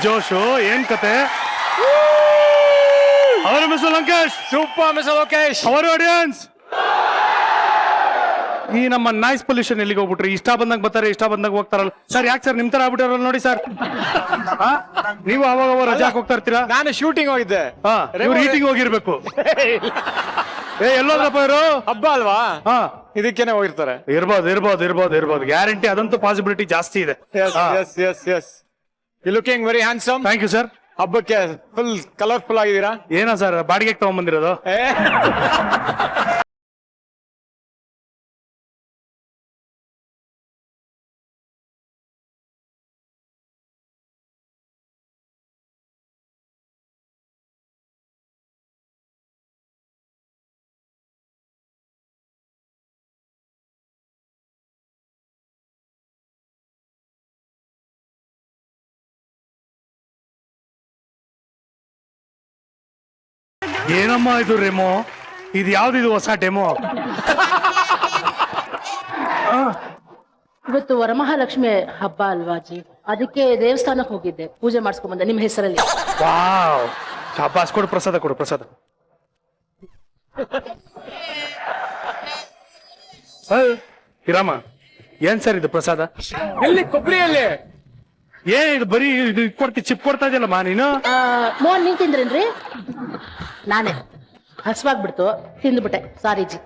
ಜೋಶು ಏನ್ ಕತೆ ಅವರು mister Lankesh super mister Lokesh. Our audience ಈ ನಮ್ಮ ನಾಯ್ಸ್ ಪೊಲ್ಯೂಷನ್ ಎಲ್ಲಿಗೆ ಹೋಗ್ಬಿಟ್ರಿ? ಇಷ್ಟ ಬಂದಾಗ ಬರ್ತಾರೆ, ಇಷ್ಟ ಬಂದಾಗ ಹೋಗ್ತಾರಲ್ಲ ಸರ್. ಯಾಕೆ ಸರ್ ನಿಮ್ ತರ ಆಗ್ಬಿಟ್ಟಾರಲ್ಲ ನೋಡಿ ಸರ್. ನೀವು ಅವಾಗ ರಜಾ ಹೋಗ್ತಾ ಇರ್ತೀರಾ? ನಾನು ಶೂಟಿಂಗ್ ಹೋಗಿದ್ದೆ. ಇವ್ರು ಈಟಿಂಗ್ ಹೋಗಿರ್ಬೇಕು. ಎಲ್ಲೋದ್ರಪ್ಪ ಇವರು? ಹಬ್ಬ ಅಲ್ವಾ, ಇದಕ್ಕೇನೆ ಹೋಗಿರ್ತಾರೆ. ಇರ್ಬೋದು ಗ್ಯಾರಂಟಿ. ಅದಂತೂ ಪಾಸಿಬಿಲಿಟಿ ಜಾಸ್ತಿ ಇದೆ. You looking very handsome. Thank you sir. ಹಬ್ಬಕ್ಕೆ ಫುಲ್ ಕಲರ್ಫುಲ್ ಆಗಿದ್ದೀರಾ. ಏನಾ ಸರ್ ಬಾಡಿಗೆ ತಗೊಂಡ್ಬಂದಿರೋದು? ಏನಮ್ಮ ಇದು ರೆಮೋ? ಇದು ಯಾವ್ದಿದು ಹೊಸ ಡೆಮೋ? ಇವತ್ತು ವರಮಹಾಲಕ್ಷ್ಮಿ ಹಬ್ಬ ಅಲ್ವಾ ಅಜ್ಜಿ, ಅದಕ್ಕೆ ದೇವಸ್ಥಾನಕ್ಕೆ ಹೋಗಿದ್ದೆ, ಪೂಜೆ ಮಾಡಿಸ್ಕೊಂಡ್ ಬಂದೆ ನಿಮ್ಮ ಹೆಸರಲ್ಲಿ. ವಾವ್, ಶಾಬಾಸ್. ಕೊಡು ಪ್ರಸಾದ, ಕೊಡು ಪ್ರಸಾದ. ಹಿರಾಮ, ಏನ್ ಸರ್ ಇದು ಪ್ರಸಾದ? ಎಲ್ಲಿ ಕೊಬ್ಬರಿಯಲ್ಲಿ? ಏನ್ ಇದು ಬರೀ ಇದು ಕೊಡ್ತಿ ಚಿಪ್ ಕೊಡ್ತಾ ಇದೆಯಲ್ಲಮ್ಮ ನೀನು? ಮೋಹನ್ ನೀನ್ ತಿಂದ್ರೇನ್ರಿ? ನಾನೇ ಹಸ್ವಾಗ್ಬಿಡ್ತು, ತಿಂದ್ಬಿಟ್ಟೆ. ಸಾರಿ ಜಿ.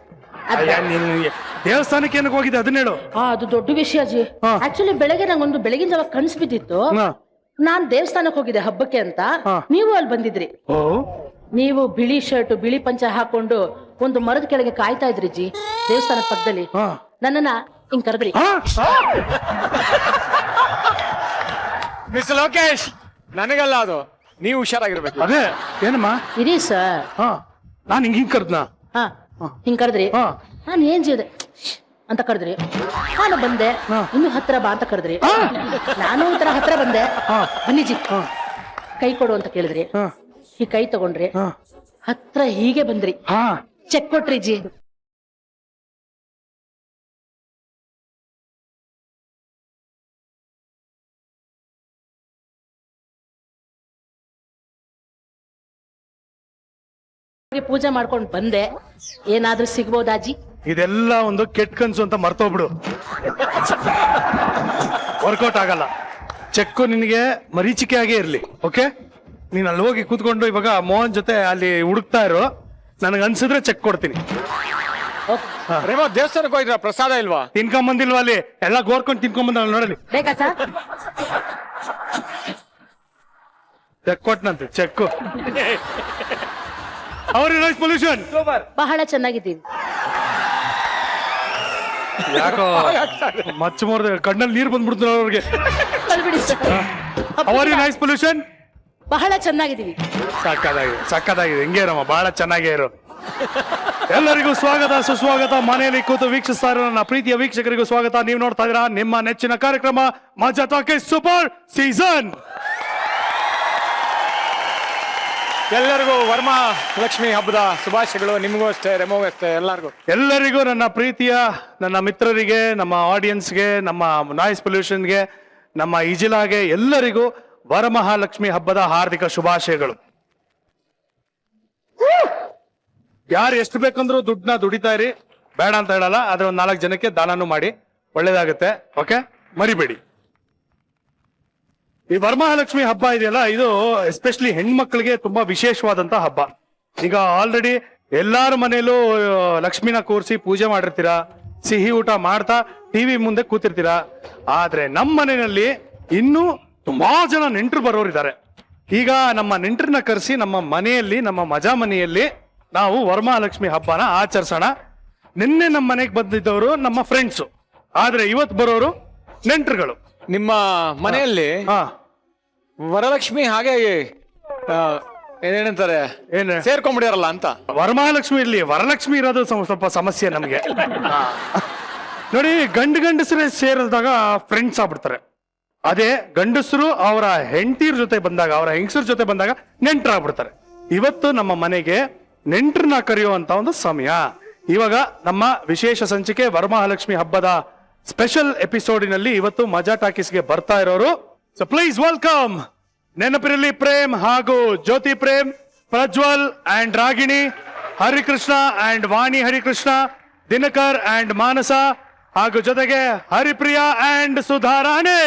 ದೇವಸ್ಥಾನಕ್ಕೆ ಏನಕ್ಕೆ ಹೋಗಿದೆ ಅದನ್ನ ಹೇಳು. ಅದು ದೊಡ್ಡ ವಿಷಯ ಜಿ. ಆಕ್ಚುಲಿ ಬೆಳಗ್ಗೆ ನಂಗೊಂದು ಬೆಳಗಿನ ಜಾವ ಕನ್ಸು ಬಿದ್ದಿತ್ತು. ನಾನ್ ದೇವಸ್ಥಾನಕ್ಕೆ ಹೋಗಿದ್ದೆ ಹಬ್ಬಕ್ಕೆ ಅಂತ. ನೀವು ಅಲ್ಲಿ ಬಂದಿದ್ರಿ. ನೀವು ಬಿಳಿ ಶರ್ಟ್ ಬಿಳಿ ಪಂಚ ಹಾಕೊಂಡು ಒಂದು ಮರದ ಕೆಳಗೆ ಕಾಯ್ತಾ ಇದ್ರಿ ಜಿ, ದೇವಸ್ಥಾನದ ಪಕ್ಕದಲ್ಲಿ. ನನ್ನನ್ನ ಹಿಂಗ್ ಕರೆದ್ರಿ. ಮಿಸ್ಟರ್ ಲೋಕೇಶ್, ನನಗಲ್ಲ ಅದು, ನೀವು ಹುಷಾರಾಗಿರ್ಬೇಕು. ಅದೇ ಏನಮ್ಮ? ಇರಿ ಸರ್. ನಾನ್ ಹಿಂಗ್ ಕರ್ದ್ನಾ? ಹಿಂಗ್ ಕರೆದ್ರಿ. ನಾನು ಏನ್ ചെയ്ದೆ ಅಂತ ಕರೆದ್ರಿ. ನಾನು ಬಂದೆ. ಇನ್ನು ಹತ್ರ ಬಾ ಅಂತ ಕರೆದ್ರಿ. ನಾನು ಒಂಥರ ಹತ್ರ ಬಂದೆ. ಬನ್ನಿ ಜಿ ಕೈ ಕೊಡು ಅಂತ ಕೇಳಿದ್ರಿ. ಈ ಕೈ ತಗೊಂಡ್ರಿ, ಹತ್ರ ಹೀಗೆ ಬಂದ್ರಿ, ಚೆಕ್ ಕೊಟ್ರಿ ಜಿ. ಪೂಜೆ ಮಾಡ್ಕೊಂಡು ಬಂದೆ. ಏನಾದ್ರೂ ಸಿಗ್ಬೋದಾಜಿ? ಇದೆಲ್ಲ ಒಂದು ಕೆಟ್ಟ ಕನ್ಸು ಅಂತ ಮರ್ತೋಗ್ಬಿಡು. ವರ್ಕೌಟ್ ಆಗಲ್ಲ. ಚೆಕ್ಕು ನಿನಗೆ ಮರೀಚಿಕೆ ಆಗೇ ಇರ್ಲಿ. ಓಕೆ, ನೀನ್ ಅಲ್ಲಿ ಹೋಗಿ ಕೂತ್ಕೊಂಡು ಇವಾಗ ಮೋಹನ್ ಜೊತೆ ಅಲ್ಲಿ ಹುಡುಕ್ತಾ ಇರೋ, ನನಗೆ ಅನ್ಸಿದ್ರೆ ಚೆಕ್ ಕೊಡ್ತೀನಿ. ರೇಮೋ, ದೇವಸ್ಥಾನಕ್ಕೆ ಹೋಗಿದ್ರ? ಪ್ರಸಾದ ಇಲ್ವಾ? ತಿನ್ಕೊಂಬಂದಿಲ್ವಾ? ಅಲ್ಲಿ ಎಲ್ಲ ಗೋರ್ಕೊಂಡು ತಿನ್ಕೊಂಬಂದ ನೋಡಲಿ. ಬೇಕಾ ಸರ್? ಚೆಕ್ ಕೊಟ್ನಂತೆ, ಚೆಕ್ಕು. ಅವ್ರ ನಾಯ್ಸ್ ಪೊಲ್ಯೂಷನ್ ಬಹಳ ಚೆನ್ನಾಗಿದ್ದೀವಿ. ಯಾಕೋ ಮಚ್ಚ ಮೋರ್ದ ಕಣ್ಣಲ್ಲಿ ನೀರು ಬಂದ್ಬಿಡ್ತು ಅವ್ರಿಗೆ. ಅವರ್ ನಾಯ್ಸ್ ಪೊಲ್ಯೂಷನ್ ಬಹಳ ಚೆನ್ನಾಗಿದ್ದೀವಿ. ಸಕ್ಕದಾಗಿದೆ. ಹಿಂಗೆ ಇರಮ್ಮ, ಬಹಳ ಚೆನ್ನಾಗೇ ಇರು. ಎಲ್ಲರಿಗೂ ಸ್ವಾಗತ, ಸುಸ್ವಾಗತ. ಮನೆಯಲ್ಲಿ ಕೂತು ವೀಕ್ಷಿಸ್ತಾ ಇರೋ ನನ್ನ ಪ್ರೀತಿಯ ವೀಕ್ಷಕರಿಗೂ ಸ್ವಾಗತ. ನೀವು ನೋಡ್ತಾ ಇದ್ದೀರಾ ನಿಮ್ಮ ನೆಚ್ಚಿನ ಕಾರ್ಯಕ್ರಮ ಮಜಾ ಟಾಕೀಸ್ ಸೂಪರ್ ಸೀಸನ್. ಎಲ್ಲರಿಗೂ ವರಮಹಾಲಕ್ಷ್ಮಿ ಹಬ್ಬದ ಶುಭಾಶಯಗಳು. ನಿಮಗೂ ಅಷ್ಟೇ, ರೆಮೋಗೂ ಅಷ್ಟೇ, ಎಲ್ಲರಿಗೂ ನನ್ನ ಪ್ರೀತಿಯ ನನ್ನ ಮಿತ್ರರಿಗೆ, ನಮ್ಮ ಆಡಿಯನ್ಸ್ಗೆ, ನಮ್ಮ ನಾಯ್ಸ್ ಪೊಲ್ಯೂಷನ್ಗೆ, ನಮ್ಮ ಇಜಿಲಾಗೆ ಎಲ್ಲರಿಗೂ ವರಮಹಾಲಕ್ಷ್ಮಿ ಹಬ್ಬದ ಹಾರ್ದಿಕ ಶುಭಾಶಯಗಳು. ಯಾರು ಎಷ್ಟು ಬೇಕಂದ್ರೂ ದುಡ್ಡನ್ನ ದುಡಿತಾ ಇರಿ, ಬೇಡ ಅಂತ ಹೇಳಲ್ಲ. ಆದ್ರೆ ಒಂದ್ 4 ಜನಕ್ಕೆ ದಾನನೂ ಮಾಡಿ, ಒಳ್ಳೇದಾಗುತ್ತೆ. ಓಕೆ, ಮರಿಬೇಡಿ. ಈ ವರಮಹಾಲಕ್ಷ್ಮಿ ಹಬ್ಬ ಇದೆಯಲ್ಲ, ಇದು ಎಸ್ಪೆಷಲಿ ಹೆಣ್ಮಕ್ಳಿಗೆ ತುಂಬಾ ವಿಶೇಷವಾದಂತ ಹಬ್ಬ. ಈಗ ಆಲ್ರೆಡಿ ಎಲ್ಲಾರ ಮನೇಲೂ ಲಕ್ಷ್ಮಿನ ಕೂರಿಸಿ ಪೂಜೆ ಮಾಡಿರ್ತೀರಾ, ಸಿಹಿ ಊಟ ಮಾಡ್ತಾ ಟಿವಿ ಮುಂದೆ ಕೂತಿರ್ತೀರಾ. ಆದ್ರೆ ನಮ್ಮ ಮನೆಯಲ್ಲಿ ಇನ್ನೂ ತುಂಬಾ ಜನ ನೆಂಟರು ಬರೋರಿದ್ದಾರೆ. ಈಗ ನಮ್ಮ ನೆಂಟರನ್ನ ಕರೆಸಿ ನಮ್ಮ ಮನೆಯಲ್ಲಿ, ನಮ್ಮ ಮಜಾ ಮನೆಯಲ್ಲಿ ನಾವು ವರಮಹಾಲಕ್ಷ್ಮಿ ಹಬ್ಬನ ಆಚರಿಸೋಣ. ನಿನ್ನೆ ನಮ್ಮ ಮನೆಗೆ ಬಂದಿದ್ದವರು ನಮ್ಮ ಫ್ರೆಂಡ್ಸು, ಆದ್ರೆ ಇವತ್ತು ಬರೋರು ನೆಂಟರುಗಳು. ನಿಮ್ಮ ಮನೆಯಲ್ಲಿ ವರಲಕ್ಷ್ಮಿ ಹಾಗೆ ಏನಂತಾರೆ, ಸೇರ್ಕೊಂಡ್ಬಿಡಿರಲ್ಲ ಅಂತ. ವರಮಹಾಲಕ್ಷ್ಮಿ ಇರ್ಲಿ, ವರಲಕ್ಷ್ಮಿ ಇರೋದು ಸ್ವಲ್ಪ ಸಮಸ್ಯೆ ನಮ್ಗೆ. ನೋಡಿ, ಗಂಡಸರೇ ಸೇರಿದಾಗ ಫ್ರೆಂಡ್ಸ್ ಆಗ್ಬಿಡ್ತಾರೆ. ಅದೇ ಗಂಡಸರು ಅವರ ಹೆಂಡತಿರ ಜೊತೆ ಬಂದಾಗ, ಅವರ ಹೆಂಗಸರ ಜೊತೆ ಬಂದಾಗ ನೆಂಟರಾಗ್ಬಿಡ್ತಾರೆ. ಇವತ್ತು ನಮ್ಮ ಮನೆಗೆ ನೆಂಟರನ್ನ ಕರೆಯುವಂತ ಒಂದು ಸಮಯ. ಇವಾಗ ನಮ್ಮ ವಿಶೇಷ ಸಂಚಿಕೆ ವರಮಹಾಲಕ್ಷ್ಮಿ ಹಬ್ಬದ ಸ್ಪೆಷಲ್ ಎಪಿಸೋಡಿನಲ್ಲಿ ಇವತ್ತು ಮಜಾ ಟಾಕೀಸ್ಗೆ ಬರ್ತಾ ಇರೋರು. So please welcome Nenapirali Prem ಹಾಗೂ Jyothi Prem, Prajwal and Ragini, Harikrishna and Vani Harikrishna, Dinakar and Manasa, ಹಾಗೂ ಜೊತೆಗೆ ಹರಿಪ್ರಿಯಾ ಅಂಡ್ ಸುಧಾರಾಣಿ.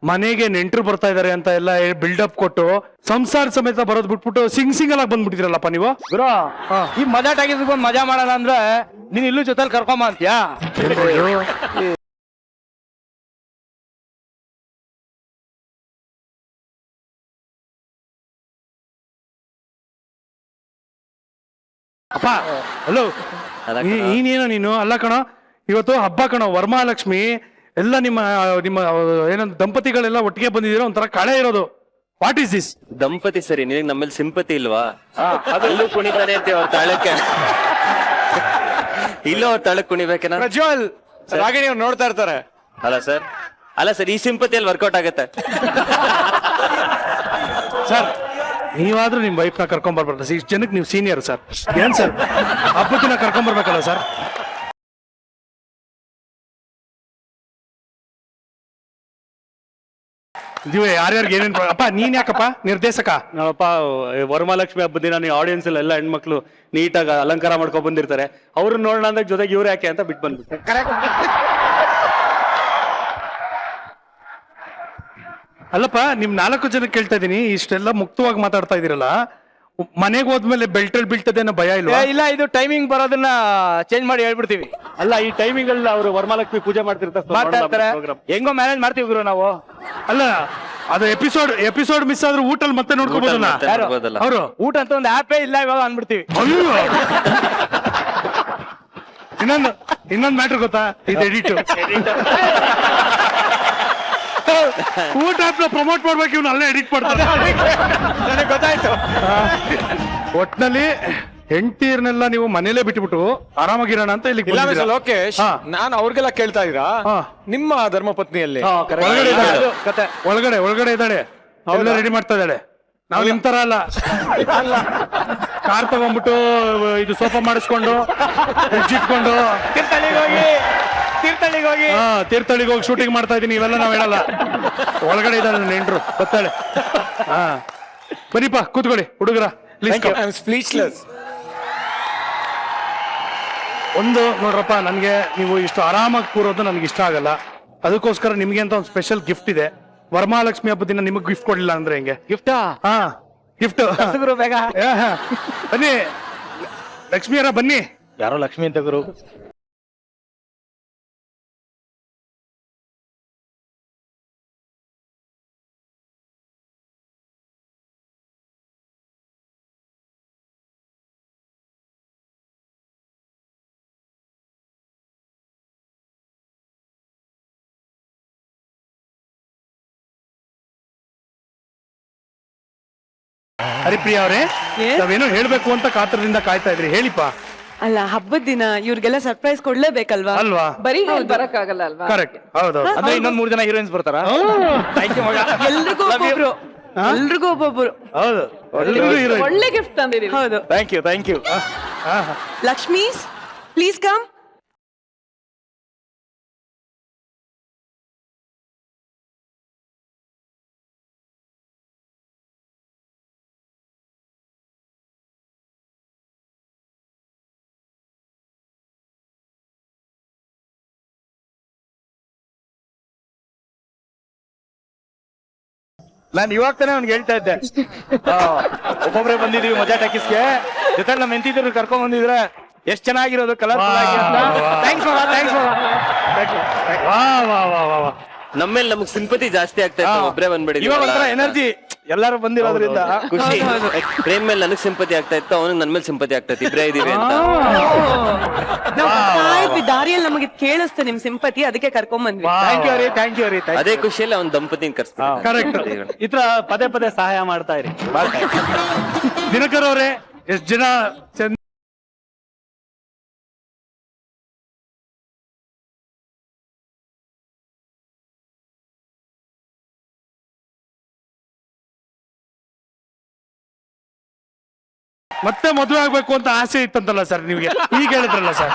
ಮನೆಗೆ ನೆಂಟರು ಬರ್ತಾ ಇದಾರೆ ಅಂತ ಎಲ್ಲ ಬಿಲ್ಡಪ್ ಕೊಟ್ಟು ಸಂಸಾರ ಸಮೇತ ಬರೋದ್ ಬಿಟ್ಬಿಟ್ಟು ಸಿಂಗಲ್ ಆಗಿ ಬಂದ್ಬಿಟ್ಟಿದ್ರಲ್ಲಪ್ಪ ನೀವು. ಗುರು ಈ ಮಜಾ ಟಾಕಿಸ್ಗೆ ಬಂದು ಮಜಾ ಮಾಡೋಣ ಅಂದ್ರೆ ನೀನ್ ಇಲ್ಲೂ ಜೊತೆಲಿ ಕರ್ಕೊಂಬ ಅಂತ್ಯಾ. ಅಪ್ಪ ಹಲೋ, ನೀನೇನೋ ನೀನು ಅಲ್ಲ ಕಣೋ, ಇವತ್ತು ಹಬ್ಬ ಕಣೋ, ವರಮಹಾಲಕ್ಷ್ಮಿ ಎಲ್ಲ ನಿಮ್ಮ ನಿಮ್ಮ ಏನಂತ ದಂಪತಿಗಳೆಲ್ಲ ಒಟ್ಟಿಗೆ ಬಂದಿದ್ದೀರೋ ಒಂಥರ ಕಳೆ ಇರೋದು. What is this? ದಂಪತಿ ಸರಿ, ನಿನಗೆ ನಮ್ಮಲ್ಲಿ ಸಿಂಪತಿ ಇಲ್ವಾ? ಅದಲ್ಲೂ ಕುಣಿತಾನೆ ಅಂತೆ ಅವ್ರ ತಾಳಕ್ಕೆ. ಇಲ್ಲ ಅವ್ರ ತಾಳಕ್ ಕುಣಿಬೇಕೇನ? ಪ್ರಜ್ವಲ್ ರಾಗಿಣಿ ಅವ್ರು ನೋಡ್ತಾ ಇರ್ತಾರೆ. ಅಲ್ಲ ಸರ್ ಈ ಸಿಂಪತಿಯಲ್ಲಿ ವರ್ಕೌಟ್ ಆಗತ್ತೆ. ಸರ್ ನೀವಾದ್ರೂ ನಿಮ್ ವೈಫ್ನ ಕರ್ಕೊಂಡ್ ಬರ್ಬಾರ್ದು. ಇಷ್ಟು ಜನಕ್ಕೆ ನೀವು ಸೀನಿಯರ್ ಸರ್. ಏನ್ ಸರ್ ಹಬ್ಬಕ್ಕಿನ ಕರ್ಕೊಂಡ್ ಬರ್ಬೇಕಲ್ಲ ಸರ್? ನೀವೇ ಯಾರ್ಯಾರಿಗೆ ಏನೇನ್ ಅಪ್ಪ, ನೀನ್ ಯಾಕಪ್ಪ ನಿರ್ದೇಶಕ? ನಾವಪ್ಪ ವರಮಹಾಲಕ್ಷ್ಮಿ ಹಬ್ಬದ ದಿನ ನೀವು ಆಡಿಯನ್ಸ್ ಎಲ್ಲ ಹೆಣ್ಮಕ್ಳು ನೀಟಾಗಿ ಅಲಂಕಾರ ಮಾಡ್ಕೊಂಡ್ ಬಂದಿರ್ತಾರೆ. ಅವ್ರನ್ನ ನೋಡೋಣ ಅಂದಾಗ ಜೊತೆಗೆ ಇವ್ರು ಯಾಕೆ ಅಂತ ಬಿಟ್ಟು ಬಂದ್ಬಿಟ್ಟು. ಅಲ್ಲಪ್ಪ, ನಿಮ್ 4 ಜನ ಕೇಳ್ತಾ ಇದೀನಿ, ಇಷ್ಟೆಲ್ಲ ಮುಕ್ತವಾಗಿ ಮಾತಾಡ್ತಾ ಇದೀರಲ್ಲ, ಮನೆಗೆ ಹೋದ್ಮೇಲೆ ಬೆಲ್ಟಲ್ಲಿ ಬೀಳ್ತದೇನೋ ಭಯ ಇಲ್ವಾ? ಇಲ್ಲ, ಇದು ಟೈಮಿಂಗ್ ಬರೋದನ್ನ ಚೇಂಜ್ ಮಾಡಿ ಹೇಳ್ಬಿಡ್ತೀವಿ. ಅಲ್ಲ ಈ ಟೈಮಿಂಗ್ ಅಲ್ಲಿ ಅವರು ವರಮಹಾಲಕ್ಷ್ಮಿ ಪೂಜೆ ಮಾಡ್ತಾ ಮಾಡ್ತಿರ್ತಾರೆ. ಇರ್ತಾರೆ. ಹೆಂಗೋ ಮ್ಯಾನೇಜ್ ಮಾಡ್ತೀವಿ ಗುರು ನಾವು. ಅಲ್ಲ ಅದು ಎಪಿಸೋಡ್ ಮಿಸ್ ಆದ್ರೂ ಊಟಲ್ಲಿ ಮತ್ತೆ ನೋಡ್ಕೋಬಹುದಲ್ಲ ನೋಡ್ಬೋದಲ್ಲ. ಅವರು? ಊಟ ಅಂತ ಒಂದು ಆಪೇ ಇಲ್ಲ ಇವಾಗ ಅಂದ್ಬಿಡ್ತೀವಿ. ಅಯ್ಯೋ ಇನ್ನೊಂದ್ ಮ್ಯಾಟ್ರ್ ಗೊತ್ತಾ? ಇದು ಎಡಿಟ್. ಊಟ ಪ್ರಮೋಟ್ ಮಾಡ್ಬೇಕು, ಇವ್ನು ಅಲ್ಲೇ ಎಡಿಟ್ ಮಾಡ್ತಾರೆ. ನನಗೆ ಗೊತ್ತಾಯ್ತು. ಒಟ್ನಲ್ಲಿ ಹೆಂಡತಿಯರ್ನೆಲ್ಲ ನೀವು ಮನೇಲೆ ಬಿಟ್ಬಿಟ್ಟು ಆರಾಮಾಗಿರೋಣ ಅಂತ ಇಲ್ಲಿ ಇಲ್ಲ ಮಿಸ್ಟರ್ ಲೋಕೇಶ್, ನಾನು ಅವ್ರಿಗೆಲ್ಲ ಕೇಳ್ತಾ ಇದ್ದೀರಾ ನಿಮ್ಮ ಧರ್ಮಪತ್ನಿಯಲ್ಲಿ ಒಳಗಡೆ ಇದ್ದಾಳೆ. ಕತೆ ಒಳಗಡೆ ಇದ್ದಾಳೆ, ಎಲ್ಲ ರೆಡಿ ಮಾಡ್ತಾ ಇದ್ದಾಳೆ. ನಾವು ನಿಮ್ ತರ ಅಲ್ಲ, ಕಾರ್ ತಗೊಂಡ್ಬಿಟ್ಟು ಇದು ಸೋಫಾ ಮಾಡಿಸ್ಕೊಂಡು ಫ್ರಿಡ್ಜ್ ಇಟ್ಕೊಂಡು ತೀರ್ಥಹಳ್ಳಿಗೆ ಹೋಗಿ ಶೂಟಿಂಗ್ ಮಾಡ್ತಾ ಇದೀನಿ. ಇವೆಲ್ಲ ನಾವ್ ಹೇಳಲ್ಲ. ಒಳಗಡೆ ಇದ್ದಾಳೆ ನೆಂಟ್ರು, ಗೊತ್ತಾಳೆ. ಹಾ ಬನ್ನಿಪ್ಪ ಕೂತ್ಕೊಳ್ಳಿ ಹುಡುಗರ. ಸ್ಪೀಚ್ಲೆಸ್. ಒಂದು ನೋಡ್ರಪ್ಪ, ನನ್ಗೆ ನೀವು ಇಷ್ಟು ಆರಾಮಾಗಿ ಕೂರೋದು ನನಗೆ ಇಷ್ಟ ಆಗಲ್ಲ. ಅದಕ್ಕೋಸ್ಕರ ನಿಮ್ಗೆ ಅಂತ ಒಂದು ಸ್ಪೆಷಲ್ ಗಿಫ್ಟ್ ಇದೆ. ವರಮಹಾಲಕ್ಷ್ಮಿ ಹಬ್ಬದ ದಿನ ನಿಮಗ್ ಗಿಫ್ಟ್ ಕೊಡ್ಲಿಲ್ಲ ಅಂದ್ರೆ ಹೆಂಗೆ? ಗಿಫ್ಟಾ? ಹಾ ಗಿಫ್ಟ್ ಬೇಗ ಬನ್ನಿ ಲಕ್ಷ್ಮಿಯರ, ಬನ್ನಿ. ಯಾರೋ ಲಕ್ಷ್ಮಿ ಅಂತ ಗುರು. ಹರಿಪ್ರಿಯಾ ಅವರೇ, ನಾವೇನೋ ಹೇಳ್ಬೇಕು ಅಂತ ಕಾತರದಿಂದ ಕಾಯ್ತಾ ಇದ್ರಿ, ಹೇಳಿಪ್ಪ. ಅಲ್ಲ, ಹಬ್ಬದ ದಿನ ಇವ್ರಿಗೆಲ್ಲ ಸರ್ಪ್ರೈಸ್ ಕೊಡ್ಲೇಬೇಕಲ್ವಾ? ಅಲ್ವಾ? ಬರೀ ಬರಕ್ಕಾಗಲ್ಲ ಅಲ್ವಾ? ಕರೆಕ್ಟ್, ಹೌದು. ಅಂದ್ರೆ ಇನ್ನೊಂದ್ 3 ಜನ ಹೀರೋಯಿನ್ಸ್ ಬರ್ತಾರ. ಎಲ್ರಿಗೂ ಒಬ್ಬೊಬ್ರು, ಎಲ್ರಿಗೂ ಒಬ್ಬೊಬ್ರು. ಹೌದು, ಎಲ್ರಿಗೂ hero. ಒಳ್ಳೆ ಗಿಫ್ಟ್ ತಂದಿದೀವಿ. ಹೌದು. Thank you. Lakshmis, please come. ನಾನು ಇವಾಗ ತಾನೇ ಅವ್ನಿಗೆ ಹೇಳ್ತಾ ಇದ್ದೆ, ಒಬ್ಬೊಬ್ರೆ ಬಂದಿದೀವಿ ಮಜಾ ಟಾಕೀಸ್ಗೆ, ಜೊತೆ ನಮ್ಮ ಎಂತಿದ್ರು ಕರ್ಕೊಂಡ್ ಬಂದಿದ್ರೆ ಎಷ್ಟ್ ಚೆನ್ನಾಗಿರೋದು, ಕಲರ್ಫುಲ್ ಆಗಿ ಅಂತ. ಥ್ಯಾಂಕ್ಸ್. ನಮ್ಮೇಲೆ ನಮಗ್ ಸಿಂಪತಿ ಜಾಸ್ತಿ ಆಗ್ತಾ ಇತ್ತು ಒಬ್ರೇ ಬಂದ್ಬಿಡಿ ಇವಾಗ ಒಂಥರ ಎನರ್ಜಿ ಎಲ್ಲಾರು ಬಂದಿರೋದ್ರಿಂದ ಖುಷಿ ಪ್ರೇಮ್ ಮೇಲೆ ನನಗ್ ಸಿಂಪತಿ ಆಗ್ತಾ ಇತ್ತು ಅವನಿಗೆ ನನ್ ಮೇಲೆ ಸಿಂಪತಿ ಆಗ್ತಾ ಇತ್ತು ಇಬ್ರೇ ಇದೀವಿ ಅಂತ ದಾರಿಯಲ್ಲಿ ನಮಗೆ ಕೇಳಿಸ್ತು ನಿಮ್ ಸಿಂಪತಿ, ಅದಕ್ಕೆ ಕರ್ಕೊಂಡ್ ಬಂದ್ವಿ. ಥ್ಯಾಂಕ್ ಯು ರೀ ಅದೇ ಖುಷಿಯಲ್ಲಿ ಅವ್ನ ದಂಪತಿನ ಕರ್ಸ್ತೀನಿ. ಕರೆಕ್ಟ್. ಈ ತರ ಪದೇ ಪದೇ ಸಹಾಯ ಮಾಡ್ತಾ ಇರಿ. ದಿನಕರ್ ಅವರೇ ಎಷ್ಟ್ ಜನ ಚಂದ ಮತ್ತೆ ಮದುವೆ ಆಗ್ಬೇಕು ಅಂತ ಆಸೆ ಇತ್ತಂತಲ್ಲ ಸರ್ ನಿಮ್ಗೆ, ಈಗ ಹೇಳಿದ್ರಲ್ಲ ಸರ್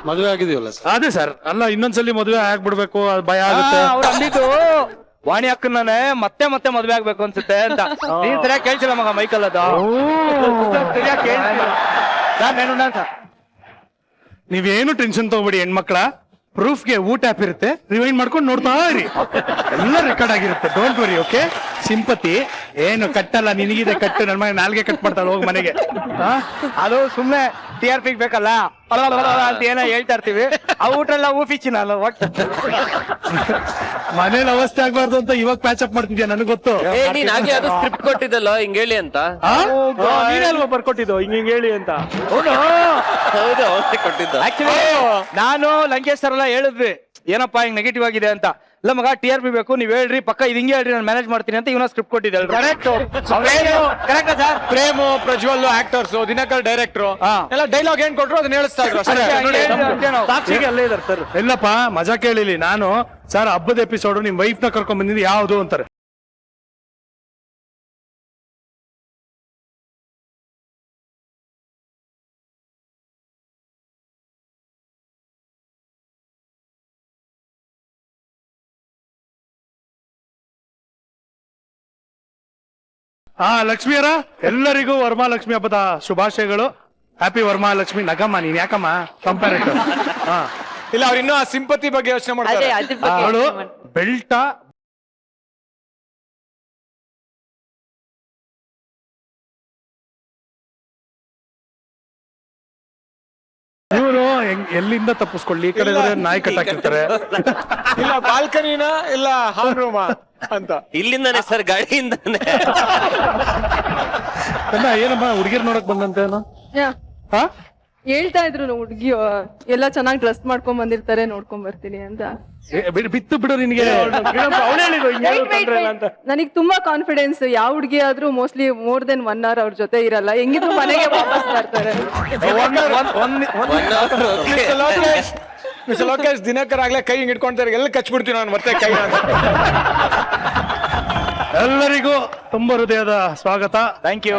ಮದುವೆ ಆಗಿದೀವಲ್ಲ ಸರ್. ಅದೇ ಸರ್, ಅಲ್ಲ ಇನ್ನೊಂದ್ಸಲಿ ಮದುವೆ ಆಗ್ಬಿಡ್ಬೇಕು ಅದು ಭಯ ಆಗುತ್ತೆ. ಅವ್ರು ಅಂದಿದ್ದು ವಾಣಿ ಅಕ್ಕನೇ ಮತ್ತೆ ಮತ್ತೆ ಮದ್ವೆ ಆಗ್ಬೇಕು ಅನ್ಸುತ್ತೆ ಅಂತ. ನೀನ್ ಸರಿಯಾಗಿ ಕೇಳ್ಸಿಲ್ಲ ಮಗ ಮೈಕಲ್ ಅದು ಸರಿಯಾಗಿ ಕೇಳ್ಸಿಲ್ಲ. ನೀವೇನು ಟೆನ್ಷನ್ ತಗೋಬೇಡಿ ಹೆಣ್ಮಕ್ಳ, ಪ್ರೂಫ್ಗೆ ಊಟ ಆಪ್ ಇರುತ್ತೆ, ರಿವೈಂಡ್ ಮಾಡ್ಕೊಂಡು ನೋಡ್ತಾ ಇರಿ, ಎಲ್ಲ ರೆಕಾರ್ಡ್ ಆಗಿರುತ್ತೆ. Don't worry. ಓಕೆ, ಸಿಂಪತಿ ಏನು ಕಟ್ಟಲ್ಲ, ನಿನಗಿದೆ ಕಟ್ಟು, ನನ್ನ ಮನೆ ನಾಲ್ಗೆ ಕಟ್ ಮಾಡ್ತಾಳೆ, ಹೋಗ್ ಮನೆಗೆ. ಅದು ಸುಮ್ನೆ TRP ಬೇಕಲ್ಲ ಅಂತ ಏನೋ ಹೇಳ್ತಾ ಇರ್ತೀವಿ. ಆ ಊಟ ಎಲ್ಲ ಊಫಿಚ್ಚಿ ನಾನು ಮನೇಲಿ ಅವಸ್ಥೆ ಆಗ್ಬಾರ್ದು ಅಂತ ಇವಾಗ ಪ್ಯಾಚ್ ಅಪ್ ಮಾಡ್ತಿದ್ಯಾ, ನನಗೆ ಗೊತ್ತು. ನೀನ್ ಹಾಗೆ ಅದು ಸ್ಕ್ರಿಪ್ಟ್ ಕೊಟ್ಟಿದ್ದಲ್ಲ ಹಿಂಗ್ ಹೇಳಿ ಅಂತ. ನೀನಲ್ವಾ ಬರ್ಕೊಟ್ಟಿದ್ದು ಹಿಂಗ್ ಹೇಳಿ ಅಂತ? ಹೌದು ಅವತ್ತೇ ಕೊಟ್ಟಿದ್ದ. ಆಕ್ಚುಲಿ ನಾನು ಲಂಕೇಶ್ ಸರ್ ಎಲ್ಲ ಹೇಳಿದ್ವಿ ಏನಪ್ಪಾ ಹಿಂಗ್ ನೆಗೆಟಿವ್ ಆಗಿದೆ ಅಂತ. ಇಲ್ಲ ಮಗ TRP ಬೇಕು, ನೀವ್ ಹೇಳ್ರಿ ಪಕ್ಕ ಇದು ಹಿಂಗೆ ಹೇಳ್ರಿ, ನಾನು ಮ್ಯಾನೇಜ್ ಮಾಡ್ತೀನಿ ಅಂತ ಇವನ ಸ್ಕ್ರಿಪ್ಟ್ ಕೊಟ್ಟಿದ್ದೆ. Correct sir. Frame, Prajwal actors, Dinakar director ಎಲ್ಲ ಡೈಲಾಗ್ ಏನ್ ಕೊಟ್ರು ಅದನ್ನ ಹೇಳಿಸ್ತಾ ಇದ್ರು ಅಷ್ಟೇ. ಸಾಕ್ಷಿಗೆ ಅಲ್ಲೇ ಇದಾರೆ ಸರ್. ಇಲ್ಲಪ್ಪ ಮಜಾ ಕೇಳಿಲಿ ನಾನು, ಸರ್ ಹಬ್ಬದ ಎಪಿಸೋಡ್ ನಿಮ್ ವೈಫ್ ನ ಕರ್ಕೊಂಡ್ ಬಂದಿದ್ದು ಯಾವ್ದು ಅಂತಾರೆ. ಲಕ್ಷ್ಮಿಯರ ಎಲ್ಲರಿಗೂ ವರಮಹಾಲಕ್ಷ್ಮಿ ಹಬ್ಬದ ಶುಭಾಶಯಗಳು. ಹ್ಯಾಪಿ ವರಮಹಾಲಕ್ಷ್ಮಿ. ನಗಮ್ಮ ನೀನ್ ಯಾಕಮ್ಮ ಕಂಪ್ಯಾರೇಟರ್? ಇಲ್ಲ ಅವ್ರು ಇನ್ನೂ ಆ ಸಿಂಪತಿ ಬಗ್ಗೆ ಯೋಚನೆ ಮಾಡ್ತಾರೆ. ಅದ್ರ ಬಗ್ಗೆ ಅವಳು ಬೆಲ್ಟ ಇವರು ಎಲ್ಲಿಂದ ತಪ್ಪಿಸ್ಕೊಳ್ಳಿ, ಈ ಕಡೆ ನಾಯಿ ಕಟ್ಟಾಕಿರ್ತಾರೆ. ಇಲ್ಲ ಬಾಲ್ಕನಿನ ಇಲ್ಲ ಹಾಲ್ ರೂಮ ಅಂತ. ಇಲ್ಲಿಂದಾನೆ ಸರ್, ಗಾಡಿಯಿಂದಾನೆ. ಏನಮ್ಮ ಹುಡುಗಿರ್ ನೋಡಕ್ ಬಂದಂತೆ? ಹಾ ಹೇಳ್ತಾ ಇದ್ರು ಹುಡುಗಿ ಎಲ್ಲ ಚೆನ್ನಾಗಿ ಡ್ರೆಸ್ ಮಾಡ್ಕೊಂಡ್ ಬಂದಿರ್ತಾರೆ, ನೋಡ್ಕೊಂಡ್ ಬರ್ತೀನಿ ಅಂತ. ಬಿತ್ತು ಬಿಡು ನಿನ್ಗೆ. ನನಗ್ ತುಂಬಾ ಕಾನ್ಫಿಡೆನ್ಸ್, ಯಾವ ಹುಡುಗಿ ಆದ್ರೂ ಮೋಸ್ಟ್ಲಿ ಮೋರ್ ದೆನ್ 1 hour ಅವ್ರ ಜೊತೆ ಇರಲ್ಲ, ಹೆಂಗಿದ್ರು ಮನೆಗೆ ವಾಪಸ್ ಬರ್ತಾರೆ. ಮಿಸ್ಟರ್ ಲೋಕೇಶ್, ದಿನಕರ್ ಆಗ್ಲೇ ಕೈ ಹಿಂಗ್ ಇಟ್ಕೊಂತಾರೆ, ಎಲ್ಲ ಕಚ್ಬಿಡ್ತೀನಿ ನಾನು ಮತ್ತೆ ಕೈ. ಎಲ್ಲರಿಗೂ ತುಂಬಾ ಹೃದಯದ ಸ್ವಾಗತ. Thank you.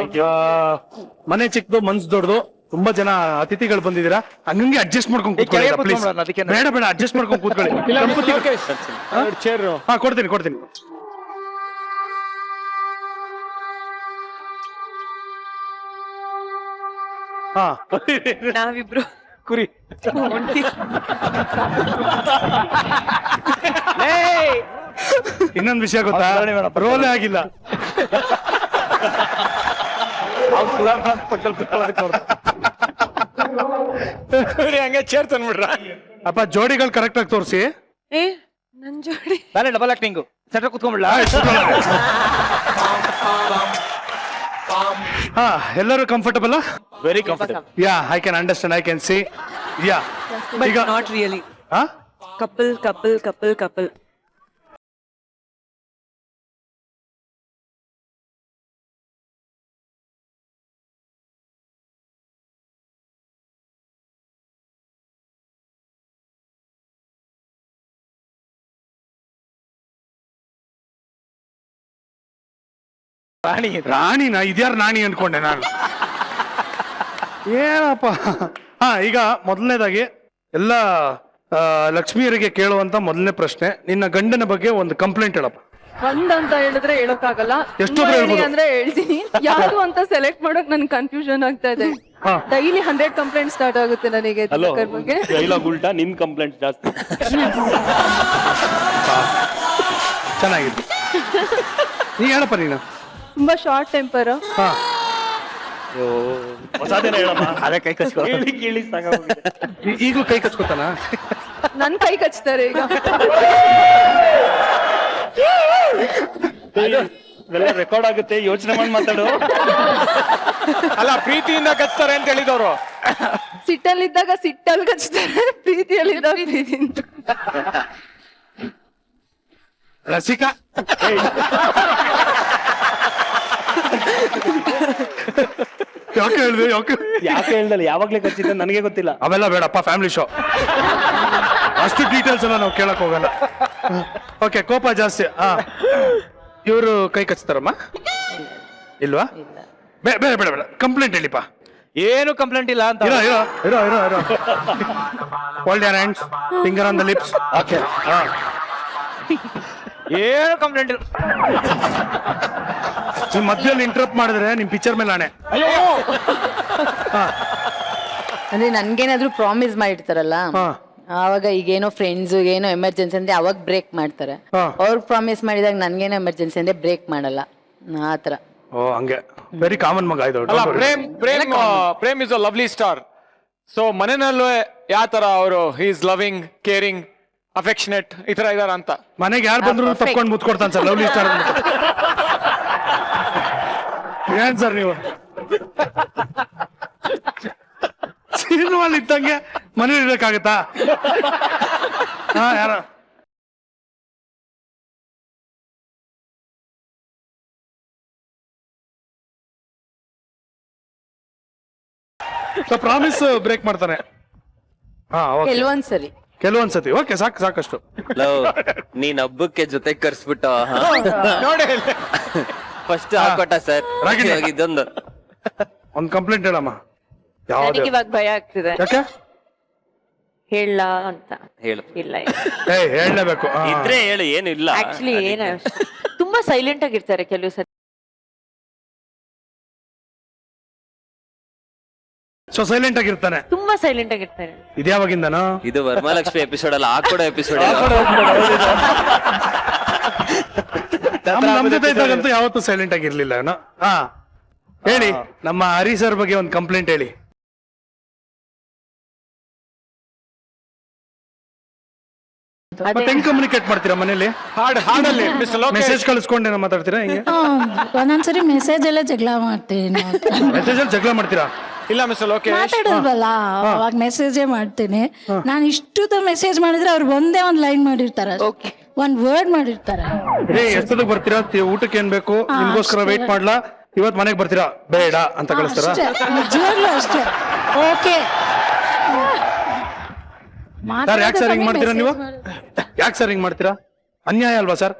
ಮನೆ ಚಿಕ್ಕದು ಮನ್ಸ್ ದೊಡ್ಡದು, ತುಂಬಾ ಜನ ಅತಿಥಿಗಳು ಬಂದಿದ್ದೀರಾ, ಹಂಗಂಗೆ ಅಡ್ಜಸ್ಟ್ ಮಾಡ್ಕೊಂಡು ಕೂತ್ಕೊಳ್ಳಿ ಪ್ಲೀಸ್. ಬೇಡ ಬೇಡ, ಅಡ್ಜಸ್ಟ್ ಮಾಡ್ಕೊಂಡು ಕೂತ್ಕೊಳ್ಳಿ. ಚೇರ್ ಹಾ ಕೊಡ್ತೀನಿ. ಹಾ ನಾವಿಬ್ರು ಕುರಿ ಇನ್ನೊಂದು ವಿಷಯ ಗೊತ್ತಾ, ರೋಲೇ ಆಗಿಲ್ಲ. ಹಂಗೆ ಚೇರ್ ತಂದ್ಬಿಡ್ರ. ಅಪ್ಪ ಜೋಡಿಗಳು ಕರೆಕ್ಟ್ ಆಗಿ ತೋರಿಸಿ. ಏ ನನ್ ಜೋಡಿ ನಾಳೆ ಡಬಲ್ ಆಕ್ಟಿಂಗು ಸೆಟ್ ಕುತ್ಕೊಂಡ್ಬಿಡ್ಲಾ? ಹಾ ಎಲ್ಲರೂ comfortable? Very comfortable. Yeah, I can understand, I can see. Yeah, but not really. ಹಾ ಕಪಲ್ ರಾಣಿನ ಇದ್ಯಾರು ನಾಣಿ ಅನ್ಕೊಂಡೆ ನಾನು. ಏನಪ್ಪ. ಹಾ, ಈಗ ಮೊದಲನೇದಾಗಿ ಎಲ್ಲ ಲಕ್ಷ್ಮಿಯರಿಗೆ ಕೇಳುವಂತ ಮೊದಲನೇ ಪ್ರಶ್ನೆ, ನಿನ್ನ ಗಂಡನ ಬಗ್ಗೆ ಒಂದು ಕಂಪ್ಲೇಂಟ್ ಹೇಳಪ್ಪ. ಅಂತ ಹೇಳಿದ್ರೆ ಹೇಳೋಕ್ಕಾಗಲ್ಲ, ಎಷ್ಟೊಂದು ಹೇಳ್ಬೋದು. ಅಂದ್ರೆ ಹೇಳ್ತೀನಿ. ಯಾರು ಅಂತ ಸೆಲೆಕ್ಟ್ ಮಾಡೋಕ್ ನನ್ ಕನ್ಫ್ಯೂಷನ್ ಆಗ್ತಾ ಇದೆ. ಡೈಲಿ 100 ಕಂಪ್ಲೇಂಟ್ ಸ್ಟಾರ್ಟ್ ಆಗುತ್ತೆ ನನಗೆ ದಿನಕರ್ ಬಗ್ಗೆ. ಡೈಲಾಗ್ ಉಲ್ಟಾ, ನಿನ್ ಕಂಪ್ಲೇಂಟ್ ಜಾಸ್ತಿ. ಚೆನ್ನಾಗಿದೆ. ನೀ ಹೇಳಪ್ಪ ನೀನು. ತುಂಬಾ ಶಾರ್ಟ್ ಟೆಂಪರ್. ಹಾ, ಹೊಸದೇನ ಹೇಳಮ್ಮ. ಅದೇ ಕೈ ಕಚ್ಕೊ. ಕೇಳಿ ಸಾಕಾಗೋಗಿದೆ. ಈಗಲೂ ಕೈ ಕಚ್ಕೋತಾನ? ನನ್ ಕೈ ಕಚ್ತಾರೆ ಈಗ. ರೆಕಾರ್ಡ್ ಆಗುತ್ತೆ, ಯೋಚನೆ ಮಾಡಿ ಮಾತಾಡು. ಅಲ್ಲ ಪ್ರೀತಿಯಿಂದ ಕಚ್ತಾರೆ ಅಂತ ಹೇಳಿದವರು. ಸಿಟ್ಟಲ್ಲಿದ್ದಾಗ ಸಿಟ್ಟಲ್ಲಿ ಕಚ್ತಾರೆ, ಪ್ರೀತಿಯಲ್ಲಿದ್ದಾಗ ಪ್ರೀತಿಯಿಂದ. ರಸಿಕಾ ಯಾಕೆ ಹೇಳಿದೆ ಯಾಕೆ ಯಾಕೆ ಹೇಳ್ದಲ್ಲ, ಯಾವಾಗ್ಲೇ ಕಚ್ಚಿದ್ದೆ ನನಗೆ ಗೊತ್ತಿಲ್ಲ. ಅವೆಲ್ಲ ಬೇಡಪ್ಪ, ಫ್ಯಾಮಿಲಿ ಶೋ, ಅಷ್ಟು ಡೀಟೇಲ್ಸ್ ಎಲ್ಲ ನಾವು ಕೇಳಕ್ ಹೋಗಲ್ಲ. ಓಕೆ, ಕೋಪ ಜಾಸ್ತಿ. ಇವರು ಕೈ ಕಚ್ತಾರಮ್ಮ? ಇಲ್ವಾ? ಬೇಡ ಬೇಡ ಬೇಡ ಬೇಡ, ಕಂಪ್ಲೇಂಟ್ ಹೇಳಿಪ್ಪ. ಏನು ಕಂಪ್ಲೇಂಟ್ ಇಲ್ಲ ಅಂತ. ಇರೋ ಇರೋ ಇರೋ ಇರೋ ಇರೋ. Hold your hands, finger on the lips. Okay. ಏನು ಕಂಪ್ಲೇಂಟ್ ಇಲ್ಲ. ನಿಮ್ ಮಧ್ಯದಲ್ಲಿ ಇಂಟರಪ್ಟ್ ಮಾಡಿದ್ರೆ ನಿಮ್ ಪಿಕ್ಚರ್ ಮೇಲೆ ಆಣೆ. ಅಂದ್ರೆ ನನ್ಗೇನಾದ್ರು ಪ್ರಾಮಿಸ್ ಮಾಡಿರ್ತಾರಲ್ಲ, ಆವಾಗ ಈಗೇನೋ ಫ್ರೆಂಡ್ಸ್ ಏನೋ ಎಮರ್ಜೆನ್ಸಿ ಅಂದ್ರೆ ಅವಾಗ ಬ್ರೇಕ್ ಮಾಡ್ತಾರೆ. ಅವ್ರು ಪ್ರಾಮಿಸ್ ಮಾಡಿದಾಗ ನನ್ಗೇನೋ ಎಮರ್ಜೆನ್ಸಿ ಅಂದ್ರೆ ಬ್ರೇಕ್ ಮಾಡಲ್ಲ, ಆತರ. ಓ ಹಂಗೆ, ವೆರಿ ಕಾಮನ್ ಮಗ ಇದು. ಅಲ್ಲ Prem is a lovely star. So ಮನೆಯಲ್ಲೂ ಯಾವ ತರ ಅವರು ಈಸ್ ಲವಿಂಗ್, ಕೇರಿಂಗ್, ಅಫೆಕ್ಷನೇಟ್ ಈ ತರ ಇದಾರ ಅಂತ. ಮನೆಗೆ ಯಾರು ಬಂದ್ರು ತಪ್ಕೊಂಡು ಮುತ್ಕೊಡ್ತಾನೆ ಸರ್, ಲವ್ಲಿ ಸ್ಟಾರ್. ಏನ್ ಸರ್ ನೀವು ಸಿನಿಮಾಲ್ ಇದ್ದಂಗೆ ಮನೇಲಿ ಇರ್ಬೇಕಾಗತ್ತಾ? ಯಾರ ಪ್ರಾಮಿಸ್ ಬ್ರೇಕ್ ಮಾಡ್ತಾನೆ. ಕೆಲವೊಂದ್ಸರಿ ಕೆಲವೊಂದ್ಸತಿ. ಓಕೆ, ಸಾಕು ಸಾಕಷ್ಟು. ನೀನ್ ಹಬ್ಬಕ್ಕೆ ಜೊತೆ ಕರ್ಸ್ಬಿಟ್ಟು ನೋಡಿ ಫಸ್ಟ್ ಹಾಕೊಟ್ಟ ಸರ್. ಇದೊಂದು ಒಂದ್ ಕಂಪ್ಲೇಂಟ್ ಹೇಳಮ್ಮ. ಯಾವ್ದು? ಇವಾಗ ಭಯ ಆಗ್ತಿದೆ. ಯಾಕೆ? ಹೇಳ ಅಂತ. ಹೇಳು. ಇಲ್ಲ ಹೇಳಲೇಬೇಕು. ಇದ್ರೆ ಹೇಳು, ಏನು ಇಲ್ಲ. ಆಕ್ಚುಲಿ ಏನ ತುಂಬಾ ಸೈಲೆಂಟ್ ಆಗಿರ್ತಾರೆ ಕೆಲವು ಸತಿ. ಸೊ ಸೈಲೆಂಟ್ ಆಗಿರ್ತಾನೆ, ತುಂಬಾ ಸೈಲೆಂಟ್ ಆಗಿರ್ತಾರೆ. ಇದ್ಯಾವಾಗಿಂದನೋ? ಇದು ವರಮಹಾಲಕ್ಷ್ಮಿ ಎಪಿಸೋಡ್ ಅಲ್ಲ, ಹಾಕೊಡೋ ಎಪಿಸೋಡ್. ನಮ್ ಜೊತೆ ಇದ್ದಾಗಂತೂ ಯಾವತ್ತೂ ಸೈಲೆಂಟ್ ಆಗಿರ್ಲಿಲ್ಲ ಏನೋ. ಹೇಳಿ, ನಮ್ಮ ಹರಿ ಸರ್ ಬಗ್ಗೆ ಒಂದು ಕಂಪ್ಲೇಂಟ್ ಹೇಳಿ. ಮತ್ತೆ ಹೆಂಗ್ ಕಮ್ಯುನಿಕೇಟ್ ಮಾಡ್ತೀರಾ ಮನೇಲಿ? ಹಾಡಲ್ಲಿ ಮೆಸೇಜ್ ಕಳಿಸ್ಕೊಂಡೇನ ಮಾತಾಡ್ತೀರಾ? ಹಿಂಗೆ ಒಂದೊಂದ್ಸರಿ ಮೆಸೇಜ್ ಎಲ್ಲ ಜಗಳ ಮಾಡ್ತೀನಿ. ಮೆಸೇಜ್ ಅಲ್ಲಿ ಜಗಳ ಮಾಡ್ತೀರಾ? ಇಲ್ಲ ಮಿಸ್ಟರ್ ಲೋಕೇಶ್, ಮಾತಾಡೋದಲ್ಲ, ಅವಾಗ ಮೆಸೇಜೇ ಮಾಡ್ತೀನಿ. ನಾನು ಇಷ್ಟುದ ಮೆಸೇಜ್ ಮಾಡಿದ್ರೆ ಅವ್ರು ಒಂದೇ ಒಂದ್ ಲೈನ್ ಮಾಡಿರ್ತಾರೆ, ಒಂದ್ ವರ್ಡ್ ಮಾಡಿರ್ತಾರೆ. ಎಷ್ಟೊತ್ತಿಗೆ ಬರ್ತೀರಾ? ಊಟಕ್ಕೆ ಏನ್ ಬೇಕು ನಿಮ್ಗೋಸ್ಕರ ವೇಟ್ ಮಾಡ್ಲಾ? ಇವತ್ ಮನೆಗ್ ಬರ್ತೀರಾ? ಬೇಡ ಅಂತ ಕಳಿಸ್ತಾರ? ನಿಜವಾಗ್ಲೂ ಅಷ್ಟೇ. ಓಕೆ ಸರ್, ಯಾಕೆ ಸರ್ ಹಿಂಗ್ ಮಾಡ್ತೀರಾ ನೀವು? ಯಾಕೆ ಸರ್ ಹಿಂಗ್ ಮಾಡ್ತೀರಾ? ಅನ್ಯಾಯ ಅಲ್ವಾ ಸರ್?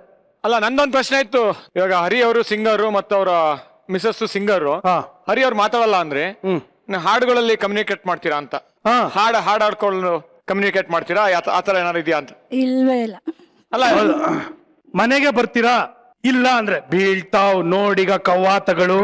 ಅಲ್ಲ ನಂದೊಂದು ಪ್ರಶ್ನೆ ಇತ್ತು. ಇವಾಗ ಹರಿ ಅವರು ಸಿಂಗರು ಮತ್ತು ಅವರ ಮಿಸಸ್ ಸಿಂಗರು. ಹರಿ ಅವ್ರು ಮಾತಾಡಲ್ಲ ಅಂದ್ರೆ ಹಾಡುಗಳಲ್ಲಿ ಕಮ್ಯುನಿಕೇಟ್ ಮಾಡ್ತೀರಾ ಅಂತ. ಹಾಡ್ಕೊಂಡು ಕಮ್ಯುನಿಕೇಟ್ ಮಾಡ್ತೀರಾ? ಆತರ ಏನಾರು ಇದೆಯಾ ಅಂತ? ಇಲ್ವೇ ಇಲ್ಲ. ಅಲ್ಲ ಮನೆಗೆ ಬರ್ತೀರಾ? ಇಲ್ಲ ಅಂದ್ರೆ ಬೀಳ್ತಾವ್ ನೋಡಿಗ ಕವಾತಗಳು.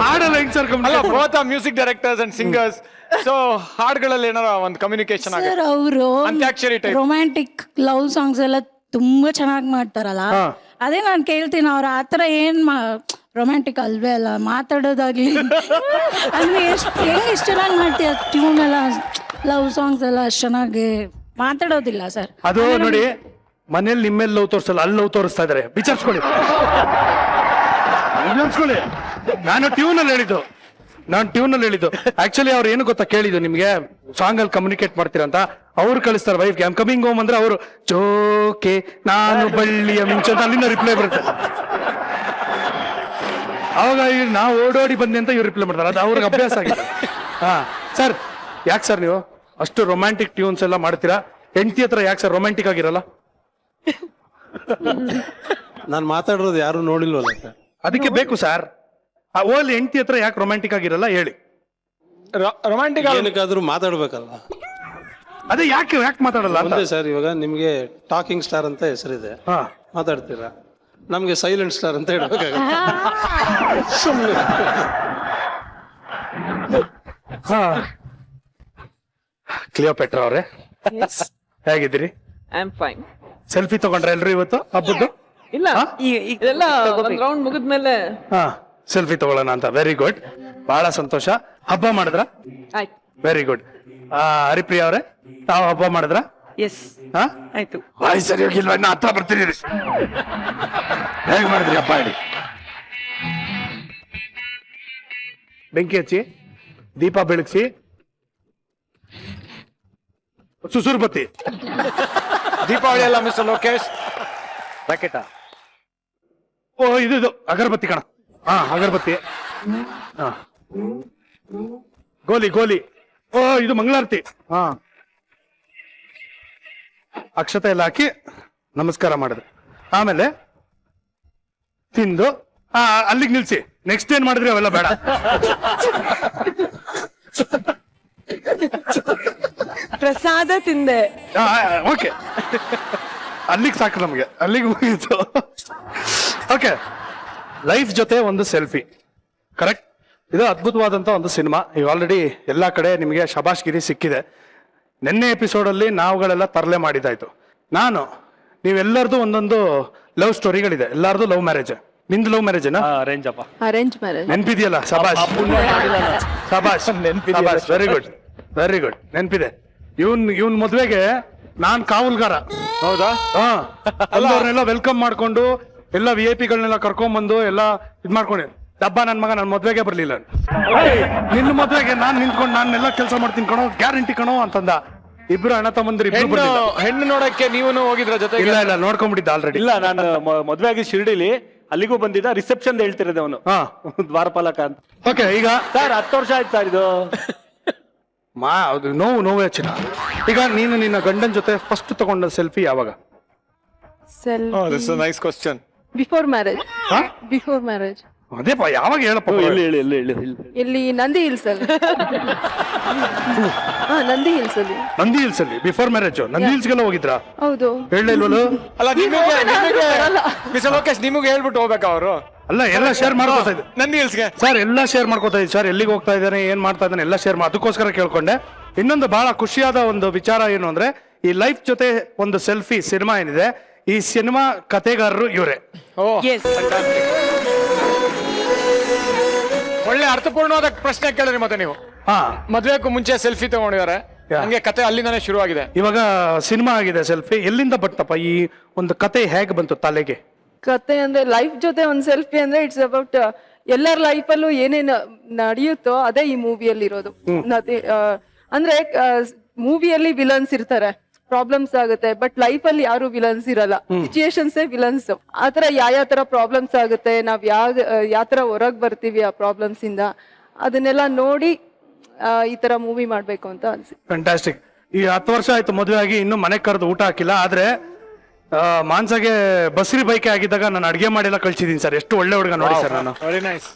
ಹಾಡಲ್ಲ ಹೆಂಗ್ sir? Both music directors and singers. So ಹಾಡುಗಳಲ್ಲಿ ಏನಾರ ಒಂದು ಕಮ್ಯುನಿಕೇಶನ್ ಸರ್, ಅವರು ರೊಮ್ಯಾಂಟಿಕ್ ಲವ್ ಸಾಂಗ್ಸ್ ಎಲ್ಲ ತುಂಬಾ ಚೆನ್ನಾಗಿ ಮಾಡ್ತಾರಲ್ಲ, ಅದೇ ನಾನು ಕೇಳ್ತೀನಿ. ಅವ್ರ ಆತರ ಏನ್ ರೊಮ್ಯಾಂಟಿಕ್ ಅಲ್ವೇ ಅಲ್ಲ, ಮಾತಾಡೋದಾಗ್ಲಿ ಅಂದ್ರೆ ಎಷ್ಟು ಚೆನ್ನಾಗಿ ಮಾಡ್ತೀಯ. ಟ್ಯೂನ್ ಎಲ್ಲ, ಲವ್ ಸಾಂಗ್ಸ್ ಎಲ್ಲ ಅಷ್ಟು ಚೆನ್ನಾಗಿ ಮಾತಾಡೋದಿಲ್ಲ ಸರ್. ಅದು ನೋಡಿ, ಮನೇಲಿ ನಿಮ್ಮೇಲೆ ಲವ್ ತೋರಿಸಲ್ಲ, ಅಲ್ಲಿ ಲವ್ ತೋರಿಸ್ತಾ ಇದಾರೆ. ವಿಚಾರಿಸ್ಕೊಳ್ಳಿ. ನಾನು ಟ್ಯೂನ್ ಅಲ್ಲಿ ಹೇಳಿದ್ದು. ಆಕ್ಚುಲಿ ಅವ್ರು ಏನು ಗೊತ್ತಾ ಕೇಳಿದ್ದು ನಿಮ್ಗೆ, ಸಾಂಗ್ ಅಲ್ಲಿ ಕಮ್ಯುನಿಕೇಟ್ ಮಾಡ್ತೀರಾ ಅಂತ. ಅವ್ರು ಕಳಿಸ್ತಾರೆ ವೈಫ್ಗೆ, ಐ ಆಮ್ ಕಮಿಂಗ್ ಹೋಮ್ ಅಂದ್ರೆ ಅವರು ಚೋಕೆ ನಾನು ಬಳ್ಳಿಯ ಮಿಂಚು ಅಂತ ಅಲ್ಲಿಂದ ರಿಪ್ಲೈ ಬರುತ್ತೆ. ಅವಾಗ ನಾವು ಓಡೋಡಿ ಬಂದೆ ಅಂತ ಇವ್ರು ರಿಪ್ಲೈ ಮಾಡ್ತಾರೆ. ಅದು ಅವ್ರಿಗೆ ಅಭ್ಯಾಸ ಆಗಿದೆ. ಸರ್, ಯಾಕೆ ಸರ್ ನೀವು ಅಷ್ಟು ರೊಮ್ಯಾಂಟಿಕ್ ಟ್ಯೂನ್ಸ್ ಎಲ್ಲ ಮಾಡ್ತೀರಾ? ಹೆಂಡತಿ ಹತ್ರ ಯಾಕೆ ಸರ್ ರೊಮ್ಯಾಂಟಿಕ್ ಆಗಿರಲ್ಲ? ನಾನು ಮಾತಾಡಿರೋದು ಯಾರು ನೋಡಿಲ್ವಲ್ಲ ಸರ್, ಅದಕ್ಕೆ ಬೇಕು ಸರ್. ಓಲಿ ಹೆಂಡತಿ ಹತ್ರ ಯಾಕೆ ರೊಮ್ಯಾಂಟಿಕ್ ಆಗಿರಲ್ಲ ಹೇಳಿ? ರೊಮ್ಯಾಂಟಿಕ್ ಏನಕ್ಕಾದ್ರೂ ಮಾತಾಡ್ಬೇಕಲ್ಲ. ಅದೇ ಯಾಕೆ ಮಾತಾಡಲ್ಲ ಅಂತ ಸರ್. ಇವಾಗ ನಿಮ್ಗೆ ಟಾಕಿಂಗ್ ಸ್ಟಾರ್ ಅಂತ ಹೆಸರಿದೆ, ಮಾತಾಡ್ತೀರಾ. ನಮ್ಗೆ ಸೈಲೆಂಟ್ ಸ್ಟಾರ್ ಅಂತ ಹೇಳ್ಬೇಕಾಗುತ್ತೆ. ಕ್ಲಿಯೋಪೆಟ್ರಾ ಅವರೇ, ಹೇಗಿದ್ದೀರಿ? I am fine. ಸೆಲ್ಫಿ ತಗೊಂಡ್ರೆ ಎಲ್ರು ಇವತ್ತು ಹಬ್ಬದ್ದು? ಇಲ್ಲ ಇದೆಲ್ಲ ಒಂದ್ ರೌಂಡ್ ಮುಗಿದ್ಮೇಲೆ ಹಾ ಸೆಲ್ಫಿ ತಗೊಳ್ಳೋಣ ಅಂತ. ವೆರಿ ಗುಡ್, ಬಹಳ ಸಂತೋಷ. ಹಬ್ಬ ಮಾಡಿದ್ರ? ಆಯ್ತು. Very good. ಹರಿಪ್ರಿಯ ಅವರೇ, ತಾವು ಹಬ್ಬ ಮಾಡಿದ್ರ? ಎಸ್ ಹಾ ಆಯ್ತು. ಸರಿ ಹೋಗಿಲ್ವಾ, ಇನ್ನು ಹತ್ರ ಬರ್ತೀನಿ. ಹೇಗ್ ಮಾಡಿದ್ರಿ ಹಬ್ಬ ಹೇಳಿ? ಬೆಂಕಿ ಹಚ್ಚಿ, ದೀಪ ಬೆಳಗಿಸಿ, ಸುಸುರು ಬತ್ತಿ. ದೀಪಾವಳಿ ಅಲ್ಲ ಮಿಸ್ಟರ್ ಲೋಕೇಶ್, ರಾಕೆಟ. ಓ ಇದು ಅಗರಬತ್ತಿ ಕಣ. ಹಾ ಅಗರಬತ್ತಿ. ಹಾ ಗೋಲಿ ಗೋಲಿ. ಓ ಇದು ಮಂಗಳಾರತಿ. ಹಾ ಅಕ್ಷತೆ ಎಲ್ಲ ಹಾಕಿ ನಮಸ್ಕಾರ ಮಾಡಿದ್ರು. ಆಮೇಲೆ ತಿಂದು ಅಲ್ಲಿಗೆ ನಿಲ್ಸಿ. ನೆಕ್ಸ್ಟ್ ಏನ್ ಮಾಡಿದ್ರಿ ಅವೆಲ್ಲ ಬೇಡ. ಪ್ರಸಾದ ತಿಂದೆ. ಓಕೆ, ಅಲ್ಲಿಗೆ ಸಾಕು ನಮ್ಗೆ, ಅಲ್ಲಿಗೆ ಮುಗಿಯಿತು. ಓಕೆ, ಲೈಫ್ ಜೊತೆ ಒಂದು ಸೆಲ್ಫಿ, ಕರೆಕ್ಟ್. ಇದು ಅದ್ಭುತವಾದಂತ ಒಂದು ಸಿನಿಮಾ. ಈಗ ಆಲ್ರೆಡಿ ಎಲ್ಲಾ ಕಡೆ ನಿಮಗೆ ಶಬಾಷ್ಗಿರಿ ಸಿಕ್ಕಿದೆ. ನಿನ್ನೆ ಎಪಿಸೋಡ್ ಅಲ್ಲಿ ನಾವುಗಳೆಲ್ಲ ತರಲೆ ಮಾಡಿದಾಯ್ತು. ನೀವೆಲ್ಲರದು ಒಂದೊಂದು ಲವ್ ಸ್ಟೋರಿಗಳಿದೆ. ಎಲ್ಲಾರ್ದು ಲವ್ ಮ್ಯಾರೇಜ್. ನಿಂದು ಲವ್ ಮ್ಯಾರೇಜ್ನಾ? ಅರೇಂಜ್ ಅಪ್ಪ. Arrange marriage. ನೆನ್ಪಿದೆಯಲ್ಲ? ಶಬಾಷ್ ಶಬಾಷ್, ಶಬಾಷ್. ವೆರಿ ಗುಡ್ ವೆರಿ ಗುಡ್, ನೆನ್ಪಿದೆ. ಇವನ್ ಮದ್ವೆಗೆ ನಾನ್ ಕಾವಲ್ಗಾರ. ಹೌದಾ? ಎಲ್ಲರನ್ನೆಲ್ಲ ವೆಲ್ಕಮ್ ಮಾಡ್ಕೊಂಡು ಎಲ್ಲ VIP ಗಳನ್ನೆಲ್ಲ ಕರ್ಕೊಂಡ್ಬಂದು ಎಲ್ಲ ಇದ್ ಮಾಡ್ಕೊಂಡೆ. ಡಬ್ಬ ನನ್ ಮಗ ನನ್ ಮದ್ವೆಗೆ ಬರ್ಲಿಲ್ಲ. ನಿನ್ನ ಮದ್ವೆಗೆ ನಾನ್ ನಿಂತ್ಕೊಂಡು ನಾನೆಲ್ಲ ಕೆಲಸ ಮಾಡ್ತೀನಿ ಕಣೋ, ಗ್ಯಾರಂಟಿ ಕಣೋ ಅಂತಂದ. ಇಬ್ರು ಅಣ್ಣ ತಮ್ಮಂದಿರು ಇಬ್ರು ಬರ್ಲಿಲ್ಲ. ಹೆಣ್ಣು ನೋಡಕ್ಕೆ ನೀವು ಹೋಗಿದ್ರ ಜೊತೆ? ಇಲ್ಲ ನೋಡ್ಕೊಂಡ್ಬಿಟ್ಟಿದ್ದ ಆಲ್ರೆಡಿ. ಇಲ್ಲ, ನಾನು ಮದ್ವೆ ಆಗಿ ಶಿರ್ಡಿಲಿ, ಅಲ್ಲಿಗೂ ಬಂದಿದ್ದ. ರಿಸೆಪ್ಷನ್ ಹೇಳ್ತಿರೋದು ಅವನು, ದ್ವಾರಪಾಲಕ ಅಂತ. ಓಕೆ, ಈಗ ಸರ್ 10 ವರ್ಷ ಆಯ್ತು ಸರ್ ಇದು. ಅದು ನೋವೇ ಚಿನ್ನ. ಈಗ ನೀನು ನಿನ್ನ ಗಂಡನ ಜೊತೆ ಫಸ್ಟ್ ತಗೊಂಡ ಸೆಲ್ಫಿ ಯಾವಾಗ? Nice question. Before marriage. Before marriage. ಅದೇಪ್ಪ, ಯಾವಾಗ ಹೇಳಪ್ಪ. ಇಲ್ಲಿ ನಂದಿ ಹಿಲ್ಸ್ ಅಲ್ಲಿ. ನಂದಿ ಹಿಲ್ಸ್ ಅಲ್ಲಿ. ನಂದಿ ಹಿಲ್ಸ್ ಅಲ್ಲಿ ಬಿಫೋರ್ ಮ್ಯಾರೇಜ್. ನಂದಿ ಹಿಲ್ಸ್ಗೆಲ್ಲ ಹೋಗಿದ್ರಾ? ಹೌದು. ಹೇಳಲಿಲ್ವಲ್ಲ? ಅಲ್ಲ ಮಿಸ್ಟರ್ ಲೋಕೇಶ್, ನಿಮಗೆ ಹೇಳ್ಬಿಟ್ಟು ಹೋಗ್ಬೇಕಾ ಅವರು? ಅಲ್ಲ, ಎಲ್ಲ ಶೇರ್ ಮಾಡ್ಕೋತಾ ಇದ್ದೆ. ನಂದಿ ಹಿಲ್ಸ್ಗೆ ಸರ್ ಎಲ್ಲ ಶೇರ್ ಮಾಡ್ಕೋತಾ ಇದ್ದೆ ಸರ್. ಎಲ್ಲಿಗೆ ಹೋಗ್ತಾ ಇದ್ದಾನೆ, ಏನ್ ಮಾಡ್ತಾ ಇದ್ದಾನೆ ಎಲ್ಲ ಶೇರ್ ಅದಕ್ಕೋಸ್ಕರ ಕೇಳ್ಕೊಂಡೆ. ಇನ್ನೊಂದು ಬಹಳ ಖುಷಿಯಾದ ಒಂದು ವಿಚಾರ ಏನು ಅಂದ್ರೆ, ಈ ಲೈಫ್ ಜೊತೆ ಒಂದು ಸೆಲ್ಫಿ ಸಿನಿಮಾ ಏನಿದೆ, ಈ ಸಿನಿಮಾ ಕಥೆಗಾರರು ಇವರೇ. ಒಳ್ಳೆ ಅರ್ಥಪೂರ್ಣವಾದ ಪ್ರಶ್ನೆ ಕೇಳಿದ್ರಿ ಮತ್ತೆ ನೀವು. ಮದ್ವೆಗೂ ಮುಂಚೆ ಸೆಲ್ಫಿ ತಗೊಂಡಿದ್ದಾರೆ, ಹಂಗೆ ಕತೆ ಅಲ್ಲಿಂದಾನೇ ಶುರುವಾಗಿದೆ. ಇವಾಗ ಸಿನಿಮಾ ಆಗಿದೆ ಸೆಲ್ಫಿ. ಎಲ್ಲಿಂದ ಬಂತಪ್ಪ ಈ ಒಂದು ಕತೆ, ಹೇಗೆ ಬಂತು ತಲೆಗೆ? ಕತೆ ಅಂದ್ರೆ ಲೈಫ್ ಜೊತೆ ಒಂದ್ ಸೆಲ್ಫಿ ಅಂದ್ರೆ ಇಟ್ಸ್ ಅಬೌಟ್ ಎಲ್ಲರ ಲೈಫಲ್ಲೂ ಏನೇನ್ ನಡೆಯುತ್ತೋ ಅದೇ ಈ ಮೂವಿಯಲ್ಲಿ ಇರೋದು. ಅಂದ್ರೆ ಮೂವಿಯಲ್ಲಿ ವಿಲನ್ಸ್ ಇರ್ತಾರೆ, ಪ್ರಾಬ್ಲಮ್ಸ್ ಆಗುತ್ತೆ, ಬಟ್ ಲೈಫ್ ಅಲ್ಲಿ ಯಾರು ವಿಲನ್ಸ್ ಇರಲ್ಲ, ಸಿಚುಯೇಷನ್ಸ್ ವಿಲನ್ಸ್. ಆತರ ಯಾವ ತರ ಪ್ರಾಬ್ಲಮ್ಸ್ ಆಗುತ್ತೆ, ನಾವ್ ಯಾವ ತರ ಹೊರಗ್ ಬರ್ತೀವಿ ಆ ಪ್ರಾಬ್ಲಮ್ಸ್ ಇಂದ, ಅದನ್ನೆಲ್ಲ ನೋಡಿ ಈ ತರ ಮೂವಿ ಮಾಡ್ಬೇಕು ಅಂತ ಅನ್ಸಿ. ಫ್ಯಾಂಟಾಸ್ಟಿಕ್. ಈ 10 ವರ್ಷ ಆಯ್ತು ಮದುವೆ ಆಗಿ, ಇನ್ನು ಮನೆಗೆ ಕರೆದು ಊಟ ಹಾಕಿಲ್ಲ. ಆದ್ರೆ ಮಾನ್ಸಾಗೆ ಬಸ್ರಿ ಬೈಕೆ ಆಗಿದ್ದಾಗ ನಾನು ಅಡ್ಗೆ ಮಾಡಿಲ್ಲ ಕಳ್ಸಿದೀನಿ ಸರ್. ಎಷ್ಟು ಒಳ್ಳೆ ಹುಡುಗ ನೋಡಿ ಸರ್ ನಾನು. Very nice.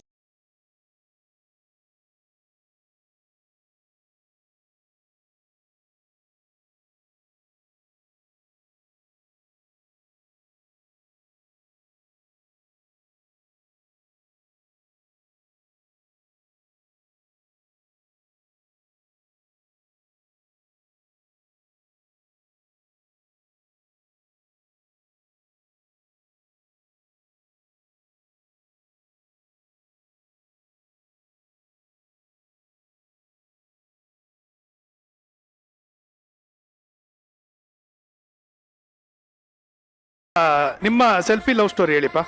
ನಿಮ್ಮ ಸೆಲ್ಫಿ ಲವ್ ಸ್ಟೋರಿ ಹೇಳಿಪ್ಪ.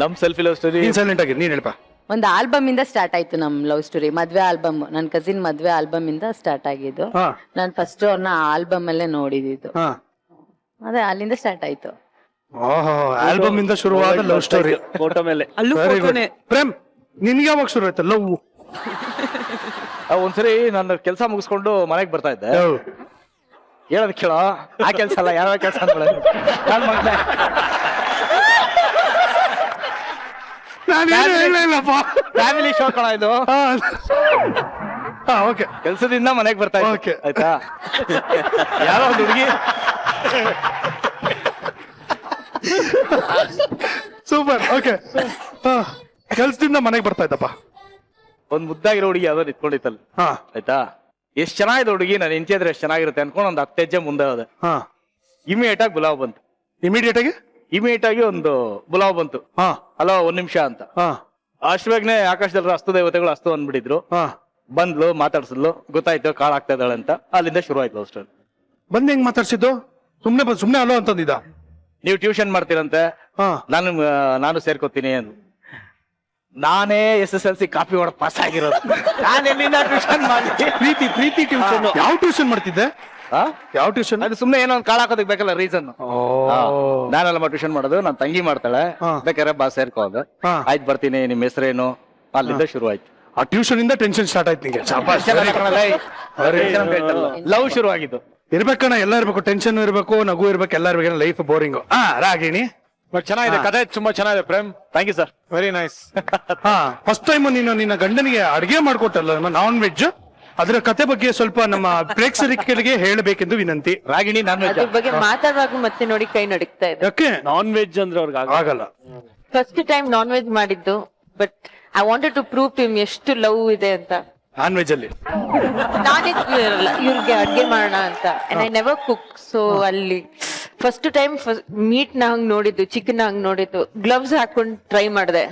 ನಮ್ ಸೆಲ್ಫಿ ಲವ್ ಸ್ಟೋರಿ. ನೀನ್ ಸೈಲೆಂಟ್ ಆಗಿ ನೀನ್ ಹೇಳಿಪ್ಪ. ಒಂದು ಆಲ್ಬಮ್ ಇಂದ ಸ್ಟಾರ್ಟ್ ಆಯ್ತು ನಮ್ ಲವ್ ಸ್ಟೋರಿ. ಮದ್ವೆ ಆಲ್ಬಮ್, ನನ್ನ ಕಸಿನ್ ಮದ್ವೆ ಆಲ್ಬಮ್ ಇಂದ ಸ್ಟಾರ್ಟ್ ಆಗಿದ್ದು. ನಾನು ಫಸ್ಟ್ ಅವ್ರನ್ನ ಆಲ್ಬಮ್ ಅಲ್ಲೇ ನೋಡಿದ್ದು. ಅದೇ ಅಲ್ಲಿಂದ ಸ್ಟಾರ್ಟ್ ಆಯ್ತು. ಆಲ್ಬಮ್ ಇಂದ ಶುರುವಾದ ಲವ್ ಸ್ಟೋರಿ. ಫೋಟೋ ಮೇಲೆ. ಪ್ರೇಮ್, ನಿನ್ಗೆ ಯಾವಾಗ ಶುರು ಆಯ್ತು ಲವ್? ಒಂದ್ಸರಿ ನಾನು ಕೆಲಸ ಮುಗಿಸ್ಕೊಂಡು ಮನೆಗೆ ಬರ್ತಾ ಇದ್ದೆ. ಹೇಳೋದ್ ಕೇಳೋ, ಆ ಕೆಲ್ಸ ಅಲ್ಲ, ಯಾವ ಕೆಲ್ಸ ಫ್ಯಾಮಿಲಿ ಶೋ ಕಣ ಇದು. ಓಕೆ, ಕೆಲ್ಸದಿಂದ ಮನೆಗೆ ಬರ್ತಾ ಇದ್ದೆ. Okay. ಆಯ್ತಾ, ಯಾರೋ ಒಂದು ಹುಡುಗಿ. ಸೂಪರ್. ಓಕೆ, ಕೆಲ್ಸದಿಂದ ಮನೆಗೆ ಬರ್ತಾ ಇದ್ದಪ್ಪ. ಒಂದ್ ಮುದ್ದಾಗಿರೋ ಹುಡುಗಿ ಯಾವ್ದೋ ನಿಂತ್ಕೊಂಡಿತ್ತಲ್ಲ. ಆಯ್ತಾ, ಎಷ್ಟ್ ಚೆನ್ನಾಗಿದೆ ಹುಡುಗಿ, ನಾನು ನಿಂತಿದ್ರೆ ಎಷ್ಟ್ ಚೆನ್ನಾಗಿರುತ್ತೆ ಅನ್ಕೊಂಡು ಒಂದ್ 10 ಹೆಜ್ಜೆ ಮುಂದೆ ಹೋದೆ. ಇಮಿಡಿಯೇಟ್ ಆಗಿ ಗುಲಾಬ್ ಬಂತು. ಇಮಿಡಿಯೇಟ್ ಆಗಿ ಇಮಿಡಿಯೇಟ್ ಆಗಿ ಒಂದು ಬುಲಾವ್ ಬಂತು. ಹಲೋ ಒಂದ್ ನಿಮಿಷ ಅಂತ. ಅಷ್ಟವಾಗ್ನೆ ಆಕಾಶದಲ್ಲಿ ಅಸ್ತು ದೇವತೆಗಳು ಅಸ್ತು ಅಂದ್ಬಿಟ್ಟಿದ್ರು. ಬಂದ್ಲು, ಮಾತಾಡ್ಸಿದ್ಲು, ಗೊತ್ತಾಯ್ತು ಕಾಳ್ ಆಗ್ತಾ ಇದ್ದಾಳೆ ಅಂತ. ಅಲ್ಲಿಂದ ಶುರು ಆಯ್ತು ಲವ್ ಸ್ಟೋರಿ. ಬಂದ್ ಹೆಂಗ್ ಮಾತಾಡ್ಸಿದ್ದು? ಸುಮ್ನೆ ಅಲೋ ಅಂತಂದಿದ್ದ. ನೀವು ಟ್ಯೂಷನ್ ಮಾಡ್ತೀರಂತೆ, ನಾನು ಸೇರ್ಕೋತೀನಿ ಅಂತ. ನಾನೇ SSLC ಕಾಪಿ ಹೊಡೆದ್ ಪಾಸ್ ಆಗಿರೋದು. ನಾನೆಲ್ಲಿಂದ ಟ್ಯೂಷನ್ ಮಾಡಿ ಪ್ರೀತಿ ಟ್ಯೂಷನ್. ಯಾವ ಟ್ಯೂಷನ್ ಮಾಡ್ತಿದ್ದೆ? ಯಾವ ಟ್ಯೂಷನ್? ಅದು ಸುಮ್ನೆ ಏನೋ ಒಂದು ಕಾಳ ಹಾಕೋದಕ್ಕೆ ಬೇಕಲ್ಲ ರೀಸನ್. ನಾನೆಲ್ಲ ಟ್ಯೂಷನ್ ಮಾಡೋದು, ನನ್ ತಂಗಿ ಮಾಡ್ತಾಳೆ, ಬೇಕಾದ್ರೆ ಬಾ ಸೇರ್ಕೋದು. ಆಯ್ತು ಬರ್ತೀನಿ, ನಿಮ್ ಹೆಸರೇನು? ಅಲ್ಲಿಂದ ಶುರು ಆಯ್ತು. ಆ ಟ್ಯೂಷನ್ ಇಂದ ಟೆನ್ಷನ್ ಸ್ಟಾರ್ಟ್ ಆಯ್ತು ನಿಂಗೆ. ಲವ್ ಶುರು ಆಗಿದ್ದು. ಇರ್ಬೇಕಣ್ಣ, ಎಲ್ಲ ಇರ್ಬೇಕು. ಟೆನ್ಷನ್ ಇರ್ಬೇಕು, ನಗು ಇರ್ಬೇಕು, ಎಲ್ಲ ಇರ್ಬೇಕು. Life boring. ರಾಗಿಣಿ ಬಟ್ ಚೆನ್ನಾಗಿದೆ, ಕಥೆ ತುಂಬಾ ಚೆನ್ನಾಗಿದೆ Prem. Thank you sir, very nice. First time ನೀನು ನಿನ್ನ ಗಂಡನಿಗೆ ಅಡಿಗೆ ಮಾಡ್ಕೊಟ್ಟಲ್ಲ ನಾನ್ ವೆಜ್, ಅದರ ಕತೆ ಬಗ್ಗೆ ಸ್ವಲ್ಪ ನಮ್ಮ ಪ್ರೇಕ್ಷಕರಿಗೆ ಹೇಳಬೇಕೆಂದು ವಿನಂತಿ. ರಾಗಿಣಿ ನಾನ್ ವೆಜ್ ಬಗ್ಗೆ ಮಾತಾಡುವಾಗ ಮತ್ತೆ ನೋಡಿ ಕೈ ನಡುಕ್ತಾ ಇದೆ. ಯಾಕೆ? ನಾನ್ ವೆಜ್ ಅಂದ್ರೆ ಅವ್ರಿಗೆ ಆಗಲ್ಲ. ಫಸ್ಟ್ ಟೈಮ್ ನಾನ್ ವೆಜ್ ಮಾಡಿದ್ದು, but I wanted to prove to him ಎಷ್ಟು ಲವ್ ಇದೆ ಅಂತ. ನಾನ್ ವೆಜ್ ಅಲ್ಲಿ ನಾನೇ ಇವ್ರಿಗೆ ಅಡ್ಗೆ ಮಾಡೋಣ ಅಂತ. And I never cook. So ಅಲ್ಲಿ ಫಸ್ಟ್ ಟೈಮ್ ಮೀಟ್ ನ ಹಂಗ್ ನೋಡಿದ್ದು, ಚಿಕನ್ ಹಂಗ್ ನೋಡಿದ್ದು. ಗ್ಲವ್ಸ್ ಹಾಕೊಂಡ್ ಟ್ರೈ ಮಾಡಿದೆ,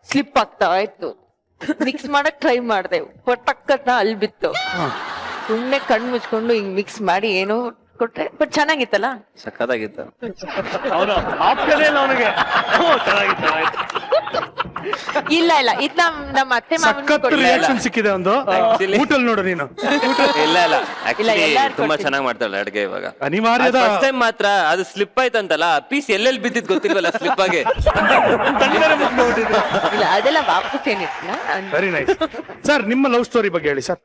ಸ್ಲಿಪ್ ಆಗ್ತಾ ಆಯ್ತು. ಮಿಕ್ಸ್ ಮಾಡಕ್ ಟ್ರೈ ಮಾಡಿದೆ, ಪಟಕ್ಕತ್ತ ಅಲ್ಲಿ ಬಿತ್ತು. ಸುಮ್ನೆ ಕಣ್ ಮುಚ್ಕೊಂಡು ಹಿಂಗ್ ಮಿಕ್ಸ್ ಮಾಡಿ ಏನೋ ಕೊಟ್ರೆ, ಬಟ್ ಚೆನ್ನಾಗಿತ್ತಲ್ಲ. ಸಕ್ಕತ್ತಾಗಿತ್ತು. ಇಲ್ಲ ಇದ್ ನಮ್ಮ ಅತ್ತೆ ಸಖತ್ ರಿಯಾಕ್ಷನ್ ಸಿಕ್ಕಿದೆ ಒಂದು ಊಟಲ್ ನೋಡು ನೀನು. ಇಲ್ಲ ಆಕ್ಚುಲಿ ತುಂಬಾ ಚೆನ್ನಾಗಿ ಮಾಡ್ತಾಳೆ ಅಡ್ಗೆ. ಇವಾಗ ಅನಿವಾರ್ಯದ ಫಸ್ಟ್ ಟೈಮ್ ಮಾತ್ರ ಅದು ಸ್ಲಿಪ್ ಆಯ್ತಂತಲ್ಲ, ಪೀಸ್ ಎಲ್ಲೆಲ್ಲಿ ಬಿದ್ದಿದ್ ಗೊತ್ತಿಲ್ವಲ್ಲ ಸ್ಲಿಪ್ ಆಗಿ. ಇಲ್ಲ ಅದೆಲ್ಲ ವಾಪಸ್ ಏನಿಲ್ಲ. Very nice. ಸರ್ ನಿಮ್ಮ ಲವ್ ಸ್ಟೋರಿ ಬಗ್ಗೆ ಹೇಳಿ ಸರ್.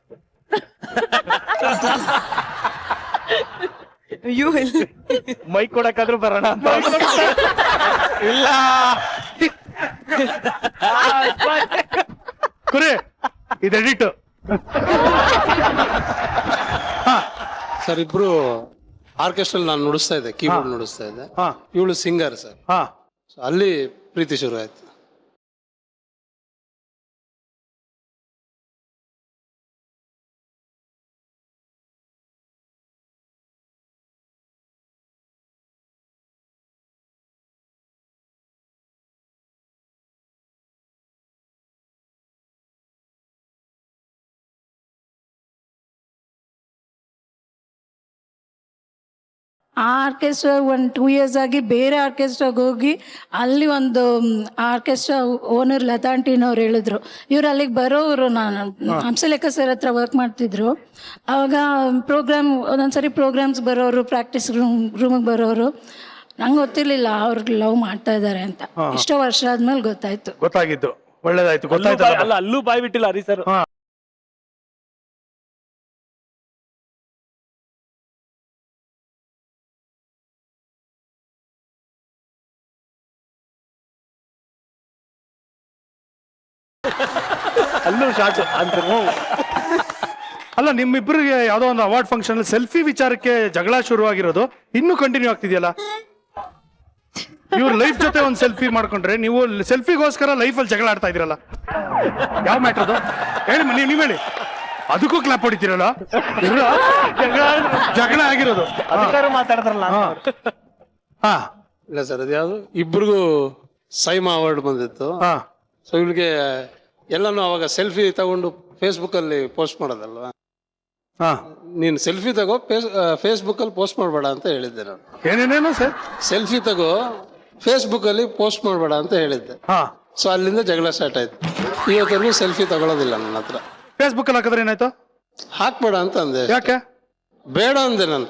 ಮೈ ಕೊಡಕ್ಕಾದ್ರೂ ಬರೋಣ ಅಂತ. ಇಲ್ಲ ಕುರಿ ಇದು ಎಡಿಟ್. ಸರ್ ಇಬ್ರು ಆರ್ಕೆಸ್ಟ್ರಲ್ಲಿ ನಾನು ನುಡಿಸ್ತಾ ಇದ್ದೆ, ಕೀಬೋರ್ಡ್ ನುಡಿಸ್ತಾ ಇದ್ದೆ. ಇವಳು ಸಿಂಗರ್ ಸರ್. ಅಲ್ಲಿ ಪ್ರೀತಿ ಶುರು ಆಯ್ತು. ಆ ಆರ್ಕೆಸ್ಟ್ರಾ 1-2 years ಆಗಿ ಬೇರೆ ಆರ್ಕೆಸ್ಟ್ರಾಗ ಹೋಗಿ ಅಲ್ಲಿ ಒಂದು ಆರ್ಕೆಸ್ಟ್ರಾ ಓನರ್ ಲತಾಂಟಿನವ್ರು ಹೇಳಿದ್ರು, ಇವ್ರು ಅಲ್ಲಿಗೆ ಬರೋರು. ನಾನು ಹಂಸಲೇಖ ಸರ್ ಹತ್ರ ವರ್ಕ್ ಮಾಡ್ತಿದ್ರು. ಆವಾಗ ಒಂದೊಂದ್ಸರಿ ಪ್ರೋಗ್ರಾಮ್ಸ್ ಬರೋರು, ಪ್ರಾಕ್ಟೀಸ್ ರೂಮಿಗೆ ಬರೋರು. ನಂಗೆ ಗೊತ್ತಿರ್ಲಿಲ್ಲ ಅವ್ರಿಗೆ ಲವ್ ಮಾಡ್ತಾ ಇದ್ದಾರೆ ಅಂತ. ಇಷ್ಟೋ ವರ್ಷ ಆದ್ಮೇಲೆ ಗೊತ್ತಾಗಿತ್ತು. ಒಳ್ಳೇದಾಯ್ತು, ಗೊತ್ತಾಯ್ತು. ಅಲ್ಲ ಅಲ್ಲೂ ಬಾಯ್ ಬಿಟ್ಟಿಲ್ಲ ಹರಿ ಸರ್. ಅಲ್ಲೂ ಶಾರ್ಟ್ ಅಂತ. ಅಲ್ಲ ನಿಮ್ಮಿಬ್ಬರಿಗೆ ಯಾವ್ದೋ ಒಂದು ಅವಾರ್ಡ್ ಫಂಕ್ಷನ್ ಸೆಲ್ಫಿ ವಿಚಾರಕ್ಕೆ ಜಗಳ ಶುರುವಾಗಿರೋದು ಇನ್ನೂ ಕಂಟಿನ್ಯೂ ಆಗ್ತಿದೆಯಲ್ಲ. ಇವ್ರ ಲೈಫ್ ಜೊತೆ ಒಂದು ಸೆಲ್ಫಿ ಮಾಡ್ಕೊಂಡ್ರೆ ನೀವು ಸೆಲ್ಫಿಗೋಸ್ಕರ ಲೈಫಲ್ಲಿ ಜಗಳ ಆಡ್ತಾ ಇದ್ದೀರಲ್ಲ. ಯಾವ ಮ್ಯಾಟ್ರ್ ಅದು ಹೇಳಿ, ನೀವ್ ಹೇಳಿ. ಅದಕ್ಕೂ ಕ್ಲಾಪ್ ಹೊಡಿತೀರಲ್ಲ. ಜಗಳ ಆಗಿರೋದು ಮಾತಾಡಿದ್ರಲ್ಲ. ಇಲ್ಲ ಸರ್, ಅದ್ಯಾವುದು ಇಬ್ರಿಗೂ ಸೈಮಾ ಅವಾರ್ಡ್ ಬಂದಿತ್ತು. ಸೊ ಇವಳಿಗೆ ಎಲ್ಲಾನು ಅವಾಗ ಸೆಲ್ಫಿ ತಗೊಂಡು ಫೇಸ್ಬುಕ್ ಅಲ್ಲಿ ಪೋಸ್ಟ್ ಮಾಡೋದಲ್ವಾ. ನೀನು ಸೆಲ್ಫಿ ತಗೋ, ಫೇಸ್ಬುಕ್ ಅಲ್ಲಿ ಪೋಸ್ಟ್ ಮಾಡಬೇಡ ಅಂತ ಹೇಳಿದ್ದೆ ನಾನು. ಏನೇನೇನು ಸರ್? ಸೆಲ್ಫಿ ತಗೋ, ಫೇಸ್ಬುಕ್ ಅಲ್ಲಿ ಪೋಸ್ಟ್ ಮಾಡಬೇಡ ಅಂತ ಹೇಳಿದ್ದೆ. ಸೊ ಅಲ್ಲಿಂದ ಜಗಳ ಸ್ಟಾರ್ಟ್ ಆಯ್ತು. ಇವತ್ತರೆಗೂ ಸೆಲ್ಫಿ ತಗೊಳ್ಳೋದಿಲ್ಲ ನನ್ನ ಹತ್ರ. ಫೇಸ್ಬುಕ್ ಅಲ್ಲಿ ಹಾಕಿದ್ರೆ ಏನಾಯ್ತು? ಹಾಕ್ಬೇಡ ಅಂತ ಅಂದೆ. ಯಾಕೆ? ಬೇಡ ಅಂದೆ ನಾನು.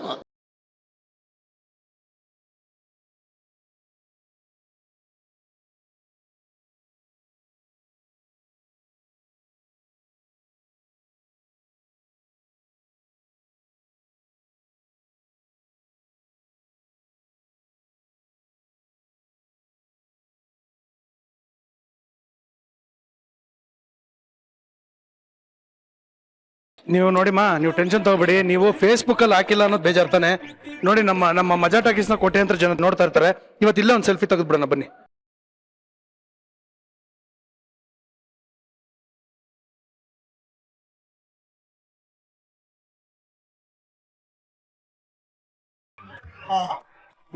ನೀವು ನೋಡಿಮ್ಮ, ನೀವು ಟೆನ್ಷನ್ ತಗೋಬೇಡಿ. ನೀವು ಫೇಸ್ಬುಕ್ ಅಲ್ಲಿ ಹಾಕಿಲ್ಲ ಅನ್ನೋದು ಬೇಜಾರ್ತಾನೆ. ನೋಡಿ ನಮ್ಮ ಮಜಾ ಟಾಕೀಸ್ ನ ಕೋಟ್ಯಾಂತರ ಜನ ನೋಡ್ತಾ ಇರ್ತಾರೆ. ಇವತ್ತಿಲ್ಲ ಒಂದು ಸೆಲ್ಫಿ ತೆಗೆದ್ಬಿಡೋಣ ಬನ್ನಿ.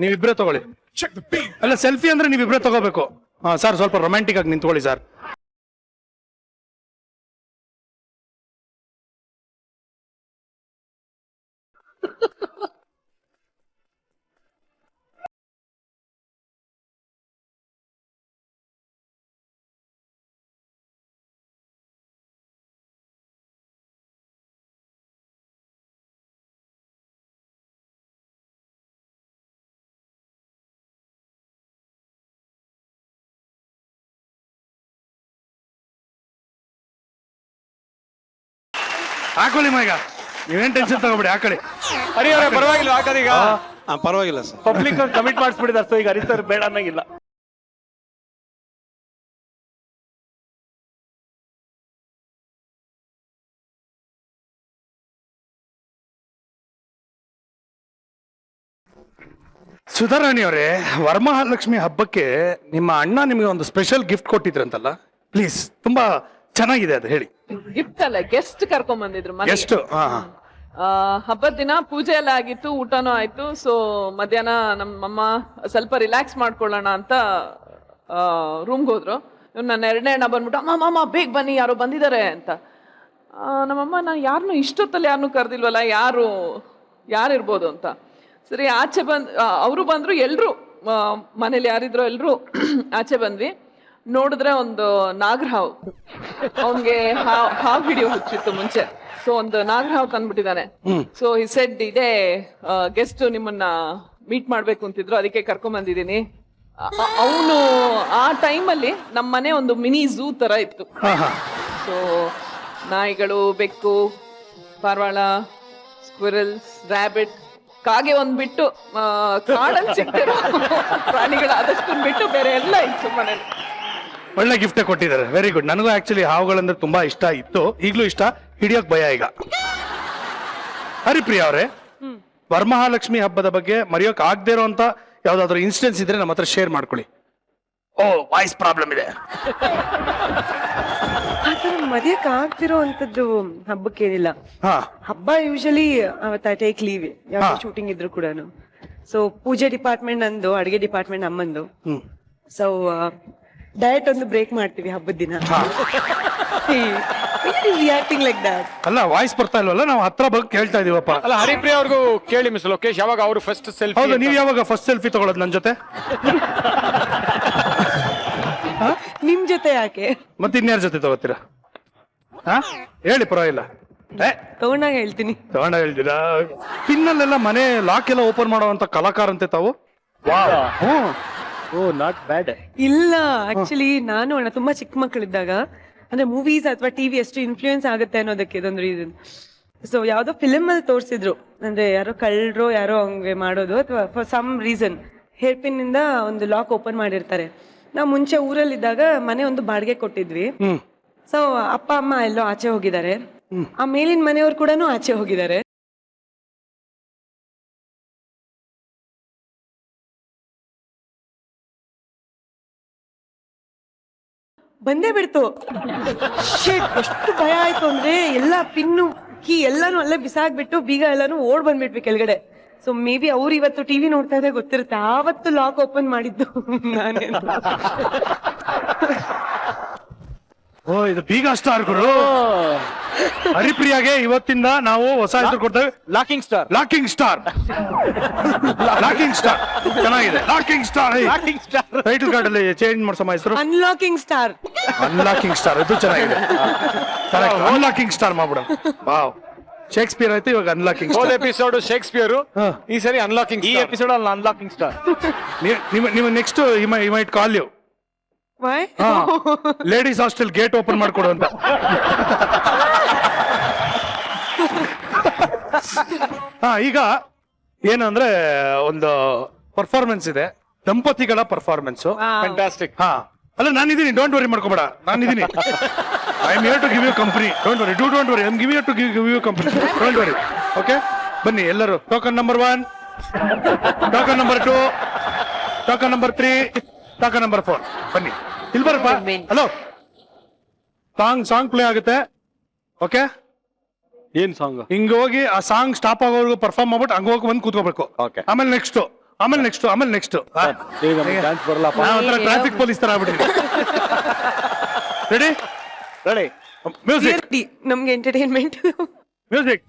ನೀವಿಬ್ರೇ ತಗೊಳ್ಳಿ. ಅಲ್ಲ ಸೆಲ್ಫಿ ಅಂದ್ರೆ ನೀವಿಬ್ರೇ ತಗೋಬೇಕು. ಹಾ ಸರ್ ಸ್ವಲ್ಪ ರೊಮ್ಯಾಂಟಿಕ್ ಆಗಿ ನಿಂತ್ಕೊಳ್ಳಿ ಸರ್. ಹಾಕೊಳ್ಳಿ ಮಗ, ನೀವೇನ್ ಟೆನ್ಷನ್ ತಗೋಬೇಡಿ, ಹಾಕೊಳ್ಳಿ. ಹರಿ ಅವರೇ ಪರವಾಗಿಲ್ಲ ಹಾಕೋದೀಗ. ಪರವಾಗಿಲ್ಲ ಸರ್. ಪಬ್ಲಿಕ್ ಕಮಿಟ್ ಮಾಡಿಸ್ಬಿಟ್ಟಿದ್ದಾರೆ, ಸೊ ಈಗ ಹರಿ ಸರ್ ಬೇಡ ಅನ್ನಂಗಿಲ್ಲ. ಸುಧಾರಾಣಿ ಅವರೇ, ವರಮಹಾಲಕ್ಷ್ಮಿ ಹಬ್ಬಕ್ಕೆ ನಿಮ್ಮ ಅಣ್ಣ ನಿಮಗೆ ಒಂದು ಸ್ಪೆಷಲ್ ಗಿಫ್ಟ್ ಕೊಟ್ಟಿದ್ರಂತಲ್ಲ, ಪ್ಲೀಸ್ ತುಂಬಾ ಚೆನ್ನಾಗಿದೆ ಅದು ಹೇಳಿ. ಗಿಫ್ಟ್ ಅಲ್ಲ, ಗೆಸ್ಟ್ ಕರ್ಕೊಂಡ್ ಬಂದಿದ್ರು ಎಷ್ಟು? ಹಬ್ಬದ ದಿನ ಪೂಜೆ ಎಲ್ಲ ಆಗಿತ್ತು, ಊಟನೂ ಆಯ್ತು. ಸೊ ಮಧ್ಯಾಹ್ನ ನಮ್ಮಮ್ಮ ಸ್ವಲ್ಪ ರಿಲ್ಯಾಕ್ಸ್ ಮಾಡ್ಕೊಳ್ಳೋಣ ಅಂತ ರೂಮ್ಗೆ ಹೋದ್ರು. ನನ್ನ ಎರಡನೇ ಅಣ್ಣ ಬಂದ್ಬಿಟ್ಟು ಅಮ್ಮ ಬೇಗ ಬನ್ನಿ, ಯಾರೋ ಬಂದಿದ್ದಾರೆ ಅಂತ. ನಮ್ಮಮ್ಮ ನಾ ಯಾರನ್ನೂ ಇಷ್ಟೊತ್ತಲ್ಲಿ ಯಾರನ್ನೂ ಕರೆದಿಲ್ವಲ್ಲ, ಯಾರಿರ್ಬೋದು ಅಂತ. ಸರಿ ಆಚೆ ಅವರು ಬಂದ್ರು, ಎಲ್ರು ಮನೇಲಿ ಯಾರಿದ್ರು ಎಲ್ರು ಆಚೆ ಬಂದ್ವಿ. ನೋಡಿದ್ರೆ ಒಂದು ನಾಗರಹಾವು, ಅವನ್ಗೆ ಹಾವು ಹಿಡಿಯೋ ಹುಚ್ಚಿತ್ತು ಮುಂಚೆ. ಸೊ ಒಂದು ನಾಗರಹಾವು ತಂದ್ಬಿಟ್ಟಿದ್ದಾನೆ. ಸೊ ಈ ಸೆಡ್ ಇದೇ ಗೆಸ್ಟ್ ನಿಮ್ಮನ್ನ ಮೀಟ್ ಮಾಡ್ಬೇಕು ಅಂತಿದ್ರು, ಅದಕ್ಕೆ ಕರ್ಕೊಂಡ್ ಬಂದಿದ್ದೀನಿ. ಅವನು ಆ ಟೈಮಲ್ಲಿ ನಮ್ಮ ಮನೆ ಒಂದು ಮಿನಿ ಝೂ ತರ ಇತ್ತು. ಸೊ ನಾಯಿಗಳು, ಬೆಕ್ಕು, ಪಾರಿವಾಳ, ಸ್ಕ್ವಿರಲ್ಸ್, ರ್ಯಾಬಿಟ್, ಕಾಗೆ ಒಂದ್ ಬಿಟ್ಟು ಕಾಡಲ್ಲಿ ಸಿಗ್ತಿರೋ ಪ್ರಾಣಿಗಳು ಅದಷ್ಟೊಂದು ಬಿಟ್ಟು ಬೇರೆ ಎಲ್ಲ ಇತ್ತು ಮನೇಲಿ. ಒಳ್ಳೆ ಗಿಫ್ಟ್ ಕೊಟ್ಟಿದ್ದಾರೆ, ವೆರಿ ಗುಡ್. ನನಗೂ ಆಕ್ಚುಲಿ ಹಾವುಗಳಂದ್ರೆ ತುಂಬಾ ಇಷ್ಟ ಇತ್ತು, ಈಗಲೂ ಇಷ್ಟ, ಹಿಡಿಯೋಕ್ ಭಯ ಈಗ. ಹರಿಪ್ರಿಯಾ ಅವರೇ, ವರಮಹಾಲಕ್ಷ್ಮಿ ಹಬ್ಬದ ಬಗ್ಗೆ ಮರೆಯೋಕ್ ಆಗದೆ ಇರೋಂತ ಯಾವ್ದಾದ್ರು ಇನ್ಸಿಡೆನ್ಸ್ ಇದ್ರೆ ನಮ್ಮ ಹತ್ರ ಶೇರ್ ಮಾಡ್ಕೊಳ್ಳಿ. ಓ ವಾಯ್ಸ್ ಪ್ರಾಬ್ಲಮ್ ಇದೆ. ಮರೆಯಕ್ ಆಗ್ತಿರೋ ಅಂತದ್ದು ಹಬ್ಬಕ್ಕೇನಿಲ್ಲ. ಹಬ್ಬ ಯೂಶಲಿ ಅವತ್ತು ಐ ಟೇಕ್ ಲೀವ್, ಯಾವ ಶೂಟಿಂಗ್ ಇದ್ರು ಕೂಡ. ಸೊ ಪೂಜೆ ಡಿಪಾರ್ಟ್ಮೆಂಟ್ ನಂದು, ಅಡಿಗೆ ಡಿಪಾರ್ಟ್ಮೆಂಟ್ ಅಮ್ಮಂದು. ಸೊ ಡಯಟ್ ಒಂದು ಬ್ರೇಕ್ ಮಾಡ್ತೀವಿ ಹಬ್ಬದ ದಿನ. Reacting like that. ಅಲ್ಲ ವಾಯ್ಸ್ ಬರ್ತಾ ಇಲ್ವಲ್ಲ, ನಾವು ಹತ್ರ ಬಗ್ಗೆ ಕೇಳ್ತಾ ಇದೀವಪ್ಪ. ಅಲ್ಲ ಹರಿಪ್ರಿಯಾ ಅವ್ರಿಗೂ ಕೇಳಿ ಮಿಸ್ ಲೋಕೇಶ್, ಯಾವಾಗ ಅವರು ಫಸ್ಟ್ ಸೆಲ್ಫಿ? ಹೌದು, ನೀವು ಯಾವಾಗ ಫಸ್ಟ್ ಸೆಲ್ಫಿ ತಗೊಳ್ಳೋದು ನನ್ನ ಜೊತೆ? ನಿಮ್ ಜೊತೆ ಯಾಕೆ, ಮತ್ತೆ ಇನ್ಯಾರ ಜೊತೆ ತಗೋತೀರಾ? ಹೇಳಿ, ಪರವಾಗಿಲ್ಲ. ತಗೊಂಡಾಗ ಹೇಳ್ತೀನಿ. ತಗೊಂಡಾಗ ಹೇಳ್ತೀರಾ? ಪಿನ್ನಲ್ಲೆಲ್ಲ ಮನೆ ಲಾಕ್ ಎಲ್ಲ ಓಪನ್ ಮಾಡುವಂತ ಕಲಾಕಾರ ಅಂತೆ ತಾವು. ಓ ನಾಟ್ ಬ್ಯಾಡ್. ಇಲ್ಲ, ಆಕ್ಚುಲಿ ನಾನು ಅಣ್ಣ ತುಂಬಾ ಚಿಕ್ಕ ಮಕ್ಕಳಿದ್ದಾಗ, ಅಂದ್ರೆ ಮೂವೀಸ್ ಅಥವಾ ಟಿವಿ ಎಷ್ಟು ಇನ್ಫ್ಲೂಯೆನ್ಸ್ ಆಗುತ್ತೆ ಅನ್ನೋದಕ್ಕೆ ಇದೊಂದು ರೀಸನ್. ಸೊ ಯಾವ್ದೋ ಫಿಲ್ಮ್ ಅಲ್ಲಿ ತೋರಿಸಿದ್ರು, ಅಂದ್ರೆ ಯಾರೋ ಕಳ್ಳರು ಯಾರೋ ಹಂಗೆ ಮಾಡೋದು, ಅಥವಾ for some reason hair pin ಇಂದ ಒಂದು ಲಾಕ್ ಓಪನ್ ಮಾಡಿರ್ತಾರೆ. ನಾವು ಮುಂಚೆ ಊರಲ್ಲಿದ್ದಾಗ ಮನೆ ಒಂದು ಬಾಡಿಗೆ ಕೊಟ್ಟಿದ್ವಿ. ಸೊ ಅಪ್ಪ ಅಮ್ಮ ಎಲ್ಲೋ ಆಚೆ ಹೋಗಿದ್ದಾರೆ, ಆ ಮೇಲಿನ ಮನೆಯವ್ರು ಕೂಡ ಆಚೆ ಹೋಗಿದ್ದಾರೆ. ಬಂದೇ ಬಿಡ್ತು. ಎಷ್ಟು ಭಯ ಆಯ್ತು ಅಂದ್ರೆ, ಎಲ್ಲಾ ಪಿನ್ನು ಕೀ ಎಲ್ಲಾನು ಅಲ್ಲೇ ಬಿಸಾಕ್ಬಿಟ್ಟು ಬೀಗ ಎಲ್ಲಾನು ಓಡ್ ಬಂದ್ಬಿಟ್ವಿ ಕೆಳಗಡೆ. ಸೊ ಮೇ ಬಿ ಅವ್ರು ಇವತ್ತು ಟಿವಿ ನೋಡ್ತಾ ಇದ್ರೆ ಗೊತ್ತಿರುತ್ತೆ, ಆವತ್ತು ಲಾಕ್ ಓಪನ್ ಮಾಡಿದ್ದು ನಾನೇ. ಓ ಇದು ಬೀಗ ಸ್ಟಾರ್ ಗುರು. ಹರಿಪ್ರಿಯಾಗೆ ಇವತ್ತಿಂದ ನಾವು ಹೊಸ ಹೆಸರು ಕೊಡ್ತೇವೆ, locking star. Locking star. Locking star ಚೆನ್ನಾಗಿದೆ. ಲಾಕಿಂಗ್ ಸ್ಟಾರ್ ಟೈಟಲ್ ಕಾರ್ಡ್ ಅಲ್ಲಿ ಚೇಂಜ್ ಮಾಡ್ಸೋ ಹೆಸರು. Unlocking star. ಅನ್ಲಾಕಿಂಗ್ ಸ್ಟಾರ್, ಇದು ಚೆನ್ನಾಗಿದೆ. ಅನ್ಲಾಕಿಂಗ್ ಸ್ಟಾರ್ ಮಾಡ್ಬಿಡ. ವಾವ್, ಶೇಕ್ಸ್ಪಿಯರ್ ಆಯ್ತು, ಇವಾಗ ಅನ್ಲಾಕಿಂಗ್ ಹೋದ ಸ್ಟಾರ್. ಎಪಿಸೋಡ್ ಶೇಕ್ಸ್ಪಿಯರ್, ಈ ಸರಿ ಅನ್ಲಾಕಿಂಗ್. ಈ ಎಪಿಸೋಡ್ ಅಲ್ಲಿ ಅನ್ಲಾಕಿಂಗ್ ಸ್ಟಾರ್. ನೀವು ನೆಕ್ಸ್ಟ್ ಈ might call you ladies hostel gate open ಮಾಡ್ಕೊಡು ಅಂತ. ಈಗ ಏನಂದ್ರೆ ಒಂದು ಪರ್ಫಾರ್ಮೆನ್ಸ್ ಇದೆ, ದಂಪತಿಗಳ ಪರ್ಫಾರ್ಮೆನ್ಸ್. ಫ್ಯಾಂಟಾಸ್ಟಿಕ್. ಅಲ್ಲ ನಾನಿದ್ದೀನಿ, ಡೋಂಟ್ ವರಿ ಮಾಡ್ಕೋಬೇಡ, ನಾನಿದ್ದೀನಿ. I am here to give you company, don't worry, don't worry, I am giving to give you company, don't worry. Okay, ಬನ್ನಿ ಎಲ್ಲರೂ. Token number 1, token number 2, token number 3, token number 4. ಬನ್ನಿ ಇಲ್ಲಿ ಬರಪ್ಪ. Hello, song play ಆಗುತ್ತೆ. Okay, ಏನ್ song? ಹಿಂಗ ಹೋಗಿ ಆ ಸಾಂಗ್ ಸ್ಟಾಪ್ ಆಗೋವರೆಗೂ ಪರ್ಫಾರ್ಮ್ ಮಾಡ್ಬಿಟ್ಟು ಹಂಗ ಹೋಗಿ ಬಂದು ಕೂತ್ಕೋಬೇಕು. ಆಮೇಲೆ ನೆಕ್ಸ್ಟ್ ಆಮೇಲೆ ನೆಕ್ಸ್ಟ್ ಡ್ಯಾನ್ಸ್ ಬರಲ್ಲಪ್ಪ. ಟ್ರಾಫಿಕ್ ಪೊಲೀಸ್ ತರ ಆಗ್ಬಿಟ್ಟಿದೆ. ರೆಡಿ ರೆಡಿ ಮ್ಯೂಸಿಕ್ ನಮ್ಗೆ ಎಂಟರ್ಟೈನ್ಮೆಂಟ್. ಮ್ಯೂಸಿಕ್.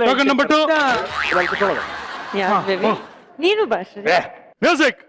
Token number 2. ನೀನು ಭಾಷೆ ಮ್ಯೂಸಿಕ್.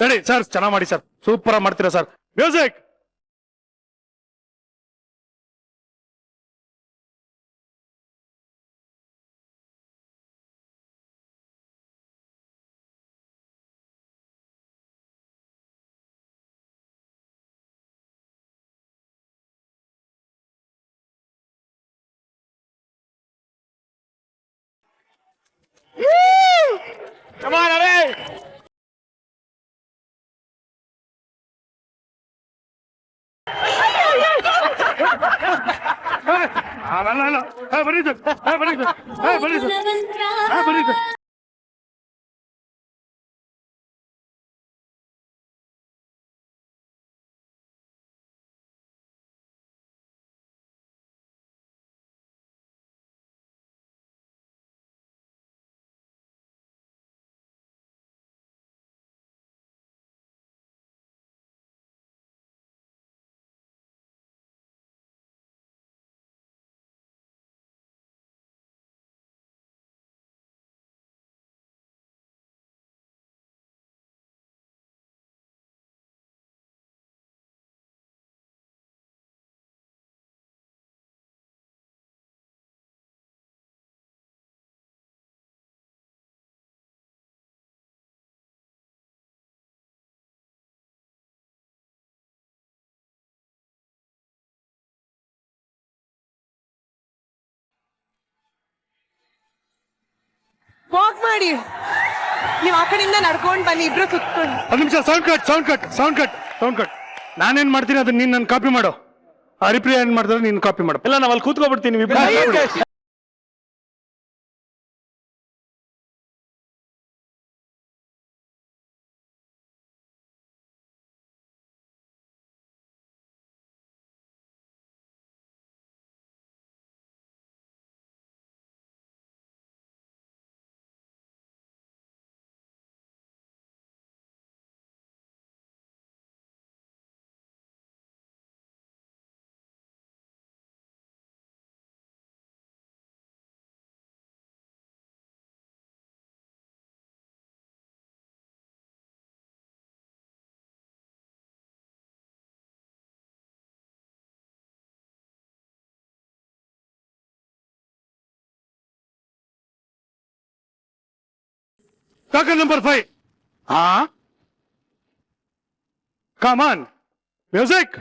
ರೆಡಿ ಸರ್, ಚೆನ್ನಾಗಿ ಮಾಡಿ ಸರ್, ಸೂಪರ್ ಆಗಿ ಮಾಡ್ತೀರಾ sir. Music. Come on, Ari! ಬನ್ನಿ ಸರ್, ಬನ್ನಿ ಸರ್, ಬನ್ನಿ ಸರ್, ಬನ್ನಿ ಸರ್. ವಾಕ್ ಮಾಡಿ, ನೀವು ಆ ಕಡೆಯಿಂದ ನಡ್ಕೊಂಡ್ ಬನ್ನಿ, ಇಬ್ರು ಸುತ್ಕೊಂಡು. ಒಂದು ನಿಮಿಷ, ಸೌಂಡ್ ಕಟ್. ನಾನೇನ್ ಮಾಡ್ತೀನಿ ಅದನ್ನ ನೀನ್ ನನ್ ಕಾಪಿ ಮಾಡು. ಹರಿಪ್ರಿಯ ಏನ್ ಮಾಡಿದ್ರೆ ನೀನ್ ಕಾಪಿ ಮಾಡು. ಇಲ್ಲ, ನಾವ್ ಅಲ್ಲಿ ಕೂತ್ಕೊಬಿಡ್ತೀನಿ. Token number 5. Come on music.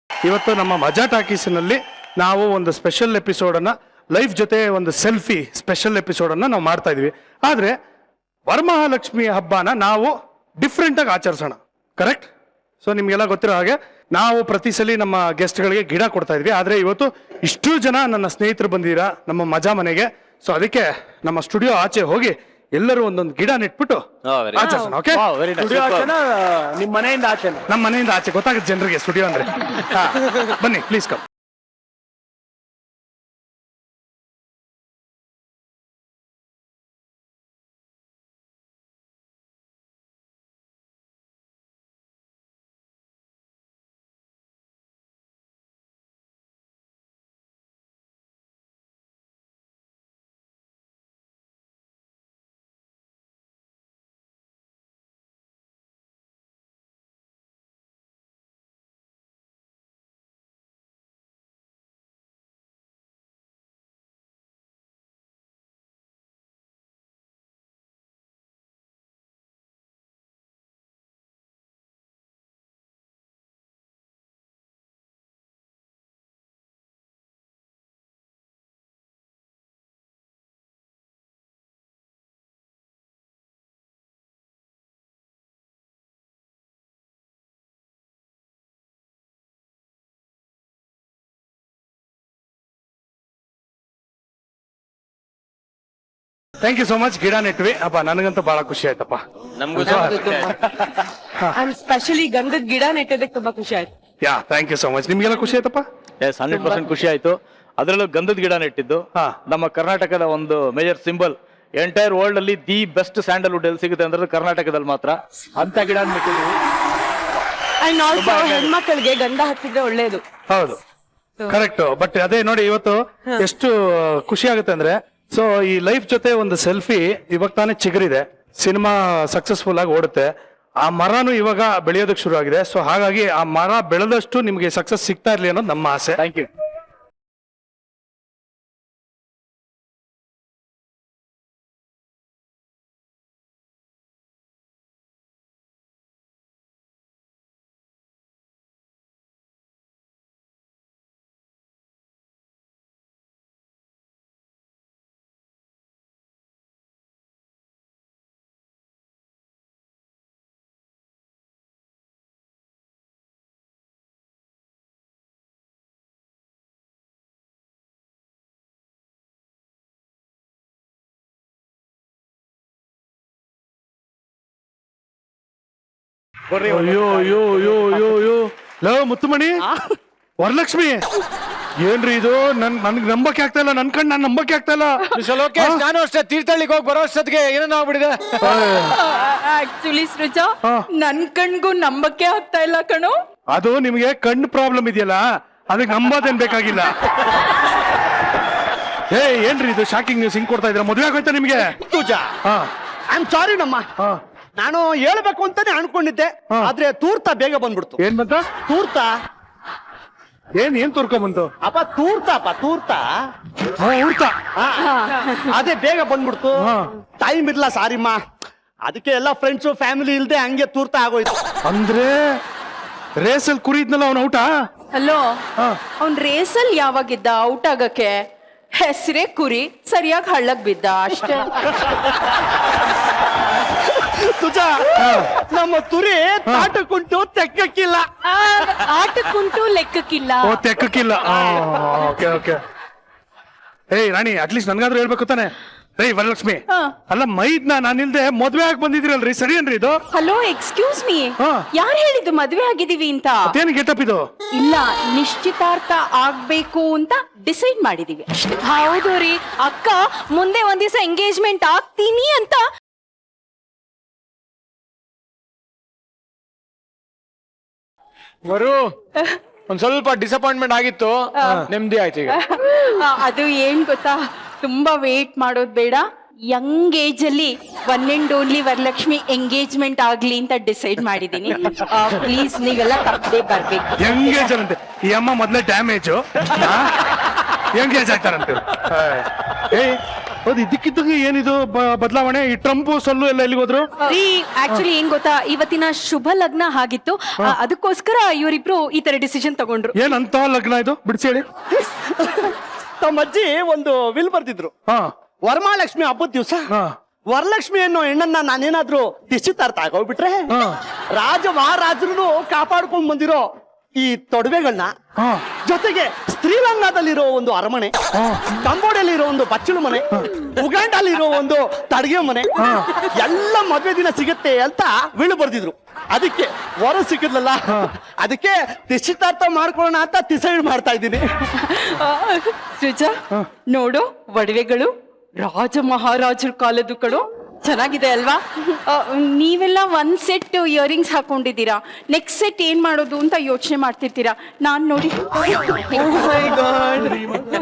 ಇವತ್ತು ನಮ್ಮ ಮಜಾ ಟಾಕೀಸಿನಲ್ಲಿ ನಾವು ಒಂದು ಸ್ಪೆಷಲ್ ಎಪಿಸೋಡನ್ನು ಲೈಫ್ ಜೊತೆ ಒಂದು ಸೆಲ್ಫಿ ಸ್ಪೆಷಲ್ ಎಪಿಸೋಡನ್ನು ನಾವು ಮಾಡ್ತಾ ಇದೀವಿ. ಆದರೆ ವರಮಹಾಲಕ್ಷ್ಮಿ ಹಬ್ಬನ ನಾವು ಡಿಫ್ರೆಂಟಾಗಿ ಆಚರಿಸೋಣ. ಕರೆಕ್ಟ್? ಸೊ ನಿಮಗೆಲ್ಲ ಗೊತ್ತಿರೋ ಹಾಗೆ ನಾವು ಪ್ರತಿ ಸಲ ನಮ್ಮ ಗೆಸ್ಟ್ಗಳಿಗೆ ಗಿಡ ಕೊಡ್ತಾ ಇದ್ವಿ. ಆದರೆ ಇವತ್ತು ಇಷ್ಟು ಜನ ನನ್ನ ಸ್ನೇಹಿತರು ಬಂದಿದ್ದೀರಾ ನಮ್ಮ ಮಜಾ ಮನೆಗೆ. ಸೊ ಅದಕ್ಕೆ ನಮ್ಮ ಸ್ಟುಡಿಯೋ ಆಚೆ ಹೋಗಿ ಎಲ್ಲರೂ ಒಂದೊಂದು ಗಿಡ ನೆಟ್ಬಿಟ್ಟು ಆಚರಿಸೋಣ. ಓಕೆ? ನಿಮ್ಮ ಮನೆಯಿಂದ ಆಚೆ? ನಮ್ಮ ಮನೆಯಿಂದ ಆಚೆ ಗೊತ್ತಾಗುತ್ತೆ ಜನರಿಗೆ ಸ್ಟುಡಿಯೋ ಅಂದ್ರೆ. ಬನ್ನಿ please come. Thank you so much. ಗಿಡ ನೆಟ್ವಿ ಅಪ್ಪ, ನನಗಂತೂ ಬಹಳ ಖುಷಿ ಆಯ್ತಪ್ಪ. ನಮ್ಗೂ ಸ್ಪೆಷಲಿ ಗಂಧದ ಗಿಡ ನೆಟ್ಟದಕ್ಕೆ ತುಂಬಾ ಖುಷಿ ಆಯ್ತು. ಯಾ, ಥ್ಯಾಂಕ್ ಯು ಸೋ ಮಚ್. ನಿಮ್ಗೆಲ್ಲ ಖುಷಿ ಆಯ್ತಪ್ಪ? 100% ಖುಷಿ ಆಯ್ತು. ಅದರಲ್ಲೂ ಗಂಧದ ಗಿಡ ನೆಟ್ಟಿದ್ದು ನಮ್ಮ ಕರ್ನಾಟಕದ ಒಂದು ಮೇಜರ್ ಸಿಂಬಲ್. ಎಂಟೈರ್ ವರ್ಲ್ಡ್ ಅಲ್ಲಿ ದಿ ಬೆಸ್ಟ್ ಸ್ಯಾಂಡಲ್ವುಡ್ ಎಲ್ಲಿ ಸಿಗುತ್ತೆ ಅಂದ್ರೆ ಕರ್ನಾಟಕದಲ್ಲಿ ಮಾತ್ರ. ಅಂತ ಗಿಡ ನೆಟ್ಟಿದ್ವಿ. ಅಂಡ್ ಆಲ್ಸೋ ಹೆಣ್ಮಕ್ಳಿಗೆ ಗಂಧ ಹಚ್ಚಿದ್ರೆ ಒಳ್ಳೇದು. ಹೌದು, ಕರೆಕ್ಟ್. ಬಟ್ ಅದೇ ನೋಡಿ ಇವತ್ತು ಎಷ್ಟು ಖುಷಿ ಆಗುತ್ತೆ ಅಂದ್ರೆ, ಸೊ ಈ ಲೈಫ್ ಜೊತೆ ಒಂದು ಸೆಲ್ಫಿ ಇವಾಗ ತಾನೇ ಚಿಗುರಿದೆ, ಸಿನಿಮಾ ಸಕ್ಸಸ್ಫುಲ್ ಆಗಿ ಓಡುತ್ತೆ. ಆ ಮರನು ಇವಾಗ ಬೆಳೆಯೋದಕ್ಕೆ ಶುರು ಆಗಿದೆ. ಸೊ ಹಾಗಾಗಿ ಆ ಮರ ಬೆಳೆದಷ್ಟು ನಿಮ್ಗೆ ಸಕ್ಸಸ್ ಸಿಗ್ತಾ ಇರ್ಲಿ ಅನ್ನೋದು ನಮ್ಮ ಆಸೆ. Thank you. ಅಯ್ಯೋ ಅಯ್ಯೋ ಅಯ್ಯೋ ಅಯ್ಯೋ ಅಯ್ಯೋ ಲವ್ ಮುತ್ತುಮಣಿ, ವರಲಕ್ಷ್ಮಿ, ಏನ್ರಿ ಇದು? ನನ್ಗೆ ನಂಬಕ್ಕೆ ಆಗ್ತಾ ಇಲ್ಲ, ನನ್ ಕಣ್ ನಾನು ನಂಬಕ್ಕೆ ಆಗ್ತಾ ಇಲ್ಲ. ನಾನು ಅಷ್ಟೇ ತೀರ್ಥಹಳ್ಳಿಗೆ ಹೋಗಿ ಬರೋ ಅಷ್ಟೊತ್ತಿಗೆ ಏನೇನೋ ಆಗ್ಬಿಟ್ಟಿದೆ. ಆಕ್ಚುಲಿ ಸೃಜಾ, ನನ್ ಕಣ್ಗೂ ನಂಬಕ್ಕೆ ಆಗ್ತಾ ಇಲ್ಲ ಕಣೋ. ಅದು ನಿಮ್ಗೆ ಕಣ್ಣು ಪ್ರಾಬ್ಲಮ್ ಇದೆಯಲ್ಲ, ಅದಕ್ಕೆ ನಂಬೋದೇನ್ ಬೇಕಾಗಿಲ್ಲ. ಏನ್ರಿ ಇದು ಶಾಕಿಂಗ್ ನ್ಯೂಸ್ ಹಿಂಗ್ ಕೊಡ್ತಾ ಇದ್ರ? ಮದುವೆ ಆಗೋಯ್ತಾ ನಿಮ್ಗೆ? ಐ ಆಮ್ ಸಾರಿ ನಮ್ಮ, ನಾನು ಹೇಳ್ಬೇಕು ಅಂತಾನೆ ಅನ್ಕೊಂಡಿದ್ದೆ, ಆದ್ರೆ ತೂರ್ತ ಬೇಗ ಬಂದ್ಬಿಡ್ತು. ಏನ್ ಬಂತ? ತೂರ್ತ ಏನ್ ತೋರ್ಕೊಂಬಂತು? ಅಪ್ಪ ತೂರ್ತ ಊರ್ತ. ಅದೇ ಬೇಗ ಬಂದ್ಬಿಡ್ತು. ಟೈಮ್ ಇರ್ಲ ಸಾರಿಮ್ಮ, ಅದಕ್ಕೆ ಎಲ್ಲ ಫ್ರೆಂಡ್ಸು ಫ್ಯಾಮಿಲಿ ಇಲ್ದೆ ಹಂಗೆ ತೂರ್ತ ಆಗೋಯ್ತು. ಅಂದ್ರೆ ರೇಸಲ್ಲಿ ಕುರಿದ್ನಲ್ಲ ಅವ್ನ ಔಟ? ಹಲೋ ಅವ್ನ್ ರೇಸಲ್ಲಿ ಯಾವಾಗಿದ್ದ ಔಟ್ ಆಗಕ್ಕೆ? ಹೆಸರೇ ಕುರಿ, ಸರಿಯಾಗಿ ಹಳ್ಳಕ್ ಬಿದ್ದ ಅಷ್ಟೇ. ತುಜ ನಮ್ಮ ತುರಿ ತಾಟಕ್ಕುಂಟು ತೆಕ್ಕಕ್ಕಿಲ್ಲ. ಆಟಕ್ಕುಂಟು ಲೆಕ್ಕಕ್ಕಿಲ್ಲ. ಓ ತೆಕ್ಕಕ್ಕಿಲ್ಲ. Okay okay. ಏಯ್ ರಾಣಿ, ಅಟ್ಲೀಸ್ಟ್ ನನ್ಗಾದ್ರೂ ಹೇಳ್ಬೇಕು ತಾನೆ. ಏಯ್ ವರಲಕ್ಷ್ಮಿ, ಅಲ್ಲ ಮೈದ್ನ ನಾನಿಲ್ದೆ ಮದ್ವೆ ಆಗಿ ಬಂದಿದ್ದೀರಲ್ರಿ, ಸರಿ ಏನ್ರಿ ಇದು? ಹಲೋ ಎಕ್ಸ್ಕ್ಯೂಸ್ ಮೀ, ಯಾರು ಹೇಳಿದ್ದು ಮದ್ವೆ ಆಗಿದೀವಿ ಅಂತ? ಅದೇನು ಗೆಟಪ್ ಇದು? ಇಲ್ಲ, ನಿಶ್ಚಿತಾರ್ಥ ಆಗ್ಬೇಕು ಅಂತ ಡಿಸೈಡ್ ಮಾಡಿದೀವಿ. ಹೌದು ರೀ ಅಕ್ಕ, ಮುಂದೆ ಒಂದ್ ದಿವಸ ಎಂಗೇಜ್ಮೆಂಟ್ ಆಗ್ತೀನಿ ಅಂತ. ವರು ಒಂದ್ ಸ್ವಲ್ಪ ಡಿಸಪಾಯಿಂಟ್ಮೆಂಟ್ ಆಗಿತ್ತು, ನೆಮ್ಮದಿ ಆಯ್ತು ಈಗ. ಅದು ಏನ್ ಗೊತ್ತಾ, ತುಂಬಾ ವೇಟ್ ಮಾಡೋದ್ ಬೇಡ. ಯಂಗ್ ಏಜ್ ಅಲ್ಲಿ one and only Varalakshmi engagement ಆಗ್ಲಿ ಅಂತ ಡಿಸೈಡ್ ಮಾಡಿದೀನಿ. ಪ್ಲೀಸ್ ನೀವೆಲ್ಲ ತಪ್ಪದೆ ಬರ್ಬೇಕು. ಎಂಗೇಜ್ ಅಂತೆ ಈ ಅಮ್ಮ ಮೊದ್ಲೇ ಡ್ಯಾಮೇಜ್ ಎಂಗೇಜ್ ಆಗ್ತಾರಂತೆ. ಏಯ್ ಹೌದು, ಇದಕ್ಕಿದ್ದಂಗೆ ಏನಿದು ಬದಲಾವಣೆ? ಈ ಟ್ರಂಪ್ ಸೊಲ್ಲು ಎಲ್ಲ ಎಲ್ಲಿಗೆ ಹೋದ್ರು? ಆಕ್ಚುಲಿ ಏನ್ ಗೊತ್ತಾ, ಇವತ್ತಿನ ಶುಭ ಲಗ್ನ ಆಗಿತ್ತು, ಅದಕ್ಕೋಸ್ಕರ ಇವರಿಬ್ರು ಈ ತರ ಡಿಸಿಷನ್ ತಗೊಂಡ್ರು. ಏನಂತ ಲಗ್ನ ಇದು, ಬಿಡಿಸಿ ಹೇಳಿ. ತಮ್ಮ ಅಜ್ಜಿ ಒಂದು ವಿಲ್ ಬರ್ದಿದ್ರು. ವರಮಹಾಲಕ್ಷ್ಮಿ ಹಬ್ಬದ ದಿವಸ ವರಲಕ್ಷ್ಮಿ ಅನ್ನೋ ಹೆಣ್ಣನ್ನ ನಾನೇನಾದ್ರೂ ನಿಶ್ಚಿತಾರ್ಥ ಆಗೋಗ್ಬಿಟ್ರೆ ರಾಜ ಮಹಾರಾಜರು ಕಾಪಾಡ್ಕೊಂಡ್ ಬಂದಿರೋ ಈ ತೊಡವೆಗಳನ್ನ, ಜೊತೆಗೆ ಶ್ರೀಲಂಕಾದಲ್ಲಿರೋ ಒಂದು ಅರಮನೆ, ಕಂಬೋಡಿಯಲ್ಲಿರೋ ಒಂದು ಬಚ್ಚಲು ಮನೆ, ಉಗಾಂಡಲ್ಲಿರೋ ಒಂದು ತಡಗೆ ಮನೆ ಎಲ್ಲ ಮದುವೆ ದಿನ ಸಿಗುತ್ತೆ ಅಂತ ವಿಳು ಬರ್ದಿದ್ರು. ಅದಕ್ಕೆ ವರ ಸಿಕ್ಕಿದ್ಲಲ್ಲ, ಅದಕ್ಕೆ ನಿಶ್ಚಿತಾರ್ಥ ಮಾಡ್ಕೊಳ್ಳೋಣ ಅಂತ ಡಿಸೈಡ್ ಮಾಡ್ತಾ ಇದ್ದೀನಿ. ಸೃಜಾ ನೋಡು, ಒಡವೆಗಳು ರಾಜ ಮಹಾರಾಜರ ಕಾಲದ ಕಡು ಚೆನ್ನಾಗಿದೆ ಅಲ್ವಾ? ನೀವೆಲ್ಲ ಒಂದ್ ಸೆಟ್ ಇಯರಿಂಗ್ಸ್ ಹಾಕೊಂಡಿದ್ದೀರಾ, ನೆಕ್ಸ್ಟ್ ಸೆಟ್ ಏನ್ ಮಾಡೋದು ಅಂತ ಯೋಚನೆ ಮಾಡ್ತಿರ್ತೀರಾ. ನಾನ್ ನೋಡಿ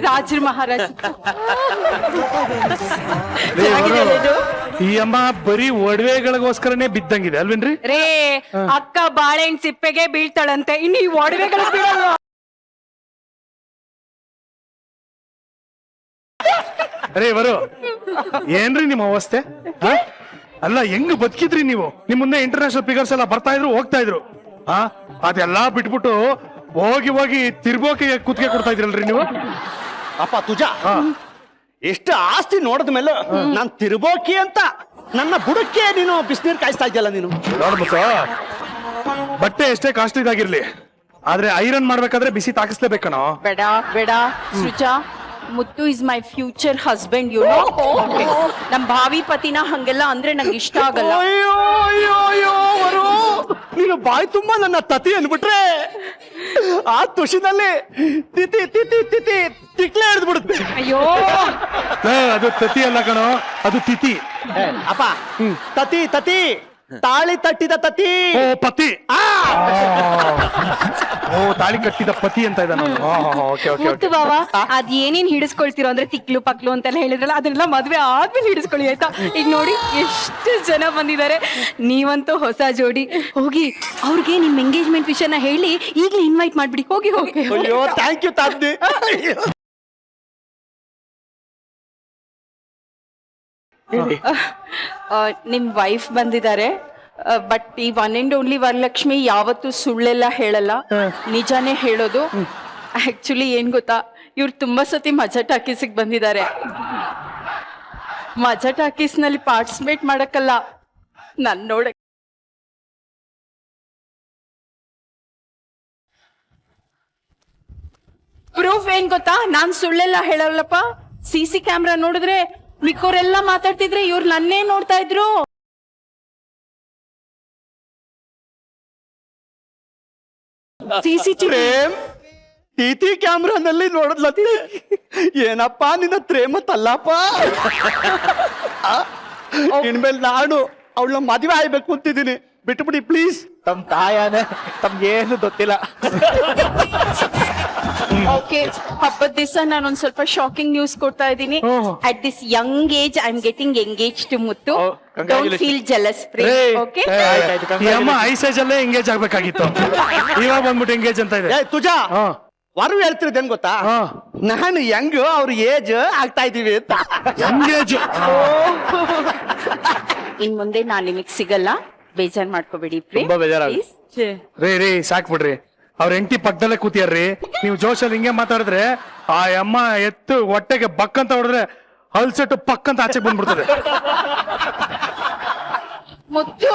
ರಾಜರ ಮಹಾರಾಜ. ಈ ಅಮ್ಮ ಬರೀ ಒಡವೆಗಳಿಗೋಸ್ಕರನೇ ಬಿದ್ದಂಗಿದೆ ಅಲ್ವೇನ್ರಿ? ರೇ ಅಕ್ಕ ಬಾಳೆಹಣ್ಣು ಸಿಪ್ಪೆಗೆ ಬೀಳ್ತಾಳಂತೆ, ಇನ್ನು ಈ ಒಡವೆಗಳು ಬೀಳಲ್ಲ. ಅರೇ ಬರು, ಏನ್ರಿ ನಿಮ್ಮ ಅವಸ್ಥೆ? ಅಲ್ಲ ಹೆಂಗ್ ಬದುಕಿದ್ರಿ ನೀವು? ನಿಮ್ ಮುಂದೆ ಇಂಟರ್ನ್ಯಾಷನಲ್ ಫಿಗರ್ಸ್ ಎಲ್ಲ ಬರ್ತಾ ಇದ್ರು, ಹೋಗ್ತಾ ಇದ್ರು. ಅದೆಲ್ಲಾ ಬಿಟ್ಬಿಟ್ಟು ಹೋಗಿ ಹೋಗಿ ತಿರ್ಬೋಕೆ ಕುತ್ತಿಗೆ ಕೊಡ್ತಾ ಇದ್ರಲ್ರಿ ನೀವು? ಅಪ್ಪ ತುಜ, ಎಷ್ಟು ಆಸ್ತಿ ನೋಡಿದ ಮೇಲೆ ನಾನ್ ತಿರ್ಬೋಕಿ ಅಂತ ನನ್ನ ಬುಡಕ್ಕೆ ನೀನು ಬಿಸಿನೀರು ಕಾಯಿಸ್ತಾ ಇದೆಯಲ್ಲ ನೀನು. ನೋಡ್ಬಿಟ್ಟು ಬಟ್ಟೆ ಎಷ್ಟೇ ಕಾಸ್ಟ್ಲಿ ಆಗಿರ್ಲಿ, ಆದ್ರೆ ಐರನ್ ಮಾಡ್ಬೇಕಾದ್ರೆ ಬಿಸಿ ತಾಕಿಸ್ಲೇಬೇಕಣೋ. ಬೇಡ ಬೇಡ Sruja, Muthu is my future husband, you know. ನಮ್ ಭಾವಿ ಪತಿನ ಹಂಗೆಲ್ಲ ಅಂದ್ರೆ ನಂಗೆ ಇಷ್ಟ ಆಗಲ್ಲ. ಅಯ್ಯೋ ಅಯ್ಯೋ ಅಯ್ಯೋ ವರು, ನೀನು ಬಾಯಿ ತುಂಬಾ ನನ್ನ ತತಿ ಅನ್ಬಿಟ್ರೆ ಆ ತುಷಿನಲ್ಲಿ ತಿತಿ ತಿತಿ ತಿತಿ ತಿಕ್ಲೆ ಹಿಡಿದು ಬಿಡುತ್ತೆ. ಅಯ್ಯೋ ಅದು ತತಿ ಅಲ್ಲ ಕಣೋ, ಅದು ತಿಥಿ. ಅಪ್ಪ ತತಿ ತತಿ, ತಾಳಿ ತಟ್ಟಿದ ತತಿ. ಓ ಪತಿ. ಓ ತಾಳಿ ಕಟ್ಟಿದ ಪತಿ ಅಂತ ಇದ್ದಾನೆ. ಮುತ್ತು ಬಾವ, ಅದ್ ಏನೇನ್ ಹಿಡಿಸ್ಕೊಳ್ತಿರೋ ಅಂದ್ರೆ ತಿಕ್ಲು ಪಕ್ಲು ಅಂತೆಲ್ಲ ಹೇಳಿದ್ರಲ್ಲ, ಅದನ್ನೆಲ್ಲ ಮದ್ವೆ ಆದ್ಮೇಲೆ ಹಿಡಿಸ್ಕೊಳ್ಳಿ ಆಯ್ತಾ? ಈಗ ನೋಡಿ ಎಷ್ಟು ಜನ ಬಂದಿದ್ದಾರೆ, ನೀವಂತೂ ಹೊಸ ಜೋಡಿ. ಹೋಗಿ ಅವ್ರಿಗೆ ನಿಮ್ ಎಂಗೇಜ್ಮೆಂಟ್ ವಿಷಯನ ಹೇಳಿ ಈಗ್ಲೇ ಇನ್ವೈಟ್ ಮಾಡ್ಬಿಡಿ. ಹೋಗಿ ಹೋಗಿ. ಅಯ್ಯೋ ಥ್ಯಾಂಕ್ ಯು ತಾತ್ತಿ. ನಿಮ್ ವೈಫ್ ಬಂದಿದ್ದಾರೆ, ಬಟ್ ಈ ಒನ್ ಅಂಡ್ ಓನ್ಲಿ ವರಲಕ್ಷ್ಮಿ ಯಾವತ್ತೂ ಸುಳ್ಳೆಲ್ಲ ಹೇಳಲ್ಲ, ನಿಜಾನೇ ಹೇಳೋದು. ಆಕ್ಚುಲಿ ಏನ್ ಗೊತ್ತಾ, ಇವ್ರು ತುಂಬಾ ಸತಿ ಮಜಾ ಟಾಕೀಸಿಗೆ ಬಂದಿದ್ದಾರೆ. ಮಜಾ ಟಾಕೀಸ್ ನಲ್ಲಿ ಪಾರ್ಟಿಸಿಪೇಟ್ ಮಾಡಕ್ಕಲ್ಲ, ನನ್ ನೋಡಕ್. ಪ್ರೂಫ್ ಏನ್ ಗೊತ್ತಾ, ನಾನ್ ಸುಳ್ಳೆಲ್ಲ ಹೇಳಲ್ಲಪ್ಪ. CC ಕ್ಯಾಮ್ರಾ ನೋಡಿದ್ರೆ ಮಿಕ್ಕೋರೆಲ್ಲ ಮಾತಾಡ್ತಿದ್ರೆ ಇವ್ರು ನನ್ನೇ ನೋಡ್ತಾ ಇದ್ರು. ಟಿಟಿ ಕ್ಯಾಮ್ರಾನಲ್ಲಿ ನೋಡದ್ಲತ್ತಿ. ಏನಪ್ಪ ನಿನ್ನ ಪ್ರೇಮ ತಲ್ಲಪ್ಪ. ಇನ್ಮೇಲೆ ನಾನು ಅವಳ ಮದುವೆ ಆಗ್ಬೇಕು ಅಂತಿದ್ದೀನಿ, ಬಿಟ್ಬಿಡಿ ಪ್ಲೀಸ್. ತಮ್ ತಾಯನೇ ತಮ್ಗೇನು ಗೊತ್ತಿಲ್ಲ. ಓಕೆ, ಹಬ್ಬದ ದಿವಸ ನಾನೊಂದ್ ಸ್ವಲ್ಪ ಶಾಕಿಂಗ್ ನ್ಯೂಸ್ ಕೊಡ್ತಾ ಇದ್ದೀನಿ. At this young age I am getting engage to Muthu. Don't feel jealous please. Okay, ಈ ಅಮ್ಮ ಐಸೇಜ್ ಅಲ್ಲೇ ಎಂಗೇಜ್ ಆಗ್ಬೇಕಾಗಿತ್ತು, ಇವಾಗ ಬಂದ್ಬಿಟ್ಟು ಎಂಗೇಜ್ ಅಂತ ಇದೆ. ತುಜಾ ವರು ಹೇಳ್ತಿರೋದೇನ್ ಗೊತ್ತಾ, ನಾನು ಯಂಗ್ ಅವ್ರ ಏಜ್ ಆಗ್ತಾ ಇದೀವಿ ಅಂತ. ಎಂಗೇಜ್ ಇನ್ ಮುಂದೆ ನಾನ್ ನಿಮಗ್ ಸಿಗಲ್ಲ, ಬೇಜಾರ್ ಮಾಡ್ಕೋಬೇಡಿ. ರೇ ಸಾಕ್ ಬಿಡ್ರಿ, ಅವ್ರ ಹೆಂಡತಿ ಪಕ್ಕದಲ್ಲೇ ಕೂತಿಯಾರ್ರಿ ನೀವು ಜೋಶಲ್ಲಿ ಹಿಂಗೆ ಮಾತಾಡಿದ್ರೆ ಆ ಅಮ್ಮ ಎತ್ತು ಹೊಟ್ಟೆಗೆ ಬಕ್ಕಂತ ಹೊಡೆದ್ರೆ ಹಲ್ಸೆಟ್ಟು ಪಕ್ಕಂತ ಆಚೆ ಬಂದ್ಬಿಡ್ತದೆ. ಮುತ್ತು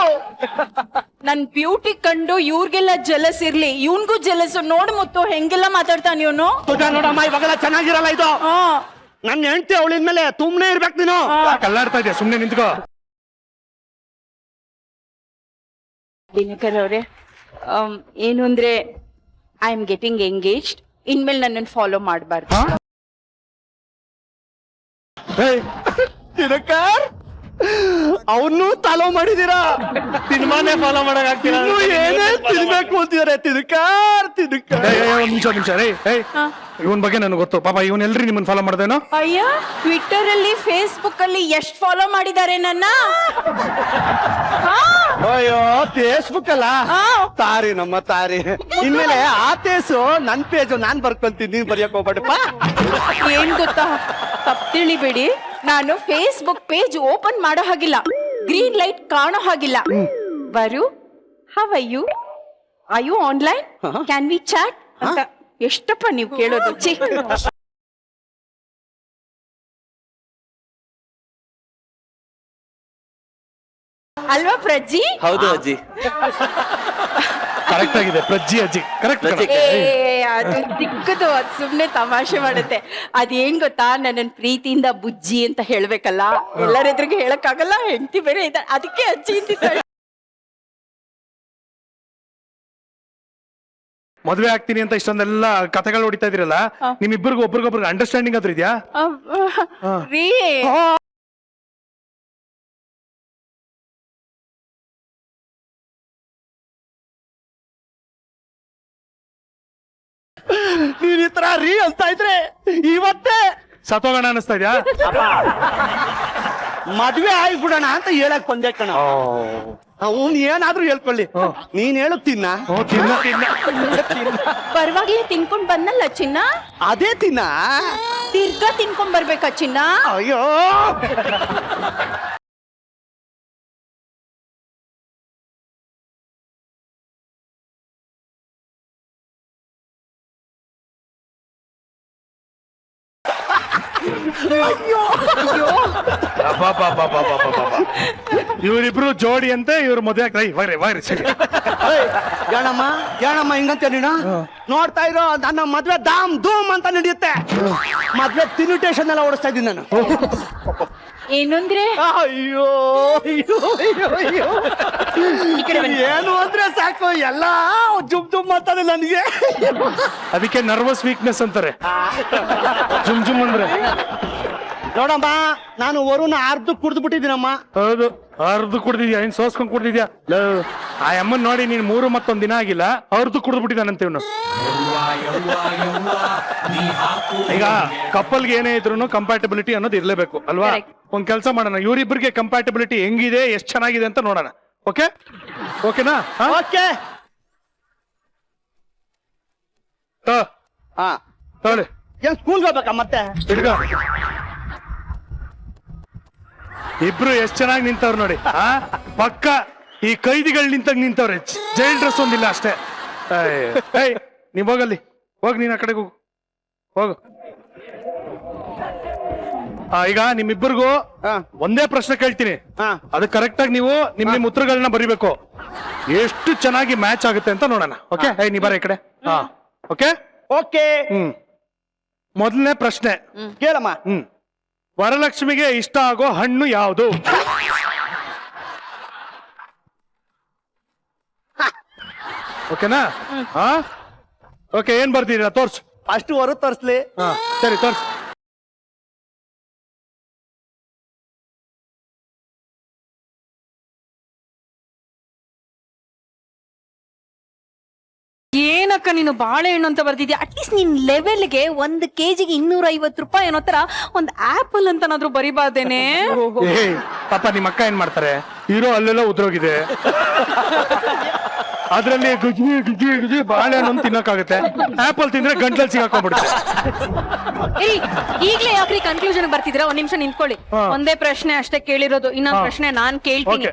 ನನ್ ಬ್ಯೂಟಿ ಕಂಡು ಇವ್ರಿಗೆಲ್ಲ ಜಲಸ್ ಇರ್ಲಿ, ಇವನ್ಗೂ ಜಲಸ್. ನೋಡು ಮುತ್ತು ಹೆಂಗೆಲ್ಲ ಮಾತಾಡ್ತಾನ ಇವನು. ನೋಡಮ್ಮ ಇವಾಗೆಲ್ಲ ಚೆನ್ನಾಗಿರಲ್ಲ ಇದು. ನನ್ನ ಹೆಂಡತಿ ಅವಳಿಂದ್ಮೇಲೆ ಸುಮ್ನೆ ಇರ್ಬೇಕು ನೀನು. ಕಲ್ಲಾಡ್ತಾ ಇದೆಯಾ, ಸುಮ್ನೆ ನಿಂತ್ಕೋ. ದಿನಕರ್ ಅವ್ರೆ, ಏನು ಅಂದ್ರೆ ಐ ಆಮ್ ಗೆಟಿಂಗ್ ಎಂಗೇಜ್ಡ್. ಇನ್ಮೇಲೆ ನನ್ನನ್ನು ಫಾಲೋ ಮಾಡಬಾರ್ದು. ದಿನಕರ್ ಅವನು ತಾಲೋ ಮಾಡಿದೀರಾ, ಸಿನಿಮಾನೇ ಫಾಲೋ ಮಾಡಕ್ ಇನ್ನು ಏನೇ ತಿನ್ಬೇಕು ಅಂತಿದಾರೆ. ತಿನ್ಕಾರ್ ನಿಮಿಷ ರೇ ಇವನ್ ಬಗ್ಗೆ ನನಗೆ ಗೊತ್ತು. ಪಾಪ ಇವನ್ ಎಲ್ರಿ ನಿಮ್ಮನ್ನ ಫಾಲೋ ಮಾಡ್ದೇನೋ. ಅಯ್ಯ, ಟ್ವಿಟ್ಟರ್ ಅಲ್ಲಿ ಫೇಸ್ಬುಕ್ ಅಲ್ಲಿ ಎಷ್ಟು ಫಾಲೋ ಮಾಡಿದ್ದಾರೆ ನನ್ನ. ಅಯ್ಯೋ ಫೇಸ್ಬುಕ್ ಅಲ್ಲ, ತಾರಿ ನಮ್ಮ ತಾರಿ. ಇನ್ಮೇಲೆ ಆ ಪೇಜು ನನ್ ಪೇಜು ನಾನ್ ಬರ್ಕೊಂತೀನಿ, ನೀನ್ ಬರೆಯಕ್ ಹೋಗ್ಬೇಡಪ್ಪ. ಏನ್ ಗೊತ್ತಾ, ತಪ್ಪು ತಿಳಿಬೇಡಿ, ನಾನು ಫೇಸ್ಬುಕ್ ಪೇಜ್ ಓಪನ್ ಮಾಡೋ ಹಾಗಿಲ್ಲ, ಗ್ರೀನ್ ಲೈಟ್ ಕಾಣೋ ಹಾಗಿಲ್ಲ. ಬರು, how are you online, can we chat ಅಂತ ಎಷ್ಟಪ್ಪ ನೀವು ಕೇಳೋದು. ಛೀ. ಅಲ್ವಾ ಪ್ರಜ್ಜಿ? ಹೌದು ಅಜ್ಜಿ. ಕರೆಕ್ಟ್ ಆಗಿದೆ ಪ್ರಜ್ಜಿ ಅಜ್ಜಿ, ಕರೆಕ್ಟ್. ಅದು ದಿಕ್ಕದು, ಅದು ಸುಮ್ನೆ ತಮಾಷೆ ಮಾಡುತ್ತೆ. ಅದೇನ್ ಗೊತ್ತಾ, ನನ್ನ ಪ್ರೀತಿಯಿಂದ ಬುಜ್ಜಿ ಅಂತ ಹೇಳ್ಬೇಕಲ್ಲ, ಎಲ್ಲರ ಎದುರಿಗೆ ಹೇಳಕ್ಕಾಗಲ್ಲ, ಹೆಂಡತಿ ಬೇರೆ ಇದ್ದಾರೆ, ಅದಕ್ಕೆ ಅಜ್ಜಿ ಅಂತಿದ್ದಾಳೆ. ಮದ್ವೆ ಆಗ್ತೀನಿ ಅಂತ ಇಷ್ಟೊಂದೆಲ್ಲ ಕಥೆಗಳು ಹೊಡಿತಾ ಇದ್ರಲ್ಲ, ನಿಮ್ಮಿಬ್ಬರಿಗೂ ಒಬ್ರಿಗೊಬ್ರಿಗೆ ಅಂಡರ್ಸ್ಟ್ಯಾಂಡಿಂಗ್ ಆದ್ರೂ ಇದೆಯಾ? ರೀ, ನೀನ್ ಈ ತರ ರೀ ಅಂತ ಇದ್ರೆ ಇವತ್ತೇ ಸತ್ತೋಗೋಣ ಅನಿಸ್ತಾ ಇದ್ಯಾ? ಮದ್ವೆ ಆಗ್ಬಿಡೋಣ ಅಂತ ಹೇಳಕ್ ಬಂದೆ ಕಣ. ಅವ್ನು ಏನಾದ್ರೂ ಹೇಳ್ಕೊಳ್ಳಿ, ನೀನ್ ಹೇಳು ತಿನ್ನ. ಪರವಾಗಿಲ್ಲ, ತಿನ್ಕೊಂಡ್ ಬಂದಲ್ಲ ಚಿನ್ನ. ಅದೇ ತಿನ್ನ, ತಿರ್ಗಾ ತಿನ್ಕೊಂಡ್ ಬರ್ಬೇಕಾ ಚಿನ್ನ? ಅಯ್ಯೋ ಇವರಿಬ್ರು ಜೋಡಿ ಅಂತೆ, ಇವ್ರ ಮದುವೆ ಏನಮ್ಮ ಹಿಂಗಂತ ನೀನು ನೋಡ್ತಾ ಇರೋ. ನನ್ನ ಮದ್ವೆ ದಾಮ್ ಧೂಮ್ ಅಂತ ನಡೆಯುತ್ತೆ. ಮದ್ವೆ ಇನ್ವಿಟೇಷನ್ ಎಲ್ಲ ಓಡಿಸ್ತಾ ಇದ್ದೀನಿ ನಾನು. ಏನಂದ್ರೆ ಅಯ್ಯೋ ಅಯ್ಯೋ ಅಯ್ಯೋ ಅಯ್ಯೋ, ಏನು ಅಂದ್ರೆ ಸಾಕು ಎಲ್ಲ ಜುಮ್ ಜುಮ್ ಮಾಡ್ತಾನೆ ನನಗೆ. ಅದಕ್ಕೆ ನರ್ವಸ್ ವೀಕ್ನೆಸ್ ಅಂತಾರೆ. ಜುಮ್ ಜುಮ್ ಅಂದ್ರೆ ನೋಡಮ್ಮ, ನಾನು ವರುಣ ಅರ್ಧ ಕುಡ್ದು ಬಿಟ್ಟಿದ್ದೀನಮ್ಮ. ಹೌದು, ಅರ್ಧ ಕುಡ್ದಿದ್ಯಾ, ಇನ್ ಸೋಸ್ಕೊಂಡ್ ಕುಡ್ದಿದ್ಯಾ? ಆ ಅಮ್ಮನ್ ನೋಡಿ ನೀನ್ 3 ಮತ್ತೊಂದ್ ದಿನ ಆಗಿಲ್ಲ, ಅರ್ಧ ಕುಡ್ದು ಬಿಟ್ಟಿದ್ದಾನಂತ ಇವನು. ಈಗ ಕಪ್ಪಲ್ಗೆ ಏನೇ ಇದ್ರು ಕಂಪ್ಯಾಟಬಿಲಿಟಿ ಅನ್ನೋದು ಇರ್ಲೇಬೇಕು ಅಲ್ವಾ? ಒಂದ್ ಕೆಲಸ ಮಾಡೋಣ, ಇವರಿಬ್ಬರಿಗೆ ಕಂಪ್ಯಾಟಬಿಲಿಟಿ ಹೆಂಗಿದೆ, ಎಷ್ಟ್ ಚೆನ್ನಾಗಿದೆ ಅಂತ ನೋಡೋಣ. ಓಕೆ ಓಕೆನಾ? ಓಕೆ. ತಗೊಳ್ಳಿ. ಏನ್ ಸ್ಕೂಲ್ಗೆ ಹೋಗ್ಬೇಕಾ ಮತ್ತೆ? ಇಬ್ರು ಎಷ್ಟ್ ಚೆನ್ನಾಗಿ ನಿಂತವ್ರು ನೋಡಿ. ಪಕ್ಕ ಈ ಕೈದಿಗಳು ನಿಂತಾಗ ನಿಂತವ್ರೆ. ಜೈಲ್ ಡ್ರೆಸ್ ಒಂದಿಲ್ಲ ಅಷ್ಟೇ. ನೀವ್ ಹೋಗಲ್ಲಿ, ಹೋಗ್ ನೀನ್ ಆ ಕಡೆಗೆ ಹೋಗು, ಹೋಗು. ಈಗ ನಿಮ್ಮಿಬ್ಬರಿಗೂ ಒಂದೇ ಪ್ರಶ್ನೆ ಕೇಳ್ತೀನಿ, ಅದು ಕರೆಕ್ಟ್ ಆಗಿ ನೀವು ನಿಮ್ ಉತ್ತರಗಳನ್ನ ಬರಿಬೇಕು. ಎಷ್ಟು ಚೆನ್ನಾಗಿ ಮ್ಯಾಚ್ ಆಗುತ್ತೆ ಅಂತ ನೋಡೋಣ. ಓಕೆ, ನೀ ಬರ ಈ ಕಡೆ. Okay okay. ಮೊದಲನೇ ಪ್ರಶ್ನೆ ಕೇಳಮ್ಮ. ವರಲಕ್ಷ್ಮಿಗೆ ಇಷ್ಟ ಆಗೋ ಹಣ್ಣು ಯಾವುದು? ಓಕೆನಾ? ಓಕೆ, ಏನ್ ಬರ್ತೀರಾ? ತೋರ್ಸು. ಫಸ್ಟ್ ಹೊರ ತೋರ್ಸ್ಲಿ. ಸರಿ, ತೋರ್ಸು. ಏನಕ್ಕ ನೀನು ಬಾಳೆಹಣ್ಣು ಅಂತ ಬರ್ತಿದ್ಯಾ? ಅಟ್ಲೀಸ್ಟ್ ನಿನ್ ಲೆವೆಲ್ಗೆ 1 ಕೆಜಿಗೆ 250 ರೂಪಾಯಿ ಅನ್ನೋ ತರ ಒಂದ್ ಆಪಲ್ ಅಂತನಾದ್ರೂ ಬರಿಬಾರ್ದೇನೆ? ಪಾಪ ನಿಮ್ಮ ಅಕ್ಕ ಏನ್ ಮಾಡ್ತಾರೆ, ಇರೋ ಅಲ್ಲೆಲ್ಲ ಉದ್ರೋಗಿದೆ, ಅದ್ರಲ್ಲಿ ಗುಜ್ಜಿ ಗುಜ್ಜಿ ಗುಜ್ಜಿ ಬಾಳೆಹಣ್ಣು ತಿನ್ನಕ್ಕಾಗುತ್ತೆ. ಆಪಲ್ ತಿಂದ್ರೆ ಗಂಟಲ್ ಸಿಗಾಕೊಂಡ್ಬಿಡುತ್ತೆ. ಈಗ್ಲೇ ಯಾಕ್ರಿ ಕನ್ಕ್ಲೂಷನ್ ಬರ್ತಿದ್ರ? ಒಂದ್ ನಿಮಿಷ ನಿಂತ್ಕೊಳ್ಳಿ. ಒಂದೇ ಪ್ರಶ್ನೆ ಅಷ್ಟೇ ಕೇಳಿರೋದು, ಇನ್ನೊಂದ್ ಪ್ರಶ್ನೆ ನಾನ್ ಕೇಳ್ತೀನಿ.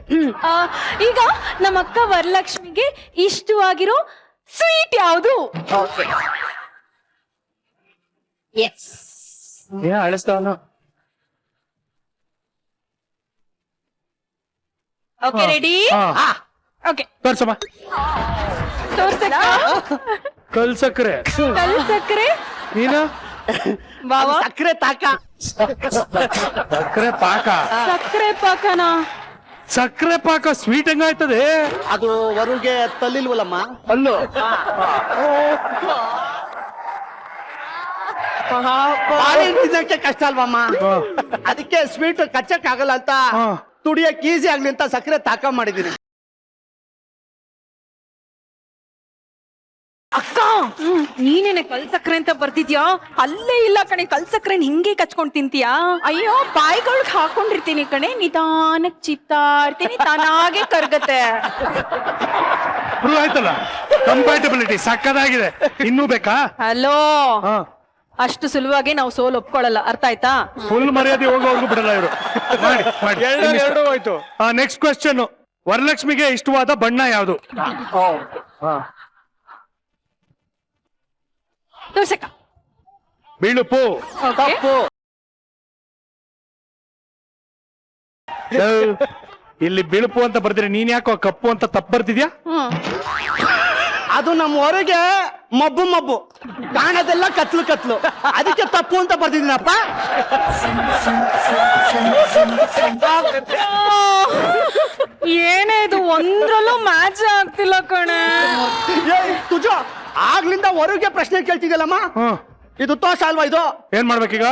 ಈಗ ನಮ್ಮ ಅಕ್ಕ ವರಲಕ್ಷ್ಮಿಗೆ ಇಷ್ಟವಾಗಿರೋ ಸ್ವೀಟ್ ಯಾವುದು? ಏನ್ ಅಳಿಸ್ತಾವನು? Okay ready? ಓಕೆ ತೋರ್ಸಮ್ಮ. ತೋರ್ಸಕ್ಕ? ಕಲ್ ಸಕ್ಕರೆ. ಕಲ್ ಸಕ್ಕರೆ ನೀನ ಬಾವ ಸಕ್ಕರೆ ತಾಕ. ಸಕ್ಕರೆ ಪಾಕ. ಸಕ್ಕರೆ ಪಾಕನ? ಸಕ್ಕರೆ ಪಾಕ ಸ್ವೀಟ್ ಹೆಂಗಾಯ್ತದೆ? ಅದು ವರುಗೆ ತಲ್ಲಿಲ್ವಲ್ಲಮ್ಮ. ಅಲ್ಲೋ ಬಾಳೆಹಣ್ಣು ತಿನ್ನಕ್ಕೆ ಕಷ್ಟ ಅಲ್ವಮ್ಮ, ಅದಕ್ಕೆ ಸ್ವೀಟ್ ಕಚ್ಚಕ್ ಆಗಲ್ಲ ಅಂತ ತುಡಿಯಕ್ ಈಸಿ ಆಗ್ಲಿ ಅಂತ ಸಕ್ಕರೆ ತಾಕ ಮಾಡಿದೀನಿ. ಅಕ್ಕ ನೀನೇನೆ ಕಲ್ ಸಕ್ಕರೆ ಅಂತ ಬರ್ತಿದ್ಯಾ? ಅಲ್ಲೇ ಇಲ್ಲ ಕಣೆ, ಕಲ್ ಸಕ್ಕರೆ ಹಿಂಗೆ ಕಚ್ಕೊಂಡ್ ತಿಂತೀಯಾ? ಅಯ್ಯೋ ಬಾಯಿಗಳ್ಗ್ ಹಾಕೊಂಡಿರ್ತೀನಿ ಕಣೆ, ನಿಧಾನಕ್ ಚಿತ್ತಾಡ್ತೀನಿ, ತಾನಾಗೆ ಕರ್ಗತ್ತೆ. ಪ್ರೂವ್ ಆಯ್ತಲ್ಲ, ಕಂಪ್ಯಾಟಬಿಲಿಟಿ ಸಕ್ಕದಾಗಿದೆ. ಇನ್ನೂ ಬೇಕಾ? ಹಲೋ, ಅಷ್ಟು ಸುಲಭವಾಗಿ ನಾವು ಸೋಲ್ ಒಪ್ಕೊಳ್ಳಲ್ಲ, ಅರ್ಥ ಆಯ್ತಾ? ಫುಲ್ ಮರ್ಯಾದೆ ಹೋಗೋವರೆಗೂ ಬಿಡಲ್ಲ ಇವರು. ಎರಡು ಹೋಯ್ತು. ನೆಕ್ಸ್ಟ್ ಕ್ವೆಶ್ಚನ್, ವರಲಕ್ಷ್ಮಿಗೆ ಇಷ್ಟವಾದ ಬಣ್ಣ ಯಾವುದು? ತೋರ್ಸಕ್ಕ. ಬಿಳುಪು. ತಪ್ಪು. ಇಲ್ಲಿ ಬಿಳುಪು ಅಂತ ಬರ್ತೀರಿ, ನೀನ್ ಯಾಕೋ ಕಪ್ಪು ಅಂತ ತಪ್ಪು ಬರ್ತಿದ್ಯಾ? ಅದು ನಮ್ಮ ಹೊರಗೆ ಮಬ್ಬು ಮಬ್ಬು, ಕಾಣದೆಲ್ಲ ಕತ್ಲು ಕತ್ಲು, ಅದಕ್ಕೆ ತಪ್ಪು ಅಂತ ಬರ್ತಿದ್ದೀನಪ್ಪ. ಏನೇ ಇದು, ಒಂದ್ರಲ್ಲೂ ಮ್ಯಾಚ್ ಆಗ್ತಿಲ್ಲ ಕಣೆ. ತುಜ ಆಗ್ಲಿಂದ ಹೊರಗೆ ಪ್ರಶ್ನೆ ಕೇಳ್ತಿದ್ಯಲ್ಲಮ್ಮ, ಇದು ತೋರ್ಸ ಅಲ್ವಾ? ಇದು ಏನ್ ಮಾಡ್ಬೇಕೀಗ?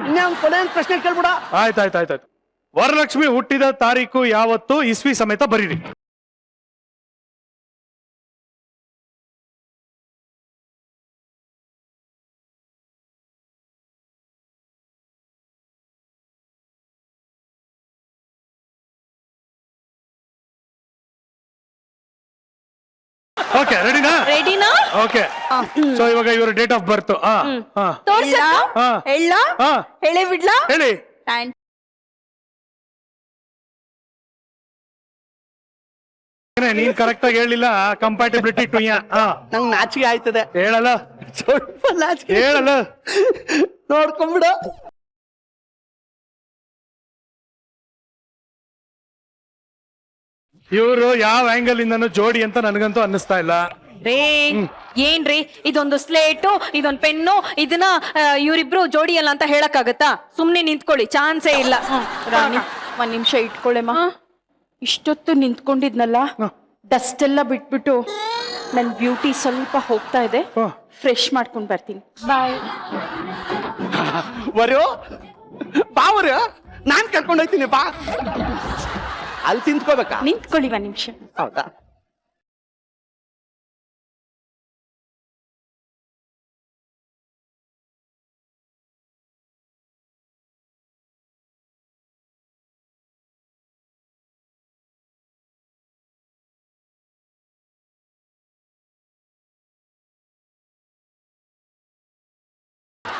ಇನ್ನೊಂದು ಕೊನೆ ಪ್ರಶ್ನೆ ಕೇಳ್ಬಿಡ. ಆಯ್ತಾಯ್ತಾಯ್ತಾಯ್ತು. ವರಲಕ್ಷ್ಮಿ ಹುಟ್ಟಿದ ತಾರೀಕು ಯಾವತ್ತು, ಇಸ್ವಿ ಸಮೇತ ಬರೀರಿ. ಓಕೆ, ರೆಡಿನಾ? ರೆಡಿನಾ? ಓಕೆ. ಸೊ ಇವಾಗ ಇವ್ರ ಡೇಟ್ ಆಫ್ ಬರ್ತ್ ತೋರ್ಸಕ್ಕ? ಹೇಳ? ಹೇಳೇ ಬಿಡ್ಲಾ? ಹೇಳಿ. ನೀನ್ ಕರೆಕ್ಟ್ ಆಗಿ ಹೇಳಿಲ್ಲ, ಕಂಪ್ಯಾಟಿಬಿಲಿಟಿ ಟು ನಂಗ್ ನಾಚಿಕೆ ಆಯ್ತದೆ. ಹೇಳಲ್ಲ, ಸ್ವಲ್ಪ ನಾಚಿಕೆ. ಹೇಳಲ್ಲ, ನೋಡ್ಕೊಂಬಿಡ. ಇವರು ಯಾವ ಆಂಗಲ್ ಇಂದನೂ ಜೋಡಿ ಅಂತ ನನಗಂತೂ ಅನ್ನಿಸ್ತಾ ಇಲ್ಲ. ರೇ ಏನ್ರಿ, ಇದೊಂದು ಸ್ಲೇಟು, ಇದೊಂದು ಪೆನ್ನು, ಇದನ್ನ ಇವರಿಬ್ರು ಜೋಡಿ ಅಲ್ಲ ಅಂತ ಹೇಳಕ್ಕಾಗತ್ತಾ? ಸುಮ್ನೆ ನಿಂತ್ಕೊಳ್ಳಿ, ಚಾನ್ಸೇ ಇಲ್ಲ. ರಾಣಿ ಒಂದ್ ನಿಮಿಷ ಇಟ್ಕೊಳ್ಳೆಮ್ಮ. ಇಷ್ಟೊತ್ತು ನಿಂತ್ಕೊಂಡಿದ್ನಲ್ಲ, ಡಸ್ಟ್ ಎಲ್ಲ ಬಿಟ್ಬಿಟ್ಟು ನನ್ ಬ್ಯೂಟಿ ಸ್ವಲ್ಪ ಹೋಗ್ತಾ ಇದೆ, ಫ್ರೆಶ್ ಮಾಡ್ಕೊಂಡ್ ಬರ್ತೀನಿ. ಬಾಯ್. ವರು ಬಾ, ವರು ನಾನ್ ಕರ್ಕೊಂಡು ಹೋಗ್ತೀನಿ ಬಾ. ಅಲ್ಲಿ ತಿಂತ್ಕೋಬೇಕಾ? ನಿಂತ್ಕೊಳ್ಳಿ ಒಂದ್ ನಿಮಿಷ. ಹೌದಾ?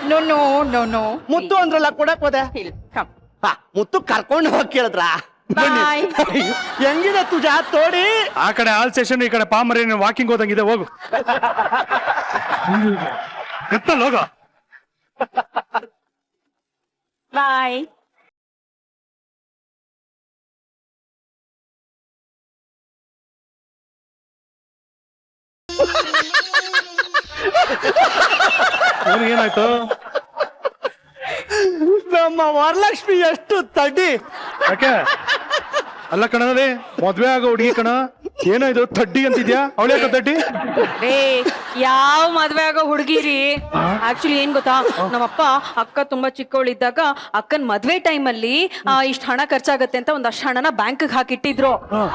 No no no no. ಮುತ್ತು ಅಂದ್ರಲ್ಲ, ಕೊಡಕ್ ಹೋದೆ. ಮುತ್ತು ಕರ್ಕೊಂಡು ಹೋಗಿ ಕೇಳಿದ್ರ? ಹೆಂಗಿದೆ ತುಜ ತೋಡಿ? ಆ ಕಡೆ ಆಲ್ ಸೆಷನ್, ಈ ಕಡೆ ಪಾಮರಿ, ವಾಕಿಂಗ್ ಹೋದಂಗಿದೆ. ಹೋಗು, ಗೊತ್ತಲ್ಲ, ಹೋಗ. ಬಾಯ್. ಏನಾಯ್ತು? ನಮ್ಮ ವರಲಕ್ಷ್ಮಿ ಎಷ್ಟು ತಡ್ಡಿ. ಯಾಕೆ? ಅಲ್ಲ ಕಣದಲ್ಲಿ ಮದ್ವೆ ಆಗೋ ಹುಡುಗಿ ಕಣ, ಏನೋ ಇದು ತಡ್ಡಿ ಅಂತಿದ್ಯಾ? ಅವಳ್ಯಾಕ ತಡ್ಡಿ? ಯಾವ ಮದ್ವೆ ಆಗೋ ಹುಡುಗಿರಿ? ಆಕ್ಚುಲಿ ಏನ್ ಗೊತ್ತಾ, ನಮ್ಮಪ್ಪ ಅಕ್ಕ ತುಂಬಾ ಚಿಕ್ಕವಳಿದ್ದಾಗ ಅಕ್ಕನ್ ಮದ್ವೆ ಟೈಮ್ ಅಲ್ಲಿ ಇಷ್ಟ ಹಣ ಖರ್ಚಾಗತ್ತೆ ಅಂತ ಒಂದಷ್ಟು ಹಣನ ಬ್ಯಾಂಕ್ ಹಾಕಿಟ್ಟಿದ್ರು.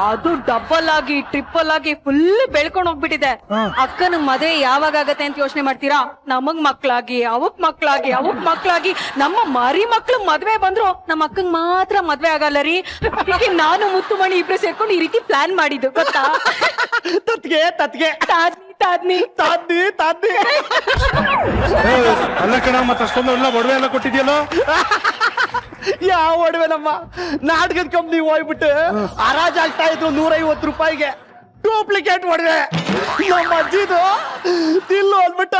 ಅದು ಡಬಲ್ ಆಗಿ ಟ್ರಿಪಲ್ ಆಗಿ ಫುಲ್ ಬೆಳ್ಕೊಂಡ್ ಹೋಗ್ಬಿಟ್ಟಿದೆ. ಅಕ್ಕನ ಮದ್ವೆ ಯಾವಾಗ ಆಗತ್ತೆ ಅಂತ ಯೋಚನೆ ಮಾಡ್ತೀರಾ? ನಮಗ್ ಮಕ್ಳಾಗಿ, ಅವಕ್ ಮಕ್ಳಾಗಿ, ಅವಕ್ ಮಕ್ಳಾಗಿ, ನಮ್ಮ ಮರಿ ಮಕ್ಳು ಮದ್ವೆ ಬಂದ್ರು ನಮ್ಮ ಅಕ್ಕಂಗ್ ಮಾತ್ರ ಮದ್ವೆ ಆಗಲ್ಲ ರೀ. ನಾನು ಮುತ್ತುಮಣಿ ಇಬ್ರು ಸೇರ್ಕೊಂಡು ಈ ರೀತಿ ಪ್ಲಾನ್ ಮಾಡಿದ್ದು, ಗೊತ್ತಾ? ತತ್ಗೆ ತತ್ಗೆ ತಾದ್ನಿ ತಾದ್ನಿ ತಾದ್ನಿ. ಅಲ್ಲ ಕಣ, ಮತ್ತೆ ಅಷ್ಟೊಂದು ಎಲ್ಲ ಒಡವೆ ಎಲ್ಲ ಕೊಟ್ಟಿದ್ಯಲ್ಲ? ಯಾವ ಒಡವೆ ನಮ್ಮ ನಾಟಕದ ಕಂಪ್ನಿ ಹೋಗ್ಬಿಟ್ಟು ಹರಾಜ್ ಆಗ್ತಾ ಇದ್ರು 150 ರೂಪಾಯಿಗೆ. ಡೂಪ್ಲಿಕೇಟ್ ಹೊಡೆದೆ. ನಮ್ಮ ಅಜ್ಜಿದು ದಿಲ್ಲು ಅಂದ್ಬಿಟ್ಟ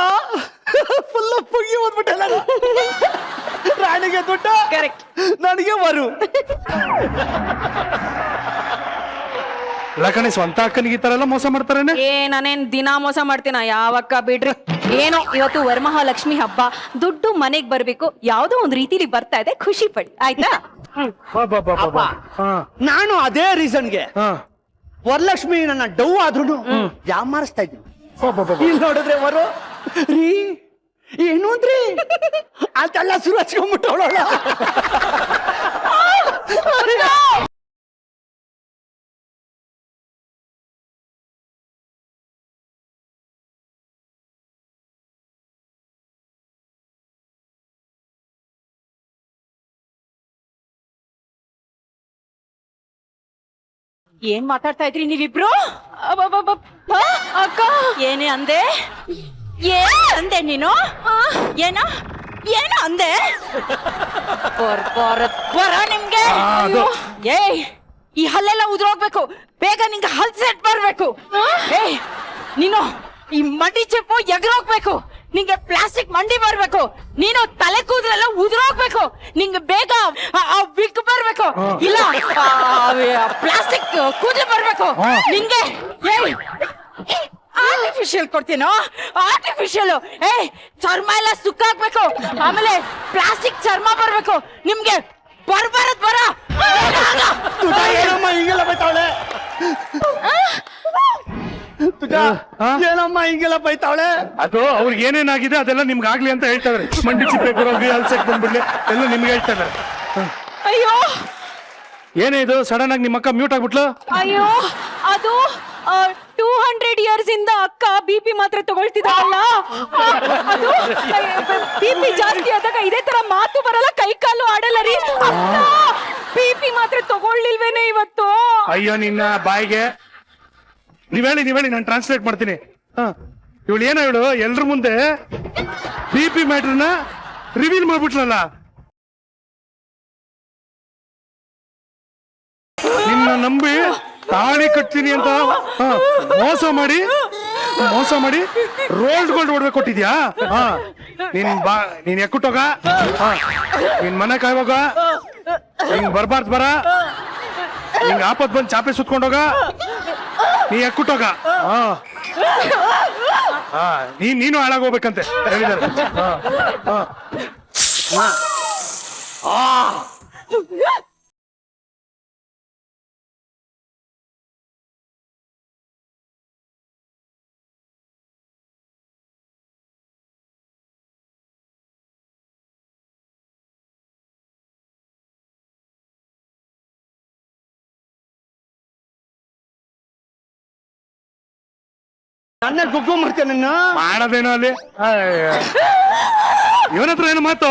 ಫುಲ್ ಪುಗಿ ಓದ್ಬಿಟ್ಟೆ ನಾನು. ರಾಣಿಗೆ ದುಡ್ಡು, ಕರೆಕ್ಟ್. ನನಗೆ ವರು. ಲಕಣಿ ಸ್ವಂತ ಅಕ್ಕನಿಗೆ ಈ ತರ ಎಲ್ಲ ಮೋಸ ಮಾಡ್ತಾರೇನೆ? ನಾನೇನ್ ದಿನಾ ಮೋಸ ಮಾಡ್ತೀನ? ಯಾವಕ್ಕ ಬಿಡ್ರಿ. ಏನೋ ಇವತ್ತು ವರಮಹಾಲಕ್ಷ್ಮಿ ಹಬ್ಬ, ದುಡ್ಡು ಮನೆಗ್ ಬರ್ಬೇಕು, ಯಾವ್ದೋ ಒಂದ್ ರೀತಿಲಿ ಬರ್ತಾ ಇದೆ, ಖುಷಿ ಪಡಿ ಆಯ್ತಾ? ನಾನು ಅದೇ ರೀಸನ್ಗೆ ವರಲಕ್ಷ್ಮಿ ನನ್ನ ಡವ್ ಆದ್ರೂ ಯಾಮಾರಿಸ್ತಾ ಇದ್ದೀನಿ. ಇಲ್ಲಿ ನೋಡಿದ್ರೆ ವರು ರೀ ಏನು ಅಂದ್ರಿ ಅಂತೆಲ್ಲ ಶುರು ಹಚ್ಕೊಂಡ್ಬಿಟ್ಟವಳ. ಏನ್ ಮಾತಾಡ್ತಾ ಇದ್ರಿ ನೀವಿಬ್ರು? ಅಕ್ಕ ಏನೇ ಅಂದೆ? ಏನ್ ಅಂದೆ ನೀನು? ಏನೋ ಏನೋ ಅಂದೆ? ಬರ ನಿಮ್ಗೆ. ಏಯ್ ಈ ಹಲ್ಲೆಲ್ಲ ಉದ್ರೋಗ್ಬೇಕು, ಬೇಗ ನಿಂಗೆ ಹಲ್ ಸೆಟ್ ಬರ್ಬೇಕು. ಏಯ್ ನೀನು ಈ ಮಂಡಿ ಚೆಪ್ಪು ಎಗರೋಗ್ಬೇಕು, ನಿಂಗೆ ಪ್ಲಾಸ್ಟಿಕ್ ಮಂಡಿ ಬರ್ಬೇಕು, ನೀನು ತಲೆ ಕೂದಲೆಲ್ಲ ಉದುರೋಗ್ಬೇಕು, ನಿಂಗೆ ಬೇಗ ವಿಗ್ ಬರ್ಬೇಕು, ಇಲ್ಲ ಪ್ಲಾಸ್ಟಿಕ್ ಕೂದಲು ಬರ್ಬೇಕು ನಿಂಗೆ. ಆರ್ಟಿಫಿಷಿಯಲ್ ಕೊಡ್ತೀನೋ? ಆರ್ಟಿಫಿಷಿಯಲ್. ಚರ್ಮ ಎಲ್ಲ ಸುಕ್ಕಾಗ್ಬೇಕು, ಆಮೇಲೆ ಪ್ಲಾಸ್ಟಿಕ್ ಚರ್ಮ ಬರ್ಬೇಕು ನಿಮ್ಗೆ. ಬರ್ಬಾರದ್ ಬರ. ಏನಮ್ಮ ಹಿಂಗೆಲ್ಲ ಬೈತಾವಳೆ? ಏನಮ್ಮ ಹಿಂಗೆಲ್ಲ ಬೈತಾವಳೆ? ಅದು ಅವ್ರಿಗೆ ಏನೇನಾಗಿದೆ ಅದೆಲ್ಲ ನಿಮ್ಗೆ ಆಗ್ಲಿ ಅಂತ ಹೇಳ್ತಾ ಇದಾರೆ. ಮಂಡಿ ಚಿಪ್ಪೆ ಗುರೋಗಿ ಅಲ್ಸಕ್ ಬಂದ್ಬಿಡ್ಲಿ ಎಲ್ಲ ನಿಮ್ಗೆ ಹೇಳ್ತಾ ಇದಾರೆ. ಅಯ್ಯೋ ಏನೇ ಇದು ಸಡನ್ ಆಗಿ ನಿಮ್ಮ ಅಕ್ಕ ಮ್ಯೂಟ್ ಆಗ್ಬಿಟ್ಲು? ಅಯ್ಯೋ ಅದು 200 ಇಯರ್ಸ್ ಇಂದ ಅಕ್ಕ ಬಿಪಿ ಮಾತ್ರೆ ತಗೊಳ್ತಿದ್ದಾರಲ್ಲ, ಅದು ಬಿಪಿ ಜಾಸ್ತಿ ಆದಾಗ ಇದೇ ತರ ಮಾತು ಬರಲ್ಲ, ಕೈ ಕಾಲು ಆಡಲ್ಲ ರೀ. ಬಿಪಿ ಮಾತ್ರೆ ತಗೊಳ್ಳಿಲ್ವೇನೆ ಇವತ್ತು? ಅಯ್ಯೋ ನಿನ್ನ ಬಾಯಿಗೆ. ನೀವ್ ಹೇಳಿ ನಾನು ಟ್ರಾನ್ಸ್ಲೇಟ್ ಮಾಡ್ತೀನಿ. ಇವಳು ಏನೋ ಇವಳು ಎಲ್ರ ಮುಂದೆ BP ಮ್ಯಾಟ್ರನ್ನ ರಿವೀಲ್ ಮಾಡ್ಬಿಟ್ಲಲ್ಲ. ನಿನ್ನ ನಂಬಿ ತಾಳಿ ಕಟ್ತೀನಿ ಅಂತ ಮೋಸ ಮಾಡಿ ರೋಲ್ಡ್ ಗೋಲ್ಡ್ ಹೊಡ್ಬೇಕು ಕೊಟ್ಟಿದ್ಯಾ? ನೀನ್ ಎಕ್ಕುಟ್ಟೋಗ, ನಿನ್ ಮನೆ ಕಾಯೋಗ, ಹಿಂಗ್ ಬರ್ಬಾರ್ದು ಬರ, ಹಿಂಗ್ ಆಪತ್ ಬಂದ್ ಚಾಪೆ ಸುತ್ಕೊಂಡೋಗ, ನೀ ಎಕ್ಕುಟ್ಟೋಗ. ನೀನು ಹಾಳಾಗೋಗ್ಬೇಕಂತೆ ಹೇಳಿದಾರೆ. ನನ್ನ ಗುಗ್ಗು ಮಾಡ್ತೇನೆ ಮಾಡದೇನೋ ಅಲ್ಲಿ ಇವನ ಹತ್ರ ಏನು ಮಾತು?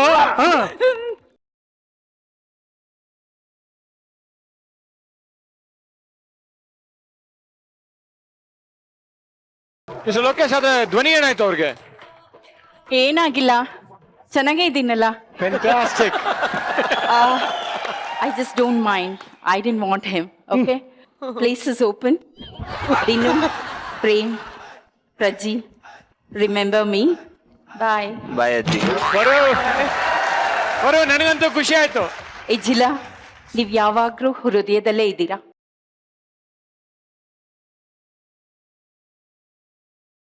ಲೋಕೇಶ್ ಅದ ಧ್ವನಿ ಏನಾಯ್ತು ಅವ್ರಿಗೆ? ಏನಾಗಿಲ್ಲ, ಚೆನ್ನಾಗೇ ಇದ್ದೀನಲ್ಲ. Fantastic. I just don't mind. I didn't want him. Okay? Place is open. Dinu, Prem, Praji, remember me. Bye. ಬಾಯ್ ಅಜ್ಜಿ. ಬರೋ ನನಗಂತೂ ಖುಷಿ ಆಯ್ತು. ಇಜ್ಜಿಲ, ನೀವ್ ಯಾವಾಗ್ಲೂ ಹೃದಯದಲ್ಲೇ ಇದ್ದೀರಾ.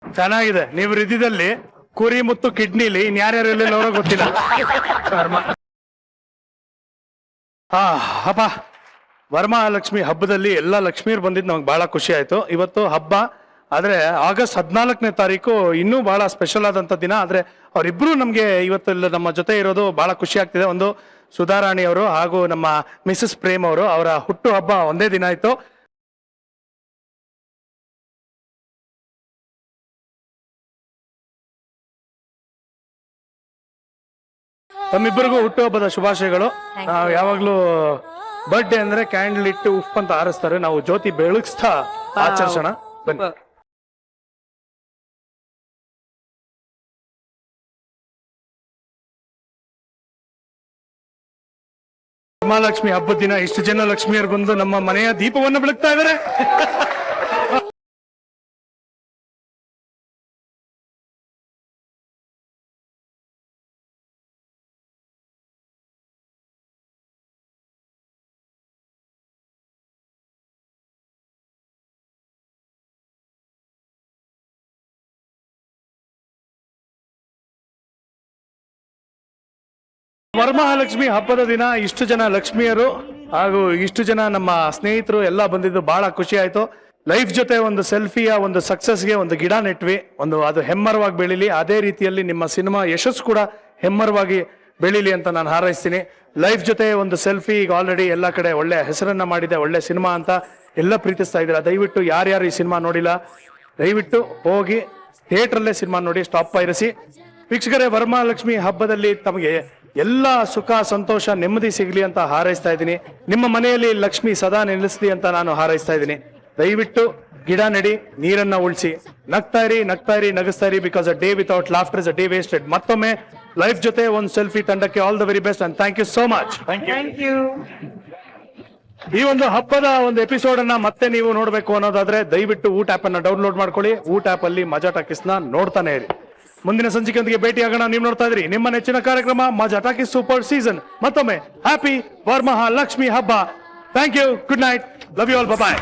ಚೆನ್ನಾಗಿದೆ. ನೀವು ಹೃದಯದಲ್ಲಿ, ಕುರಿ ಮತ್ತು ಕಿಡ್ನಿಲಿ ಇನ್ಯಾರ್ಯಾರು ಎಲ್ಲೆಲ್ಲವರೋ ಗೊತ್ತಿಲ್ಲ. ಹಬ್ಬ ವರಮಹಾಲಕ್ಷ್ಮಿ ಹಬ್ಬದಲ್ಲಿ ಎಲ್ಲ ಲಕ್ಷ್ಮೀರು ಬಂದಿದ್ದು ನಮ್ಗೆ ಬಹಳ ಖುಷಿ ಆಯ್ತು. ಇವತ್ತು ಹಬ್ಬ ಆದ್ರೆ ಆಗಸ್ಟ್ 14ನೇ ತಾರೀಕು ಇನ್ನೂ ಬಹಳ ಸ್ಪೆಷಲ್ ಆದಂತ ದಿನ. ಆದ್ರೆ ಅವರಿಬ್ರು ನಮ್ಗೆ ಇವತ್ತು ನಮ್ಮ ಜೊತೆ ಇರೋದು ಬಹಳ ಖುಷಿ ಆಗ್ತಿದೆ. ಒಂದು ಸುಧಾರಾಣಿ ಅವರು ಹಾಗೂ ನಮ್ಮ ಮಿಸಸ್ ಪ್ರೇಮ್ ಅವರು, ಅವರ ಹುಟ್ಟು ಹಬ್ಬ ಒಂದೇ ದಿನ ಆಯ್ತು. ತಮ್ಮಿಬ್ಬರಿಗೂ ಹುಟ್ಟುಹಬ್ಬದ ಶುಭಾಶಯಗಳು. ನಾವು ಯಾವಾಗ್ಲೂ ಬರ್ಡೇ ಅಂದ್ರೆ ಕ್ಯಾಂಡಲ್ ಇಟ್ಟು ಉಫ್ ಅಂತ ಆರಿಸ್ತಾರೆ, ನಾವು ಜ್ಯೋತಿ ಬೆಳಗಿಸ್ತಾ ಆಚರಿಸೋಣ ಬನ್ನಿ. ವರಮಹಾಲಕ್ಷ್ಮಿ ಹಬ್ಬದ ದಿನ ಇಷ್ಟು ಜನ ಲಕ್ಷ್ಮಿಯರು ಬಂದು ನಮ್ಮ ಮನೆಯ ದೀಪವನ್ನು ಬೆಳಗ್ತಾ ಇದ್ದಾರೆ. ವರಮಹಾಲಕ್ಷ್ಮಿ ಹಬ್ಬದ ದಿನ ಇಷ್ಟು ಜನ ಲಕ್ಷ್ಮಿಯರು ಹಾಗೂ ಇಷ್ಟು ಜನ ನಮ್ಮ ಸ್ನೇಹಿತರು ಎಲ್ಲ ಬಂದಿದ್ದು ಬಹಳ ಖುಷಿ ಆಯ್ತು. ಲೈಫ್ ಜೊತೆ ಒಂದು ಸೆಲ್ಫಿಯ ಒಂದು ಸಕ್ಸಸ್ಗೆ ಒಂದು ಗಿಡ ನೆಟ್ವಿ, ಅದು ಹೆಮ್ಮರವಾಗಿ ಬೆಳೀಲಿ. ಅದೇ ರೀತಿಯಲ್ಲಿ ನಿಮ್ಮ ಸಿನಿಮಾ ಯಶಸ್ಸು ಕೂಡ ಹೆಮ್ಮರವಾಗಿ ಬೆಳೀಲಿ ಅಂತ ನಾನು ಹಾರೈಸ್ತೀನಿ. ಲೈಫ್ ಜೊತೆ ಒಂದು ಸೆಲ್ಫಿ ಈಗ ಆಲ್ರೆಡಿ ಎಲ್ಲ ಕಡೆ ಒಳ್ಳೆ ಹೆಸರನ್ನ ಮಾಡಿದೆ, ಒಳ್ಳೆ ಸಿನಿಮಾ ಅಂತ ಎಲ್ಲ ಪ್ರೀತಿಸ್ತಾ ಇದ್ದೀರಾ. ದಯವಿಟ್ಟು ಯಾರ್ಯಾರು ಈ ಸಿನಿಮಾ ನೋಡಿಲ್ಲ ದಯವಿಟ್ಟು ಹೋಗಿ ಥಿಯೇಟ್ರಲ್ಲೇ ಸಿನಿಮಾ ನೋಡಿ. Stop piracy. ವೀಕ್ಷಕರೇ, ವರಮಹಾಲಕ್ಷ್ಮಿ ಹಬ್ಬದಲ್ಲಿ ತಮಗೆ ಎಲ್ಲ ಸುಖ ಸಂತೋಷ ನೆಮ್ಮದಿ ಸಿಗ್ಲಿ ಅಂತ ಹಾರೈಸ್ತಾ ಇದ್ದೀನಿ. ನಿಮ್ಮ ಮನೆಯಲ್ಲಿ ಲಕ್ಷ್ಮಿ ಸದಾ ನೆಲೆಸ್ಲಿ ಅಂತ ನಾನು ಹಾರೈಸ್ತಾ ಇದ್ದೀನಿ. ದಯವಿಟ್ಟು ಗಿಡ ನೆಡಿ, ನೀರನ್ನ ಉಳಿಸಿ, ನಗ್ತಾ ಇರಿ, ನಗಿಸ್ತಾ ಇರಿ. Because a day without laughter is a day wasted. ಮತ್ತೊಮ್ಮೆ ಲೈಫ್ ಜೊತೆ ಒಂದು ಸೆಲ್ಫಿ ತಂಡಕ್ಕೆ all the very best and thank you so much. Thank you. ಈ ಒಂದು ಹಬ್ಬದ ಒಂದು ಎಪಿಸೋಡ್ ಅನ್ನ ಮತ್ತೆ ನೀವು ನೋಡ್ಬೇಕು ಅನ್ನೋದಾದ್ರೆ ದಯವಿಟ್ಟು ಊಟ ಆಪ್ ಅನ್ನ ಡೌನ್ಲೋಡ್ ಮಾಡ್ಕೊಳ್ಳಿ. ಊಟ ಆಪ್ ಅಲ್ಲಿ ಮಜಾ ಟಾಕೀಸ್ ನ ನೋಡ್ತಾನೆ ಇರಿ. ಮುಂದಿನ ಸಂಚಿಕೆಯೊಂದಿಗೆ ಭೇಟಿಯಾಗೋಣ. ನೀವು ನೋಡ್ತಾ ಇದ್ರಿ ನಿಮ್ಮ ನೆಚ್ಚಿನ ಕಾರ್ಯಕ್ರಮ ಮಜಾ ಟಾಕೀಸ್ ಸೂಪರ್ ಸೀಸನ್. ಮತ್ತೊಮ್ಮೆ ಹ್ಯಾಪಿ ವರಮಹಾಲಕ್ಷ್ಮಿ ಹಬ್ಬ. Thank you. Good night. Love you all. Bye.